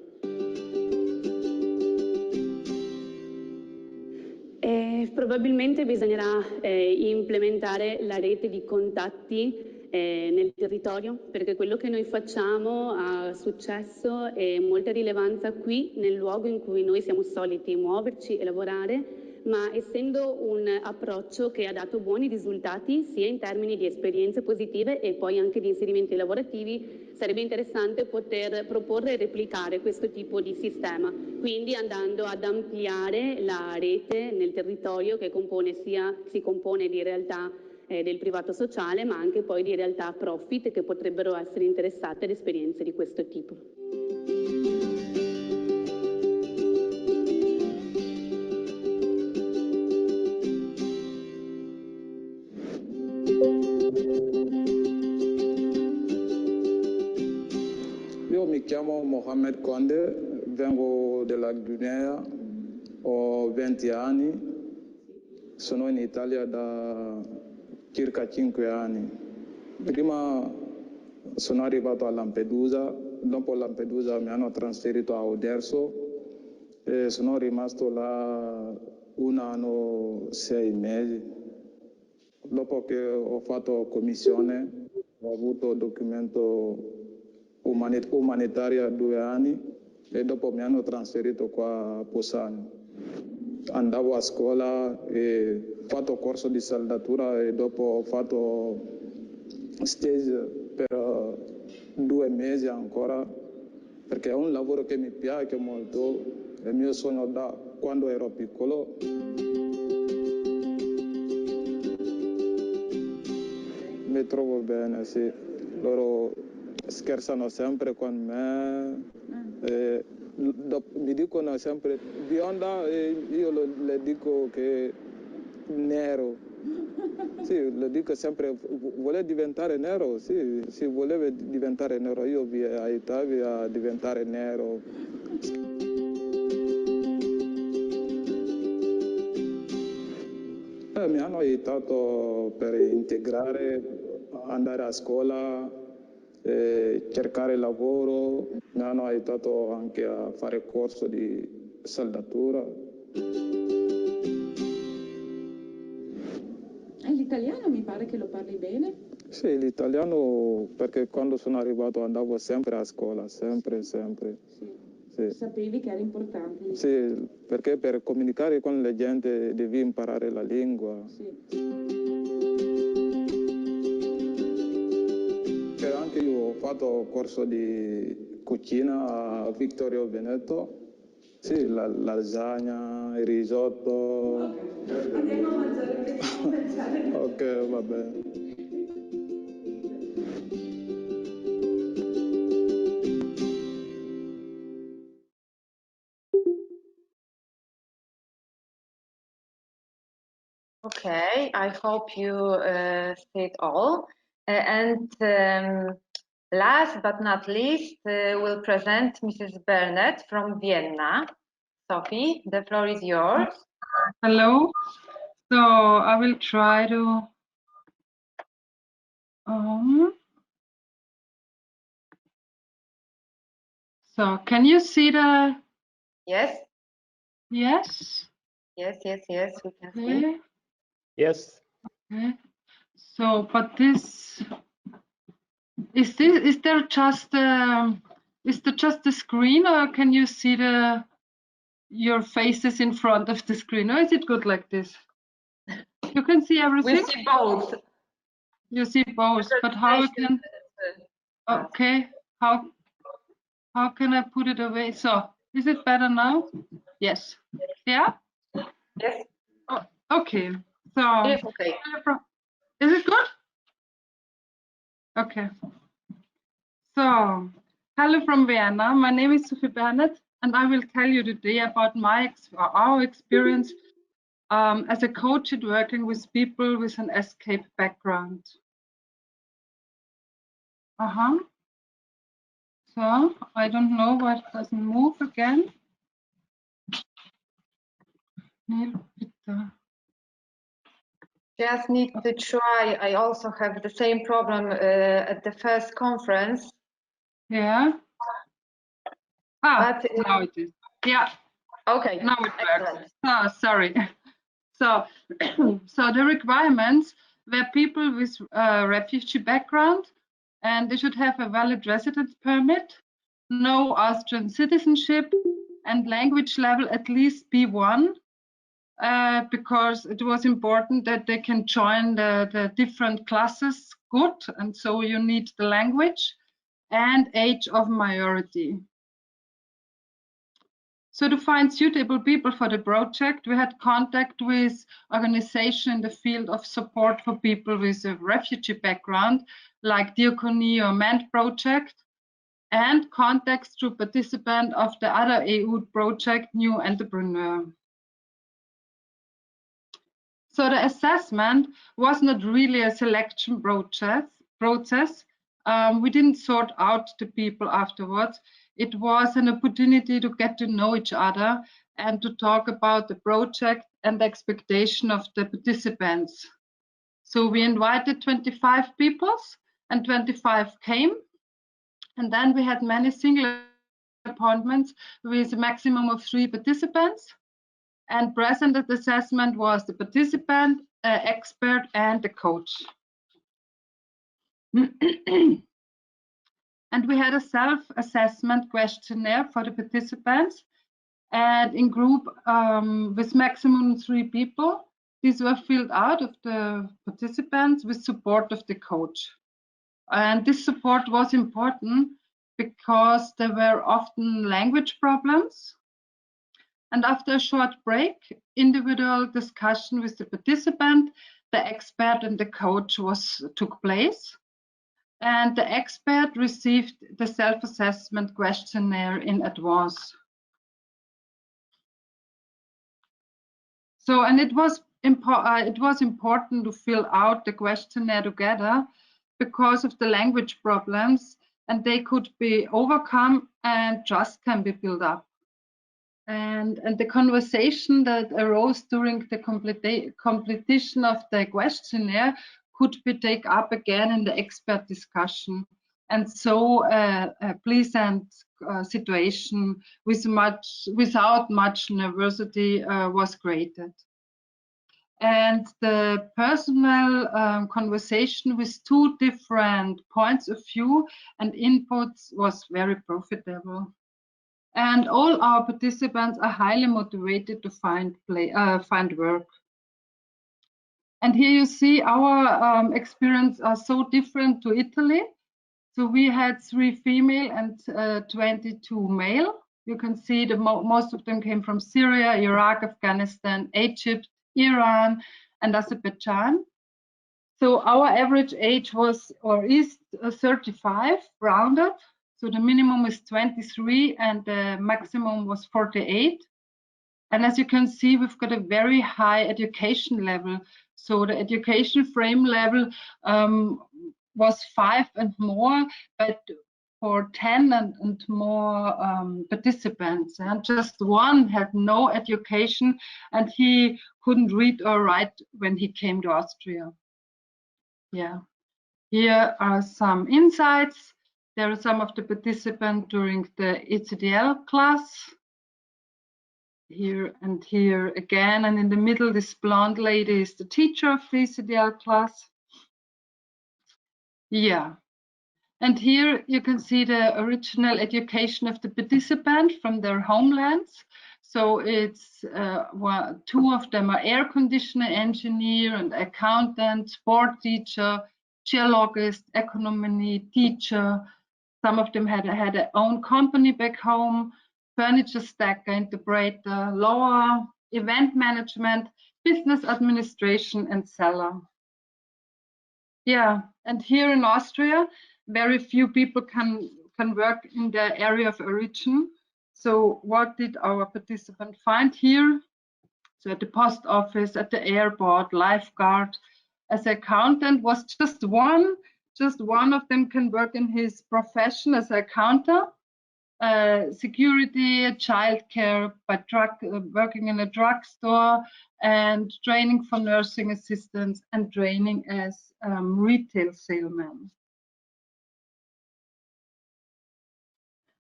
Probabilmente bisognerà implementare la rete di contatti nel territorio, perché quello che noi facciamo ha successo e molta rilevanza qui nel luogo in cui noi siamo soliti muoverci e lavorare, ma essendo un approccio che ha dato buoni risultati sia in termini di esperienze positive e poi anche di inserimenti lavorativi, sarebbe interessante poter proporre e replicare questo tipo di sistema, quindi andando ad ampliare la rete nel territorio che si compone di realtà del privato sociale, ma anche poi di realtà profit che potrebbero essere interessate ad esperienze di questo tipo. Io mi chiamo Mohamed Konde, vengo dalla Guinea, ho 20 anni, sono in Italia da circa 5 anni. Prima sono arrivato a Lampedusa, dopo Lampedusa mi hanno trasferito a Oderzo e sono rimasto là 1 anno, 6 mesi. Dopo che ho fatto commissione, ho avuto documento umanitario 2 anni e dopo mi hanno trasferito qua a Posano. Andavo a scuola e ho fatto corso di saldatura e dopo ho fatto stage per 2 mesi ancora, perché è un lavoro che mi piace molto, è il mio sogno da quando ero piccolo. mi trovo bene, sì. Loro scherzano sempre con me, mi dicono sempre bionda e io le dico che nero. Sì, le dico sempre, vuole diventare nero? Sì, sì, voleva diventare nero, io vi aiutavi a diventare nero. Mi hanno aiutato per integrare, andare a scuola, cercare lavoro, mi hanno aiutato anche a fare corso di saldatura. L'italiano mi pare che lo parli bene? Sì, l'italiano perché quando sono arrivato andavo sempre a scuola, sempre. Sì. Sapevi che era importante? Sì, perché per comunicare con la gente devi imparare la lingua. Anche io ho fatto corso di cucina a Vittorio Veneto. Sì, la lasagna, il risotto. Andiamo a mangiare. Ok, va bene. Okay, I hope you stayed all. Last but not least, we'll present Mrs. Burnett from Vienna. Sophie, the floor is yours. Hello. So I will try to so can you see the Yes. Yes? Yes, we can see. Okay. Yes. Okay. So but this is there just the screen, or can you see your faces in front of the screen, or is it good like this? You can see everything? We see both. You see both, but how I can okay, how can I put it away? So is it better now? Yes. Yeah? Yes. Oh, okay. So Yes, okay. Is it good? Okay. So hello from Vienna. My name is Sophie Bernett, and I will tell you today about our experience as a coach at working with people with an escape background. So I don't know why it doesn't move again. Just need to try. I also have the same problem at the first conference. Yeah. But now it is. Yeah. Okay. Now it works. Oh, sorry. So, so the requirements were people with refugee background, and they should have a valid residence permit, no Austrian citizenship, and language level at least B1, because it was important that they can join the different classes good, and so you need the language and age of majority. So to find suitable people for the project, we had contact with organizations in the field of support for people with a refugee background, like Diakonie or MEND project, and contacts to participants of the other EU project, New Entrepreneur. So the assessment was not really a selection process. We didn't sort out the people afterwards. It was an opportunity to get to know each other and to talk about the project and the expectation of the participants. So we invited 25 people and 25 came. And then we had many single appointments with a maximum of 3 participants. And present at the assessment was the participant, expert, and the coach. And we had a self-assessment questionnaire for the participants, and in group with maximum 3 people. These were filled out of the participants with support of the coach. And this support was important because there were often language problems. And after a short break, individual discussion with the participant the expert and the coach took place. And the expert received the self-assessment questionnaire in advance. So, and it was important to fill out the questionnaire together because of the language problems, and they could be overcome and trust can be built up. And the conversation that arose during the completion of the questionnaire could be taken up again in the expert discussion. And so a pleasant situation without much nervosity was created. And the personal conversation with two different points of view and inputs was very profitable. And all our participants are highly motivated to find work. And here you see our experience are so different to Italy. So we had 3 female and 22 male. You can see most of them came from Syria, Iraq, Afghanistan, Egypt, Iran, and Azerbaijan. So our average age was or is 35, rounded. So the minimum is 23 and the maximum was 48. And as you can see, we've got a very high education level. So the education frame level was 5 and more, but for 10 and more participants. And just one had no education and he couldn't read or write when he came to Austria. Yeah, here are some insights. There are some of the participants during the ECDL class. Here and here again, and in the middle, this blonde lady is the teacher of the ECDL class. Yeah, and here you can see the original education of the participant from their homelands. So it's 2 of them are air conditioner engineer and accountant, sport teacher, geologist, economy teacher. Some of them had their own company back home, furniture stacker, interpreter, lawyer, event management, business administration, and seller. Yeah, and here in Austria, very few people can work in the area of origin. So what did our participant find here? So at the post office, at the airport, lifeguard, as an accountant was just one of them can work in his profession as an accountant. Security, childcare, working in a drugstore, and training for nursing assistants and training as retail salesman.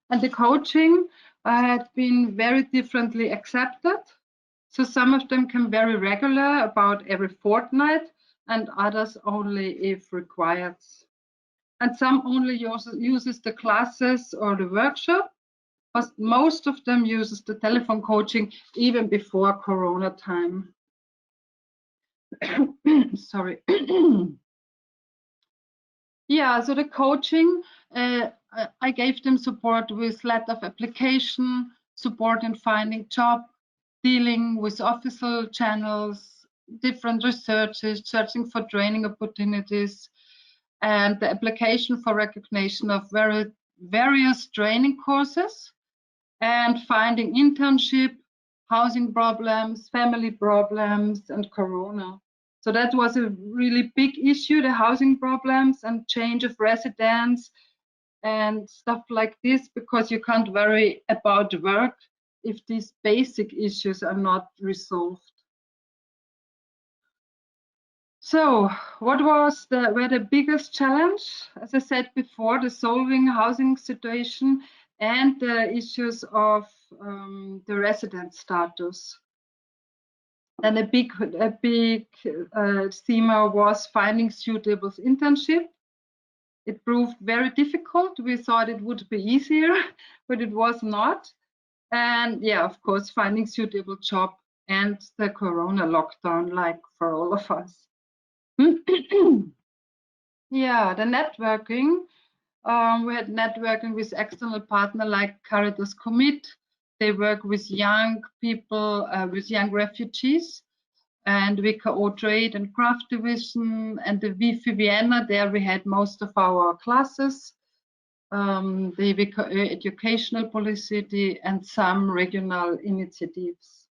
And the coaching had been very differently accepted. So some of them came very regular, about every fortnight, and others only if required. And some only uses the classes or the workshop. But most of them uses the telephone coaching even before Corona time. Sorry. Yeah, so the coaching, I gave them support with letter of application, support in finding job, dealing with official channels, different researches, searching for training opportunities, and the application for recognition of various training courses, and finding internship, housing problems, family problems, and Corona. So that was a really big issue, the housing problems and change of residence and stuff like this, because you can't worry about work if these basic issues are not resolved. So what were the biggest challenge? As I said before, the solving housing situation and the issues of the resident status. And a big theme was finding suitable internship. It proved very difficult. We thought it would be easier, but it was not. And yeah, of course, finding suitable job and the Corona lockdown, like for all of us. Yeah, the networking. We had networking with external partners like Caritas Commit. They work with young people, with young refugees. and WKO Trade and Craft Division, and the WIFI Vienna. There we had most of our classes, the WKO Educational Policy, and some regional initiatives.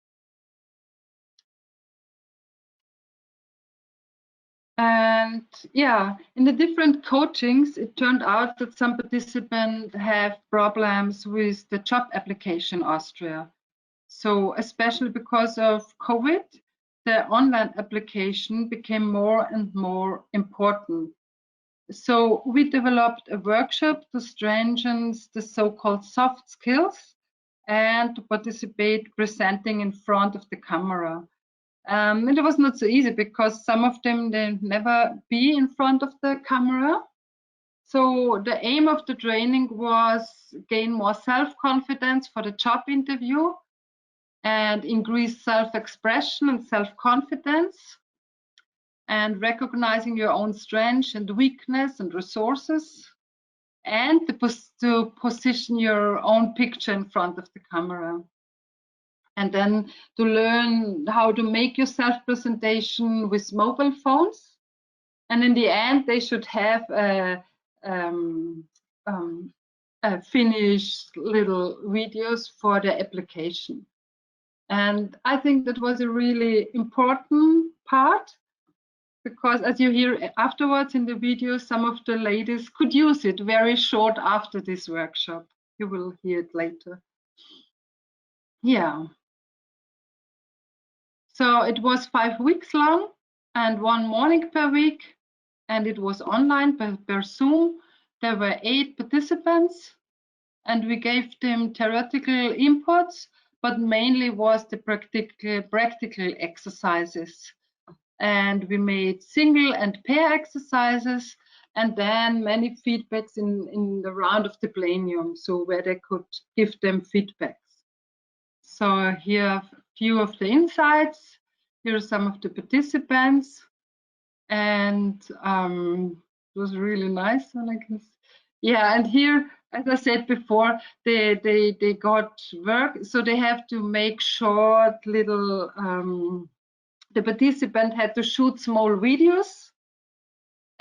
And yeah, in the different coachings, it turned out that some participants have problems with the job application in Austria. So especially because of COVID, the online application became more and more important. So we developed a workshop to strengthen the so-called soft skills and to participate presenting in front of the camera. And it was not so easy because some of them, they never be in front of the camera. So the aim of the training was gain more self-confidence for the job interview and increase self-expression and self-confidence and recognizing your own strengths and weakness and resources, and to position your own picture in front of the camera. And then to learn how to make your self-presentation with mobile phones. And in the end, they should have a finished little videos for the application. And I think that was a really important part, because as you hear afterwards in the video, some of the ladies could use it very short after this workshop. You will hear it later. Yeah. So it was 5 weeks long and 1 morning per week, and it was online per Zoom. There were 8 participants, and we gave them theoretical inputs, but mainly was the practical exercises. And we made single and pair exercises, and then many feedbacks in the round of the plenum, so where they could give them feedbacks. So here are a few of the insights. Here are some of the participants, and it was really nice when I can. Yeah, and here, as I said before, they got work, so they have to make short little. The participant had to shoot small videos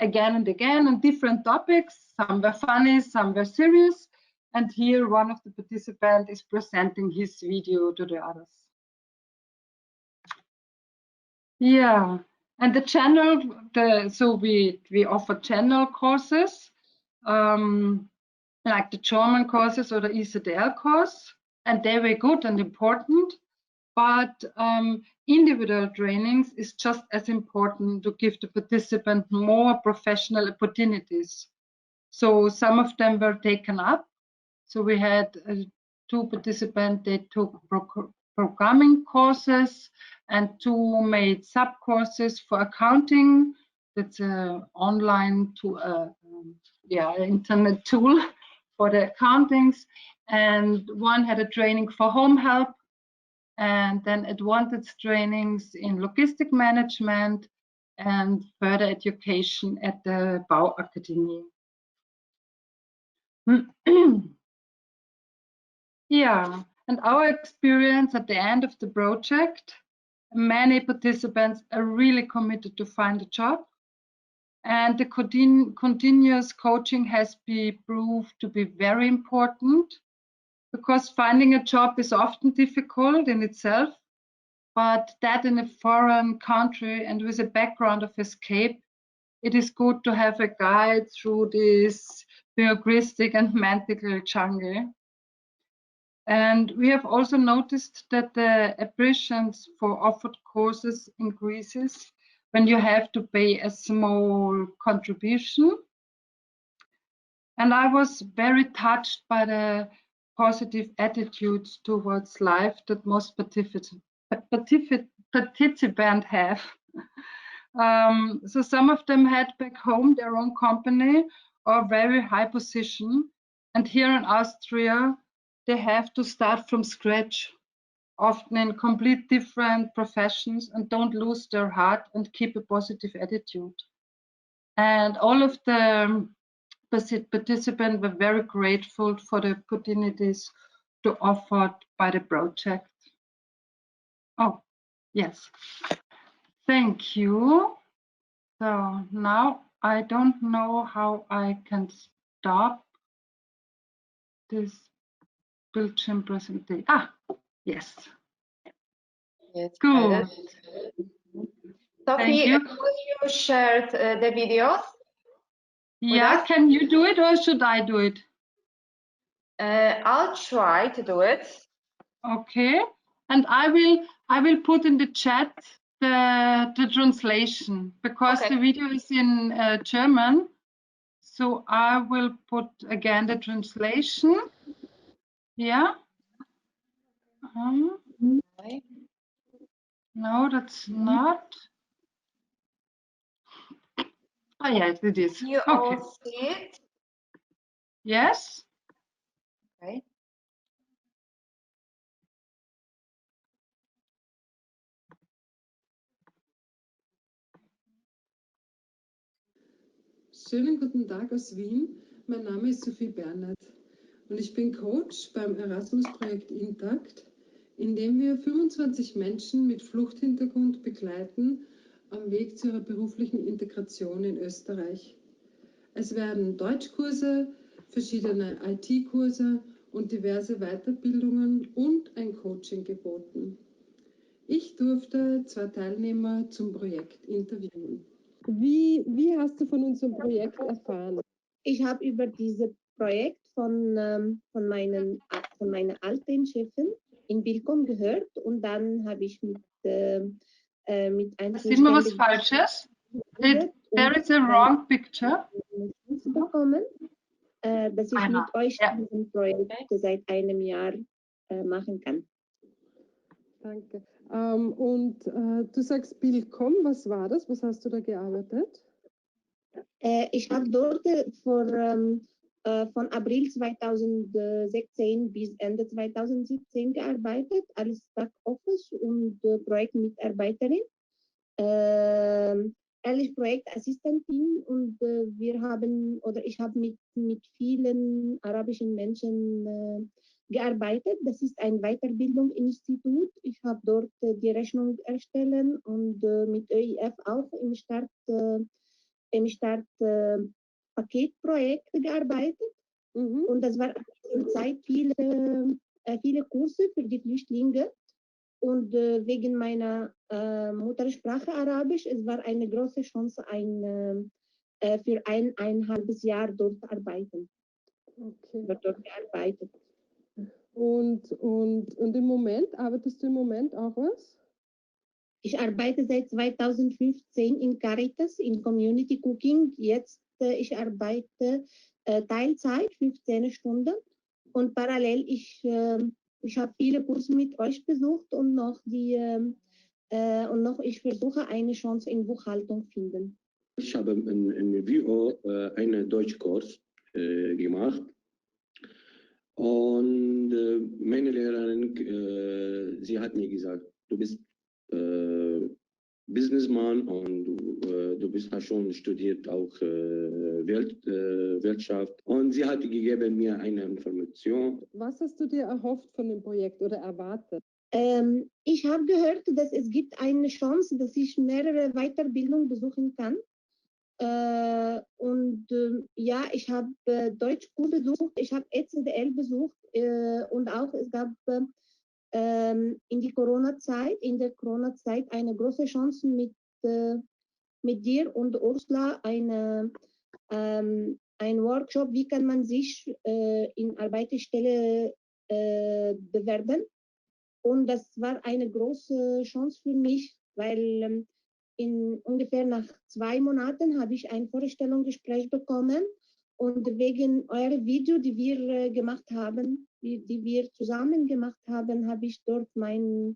again and again on different topics. Some were funny, some were serious. And here one of the participants is presenting his video to the others. Yeah, and the channel, so we offer channel courses, like the German courses or the ECDL course, and they were good and important. But individual trainings is just as important to give the participant more professional opportunities. So some of them were taken up. So we had 2 participants, they took programming courses, and 2 made sub-courses for accounting. That's an online internet tool for the accountings. And 1 had a training for home help, and then advanced trainings in logistic management and further education at the BUREAUCRATIC. Yeah, and our experience at the end of the project, many participants are really committed to find a job, and the continuous coaching has been proved to be very important, because finding a job is often difficult in itself, but that in a foreign country and with a background of escape, it is good to have a guide through this bureaucratic and mental jungle. And we have also noticed that the appreciations for offered courses increases when you have to pay a small contribution. And I was very touched by the positive attitudes towards life that most participants have. So some of them had back home their own company or very high position. And here in Austria, they have to start from scratch, often in complete different professions, and don't lose their heart and keep a positive attitude. And all of the participants were very grateful for the opportunities to offered by the project. Oh, yes. Thank you. So now I don't know how I can stop this Bildschirm presentation. Ah, yes. Yes, Good. Sophie, you. you shared the videos? Yeah, can you do it or should I do it? I'll try to do it. Okay, and I will put in the chat the translation because the video is in German. So I will put again the translation. Yeah. No, that's not. Ah, yes, it is. You Okay. all see it? Yes. Okay. Schönen guten Tag aus Wien. Mein Name ist Sophie Bernert und ich bin Coach beim Erasmus-Projekt Intakt, in dem wir 25 Menschen mit Fluchthintergrund begleiten am Weg zu ihrer beruflichen Integration in Österreich. Es werden Deutschkurse, verschiedene IT-Kurse und diverse Weiterbildungen und ein Coaching geboten. Ich durfte 2 Teilnehmer zum Projekt interviewen. Wie hast du von unserem Projekt erfahren? Ich habe über dieses Projekt von meiner alten Chefin in Bilkom gehört und dann habe ich mit einem Sieht man was Falsches? There is a wrong picture. bekommen, dass ich mit euch diesen Projekt seit einem Jahr machen kann. Danke. Und du sagst Bilkom, was war das? Was hast du da gearbeitet? Ich habe dort von April 2016 bis Ende 2017 gearbeitet als Backoffice und Projektmitarbeiterin. Ehrlich Projektassistentin und ich habe mit vielen arabischen Menschen gearbeitet. Das ist ein Weiterbildungsinstitut. Ich habe dort die Rechnung erstellen und mit ÖIF auch im Start Paketprojekt gearbeitet. Und das war in der Zeit viele Kurse für die Flüchtlinge. Und wegen meiner Muttersprache Arabisch, es war eine große Chance, für ein halbes Jahr dort arbeiten. Okay. Dort gearbeitet. Und im Moment, arbeitest du im Moment auch was? Ich arbeite seit 2015 in Caritas, in Community Cooking. Jetzt ich arbeite Teilzeit, 15 Stunden. Und parallel, ich habe viele Kurse mit euch besucht und ich versuche eine Chance in Buchhaltung finden. Ich habe in WO einen Deutschkurs gemacht. Und meine Lehrerin, sie hat mir gesagt, du bist Businessman und du hast schon studiert auch Wirtschaft. Und sie hat gegeben mir eine Information. Was hast du dir erhofft von dem Projekt oder erwartet? Ich habe gehört, dass es gibt eine Chance, dass ich mehrere Weiterbildungen besuchen kann. Ja, ich habe Deutschkurs besucht, ich habe ECDL besucht und auch es gab in der Corona-Zeit eine große Chance mit dir und Ursula ein Workshop, wie kann man sich in Arbeitsstelle bewerben. Und das war eine große Chance für mich, weil in ungefähr nach 2 Monaten habe ich ein Vorstellungsgespräch bekommen und wegen eurer Video, die wir gemacht haben, die wir zusammen gemacht haben, habe ich dort meine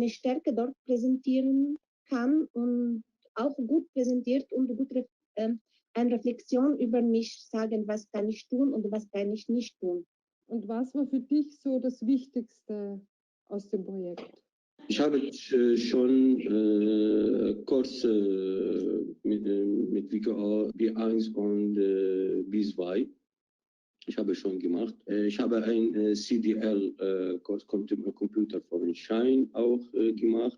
Stärke dort präsentieren kann und auch gut präsentiert und gut eine Reflexion über mich sagen, was kann ich tun und was kann ich nicht tun. Und was war für dich so das Wichtigste aus dem Projekt? Ich habe schon Kurse mit WKO B1 und B2. Ich habe schon gemacht. Ich habe ein CDL-Kurs Computer Forenschein auch gemacht.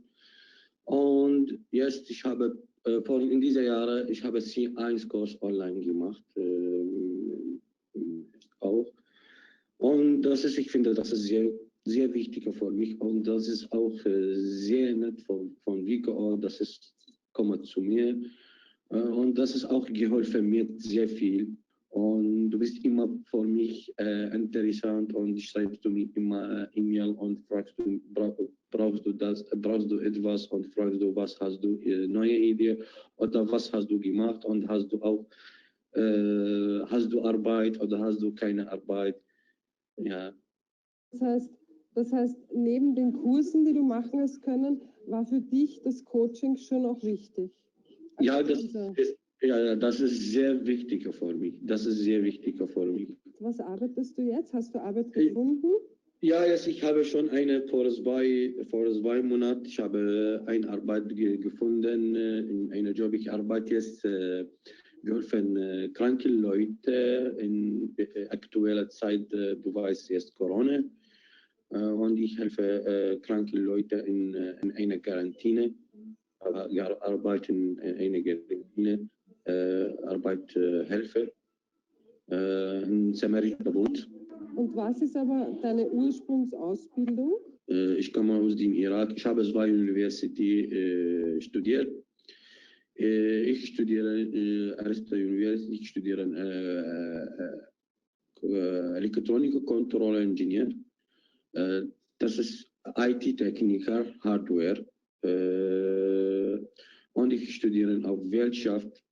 Und jetzt, ich habe in dieser Jahre, ich habe C1-Kurs online gemacht, auch. Und das ist, ich finde, das ist sehr, sehr wichtig für mich. Und das ist auch sehr nett von WIGO, das ist, kommt zu mir. Und das ist auch geholfen mir sehr viel. Und du bist immer für mich interessant und schreibst du mir immer E-Mail und fragst du, brauchst du etwas und fragst du, was hast du, neue Idee oder was hast du gemacht und hast du auch, hast du Arbeit oder hast du keine Arbeit? Ja. Das heißt, neben den Kursen, die du machen hast können, war für dich das Coaching schon auch wichtig? Ja, das ist sehr wichtig für mich. Das ist sehr wichtig für mich. Was arbeitest du jetzt? Hast du Arbeit gefunden? Ja, jetzt, ich habe schon vor 2 Monaten, ich habe eine Arbeit gefunden, in einem Job. Ich arbeite jetzt, geholfen kranke Leute in aktueller Zeit, du weißt, jetzt Corona. Und ich helfe kranke Leute in einer Quarantäne. Arbeite in einer Quarantäne, helfe im Samariterbund. Und was ist aber deine Ursprungsausbildung? Ich komme aus dem Irak. Ich habe 2 Universitäten studiert. Ich studiere erste Universität. Ich studiere Elektronik Control Engineer. Das ist IT-Techniker, Hardware. Und ich studiere auch Wirtschaft,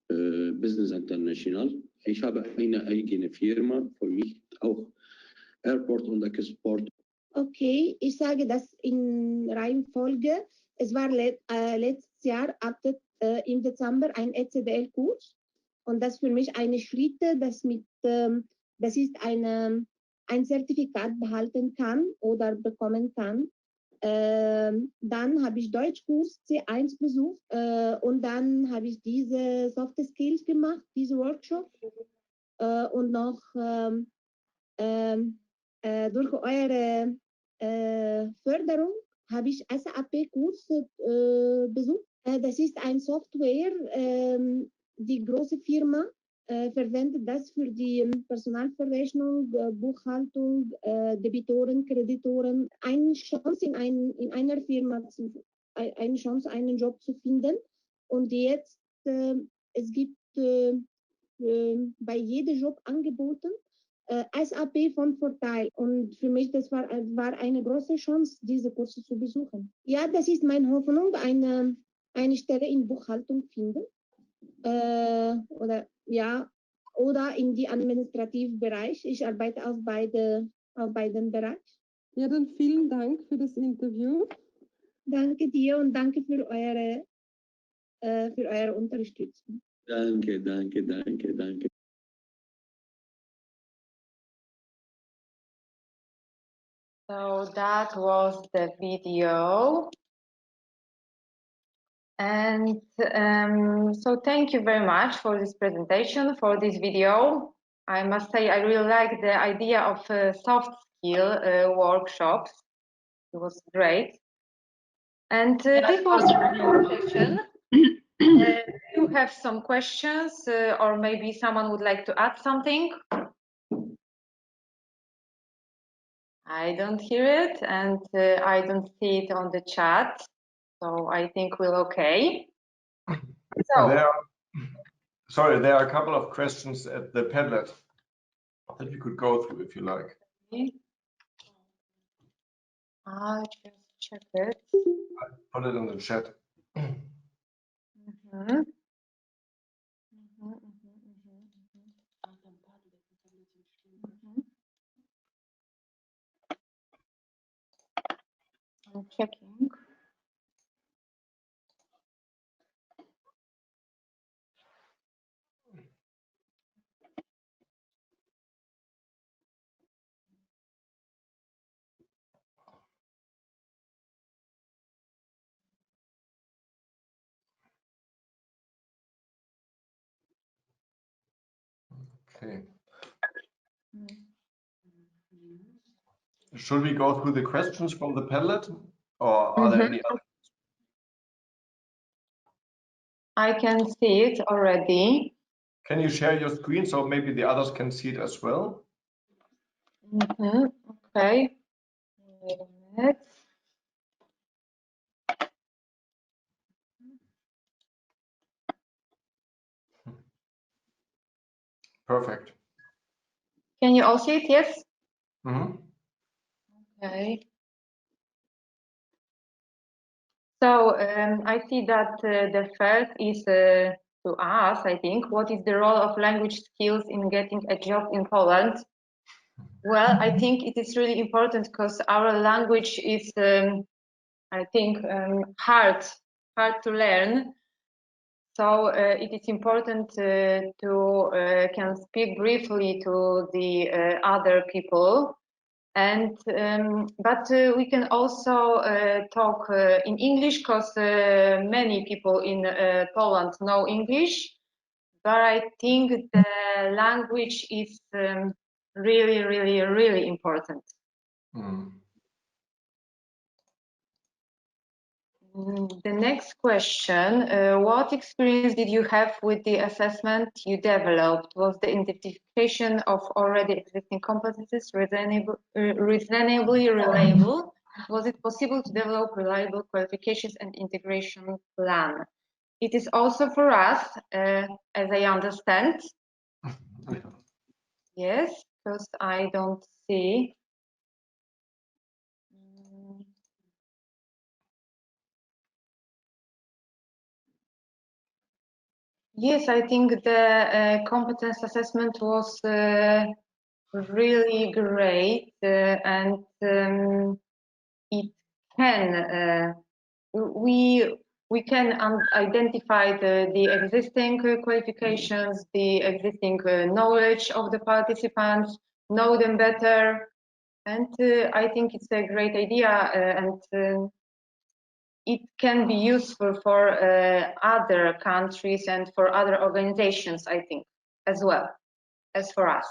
Business International. Ich habe eine eigene Firma für mich, auch Airport und Export. Okay, ich sage das in Reihenfolge. Es war letztes Jahr im Dezember ein ECDL-Kurs und das für mich eine Schritte, das ist ein Zertifikat behalten kann oder bekommen kann. Dann habe ich Deutschkurs C1 besucht und dann habe ich diese Soft Skills gemacht, diese Workshop und noch durch eure Förderung habe ich SAP-Kurs besucht. Das ist eine Software, die große Firma verwendet das für die Personalverrechnung, Buchhaltung, Debitoren, Kreditoren. Eine Chance in einer Firma, eine Chance, einen Job zu finden. Und jetzt, es gibt bei jedem Job angeboten, SAP von Vorteil. Und für mich, das war eine große Chance, diese Kurse zu besuchen. Ja, das ist meine Hoffnung, eine Stelle in Buchhaltung finden. Oder in die administrativen Bereich. Ich arbeite auf beiden Bereichen. Ja, dann vielen Dank für das Interview. Danke dir und danke für eure Unterstützung. Danke. So that was the video. And so thank you very much for this presentation, for this video. I must say I really like the idea of soft skill workshops. It was great. And this was the presentation. You have some questions or maybe someone would like to add something? I don't hear it and I don't see it on the chat. So I think we're okay. So, there are a couple of questions at the Padlet that we could go through if you like. I'll just check it. Put it in the chat. I'm checking. Okay. Should we go through the questions from the Padlet, or are there any other? I can see it already. Can you share your screen so maybe the others can see it as well? Okay. Wait a minute. Perfect. Can you all see it? Yes? Mm-hmm. Okay. So I see that the first is to us, I think, what is the role of language skills in getting a job in Poland? Well, I think it is really important because our language is, I think, hard to learn. So it is important to can speak briefly to the other people. And but we can also talk in English because many people in Poland know English. But I think the language is really, really, really important. The next question, what experience did you have with the assessment you developed? Was the identification of already existing competencies reasonably reliable? Was it possible to develop reliable qualifications and integration plan? It is also for us, as I understand. Yes, because I don't see. Yes, I think the competence assessment was really great, and it can we can identify the existing qualifications, the existing knowledge of the participants, know them better, and I think it's a great idea, and it can be useful for other countries and for other organizations, I think, as well as for us.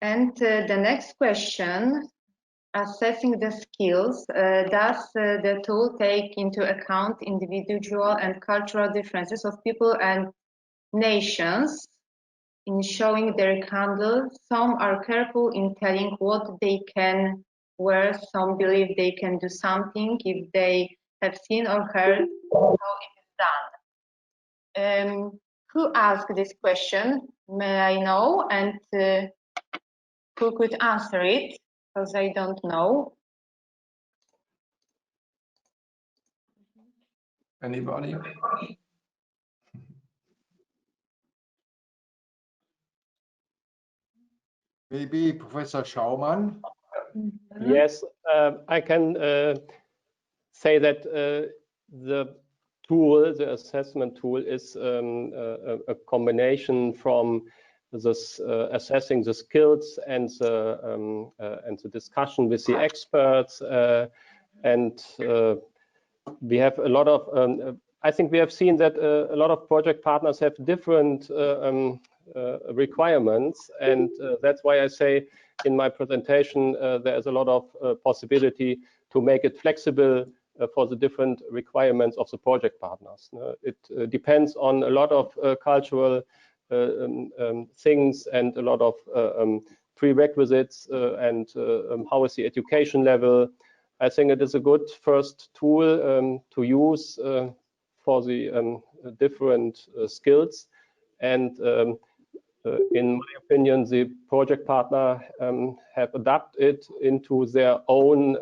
And the next question, assessing the skills, does the tool take into account individual and cultural differences of people and nations in showing their candle? Some are careful in telling what they can wear, some believe they can do something if they have seen or heard how it is done. Who asked this question? May I know? And who could answer it? Because I don't know. Anybody? Maybe Professor Schaumann. Yes, I can say that the tool, the assessment tool, is a combination from this assessing the skills and the discussion with the experts, and we have a lot of. I think we have seen that a lot of project partners have different requirements, and that's why I say in my presentation there is a lot of possibility to make it flexible for the different requirements of the project partners. It depends on a lot of cultural things and a lot of prerequisites and how is the education level. I think it is a good first tool to use for the different skills, and in my opinion, the project partner have adapted it into their own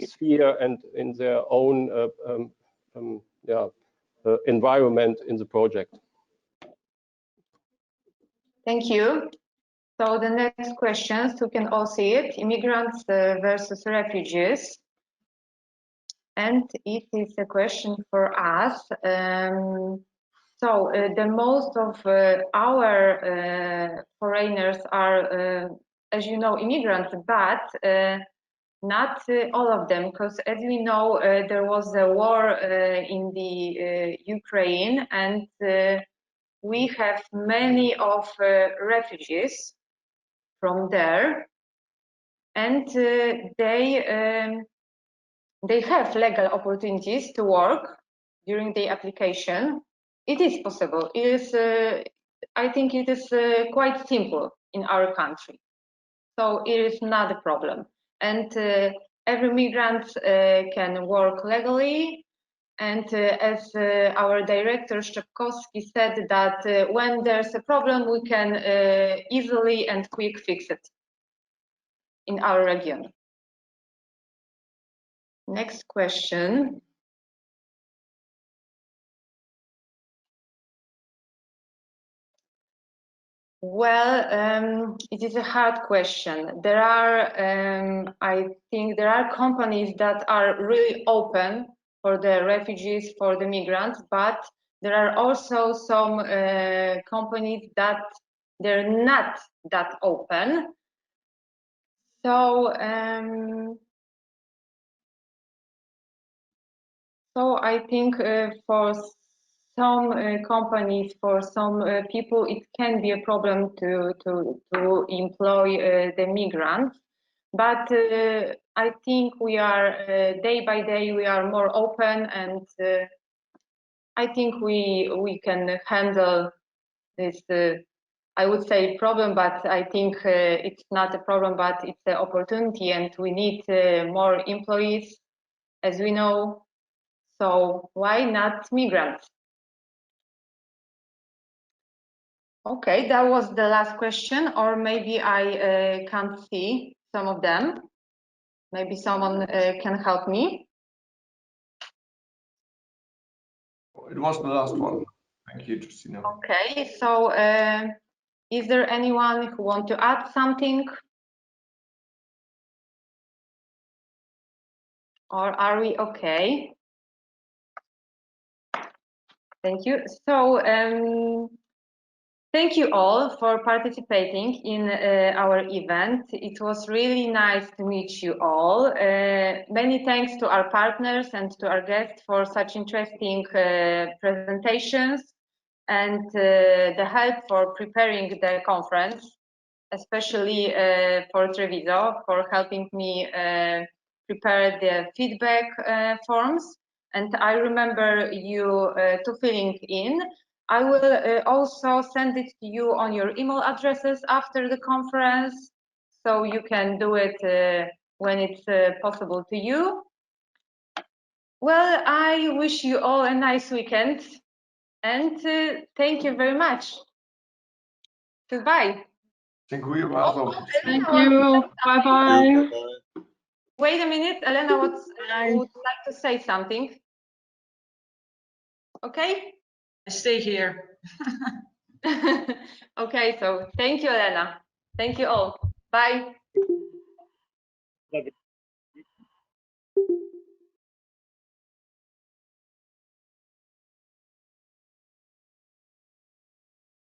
sphere and in their own environment in the project. Thank you. So the next questions, you can all see it, immigrants versus refugees. And it is a question for us. So the most of our foreigners are, as you know, immigrants, but not all of them, because as we know, there was a war in the Ukraine, and we have many of refugees from there, and they have legal opportunities to work, during the application, it is possible. It is, I think it is quite simple in our country. So it is not a problem. And every migrant can work legally. And as our director Szczepkowski said, that when there's a problem, we can easily and quick fix it in our region. Next question. Well, it is a hard question. There are, I think there are companies that are really open for the refugees, for the migrants, but there are also some companies that they're not that open. So, so I think for some companies, for some people, it can be a problem to employ the migrants. But I think we are day by day we are more open, and I think we can handle this. I would say problem, but I think it's not a problem, but it's an opportunity, and we need more employees, as we know. So why not migrants? Okay, that was the last question, or maybe I can't see some of them. Maybe someone can help me. It was the last one. Thank you, Justina. Okay, so is there anyone who wants to add something? Or are we okay? Thank you. So thank you all for participating in our event. It was really nice to meet you all. Many thanks to our partners and to our guests for such interesting presentations and the help for preparing the conference, especially for Treviso, for helping me prepare the feedback forms. And I remember you to filling in. I will also send it to you on your email addresses after the conference, so you can do it when it's possible to you. Well, I wish you all a nice weekend, and thank you very much. Goodbye. Dziękuję bardzo. Thank you. Bye-bye. Wait a minute, Elena would like to say something. Okay? I stay here. Okay, so thank you, Elena. Thank you all. Bye.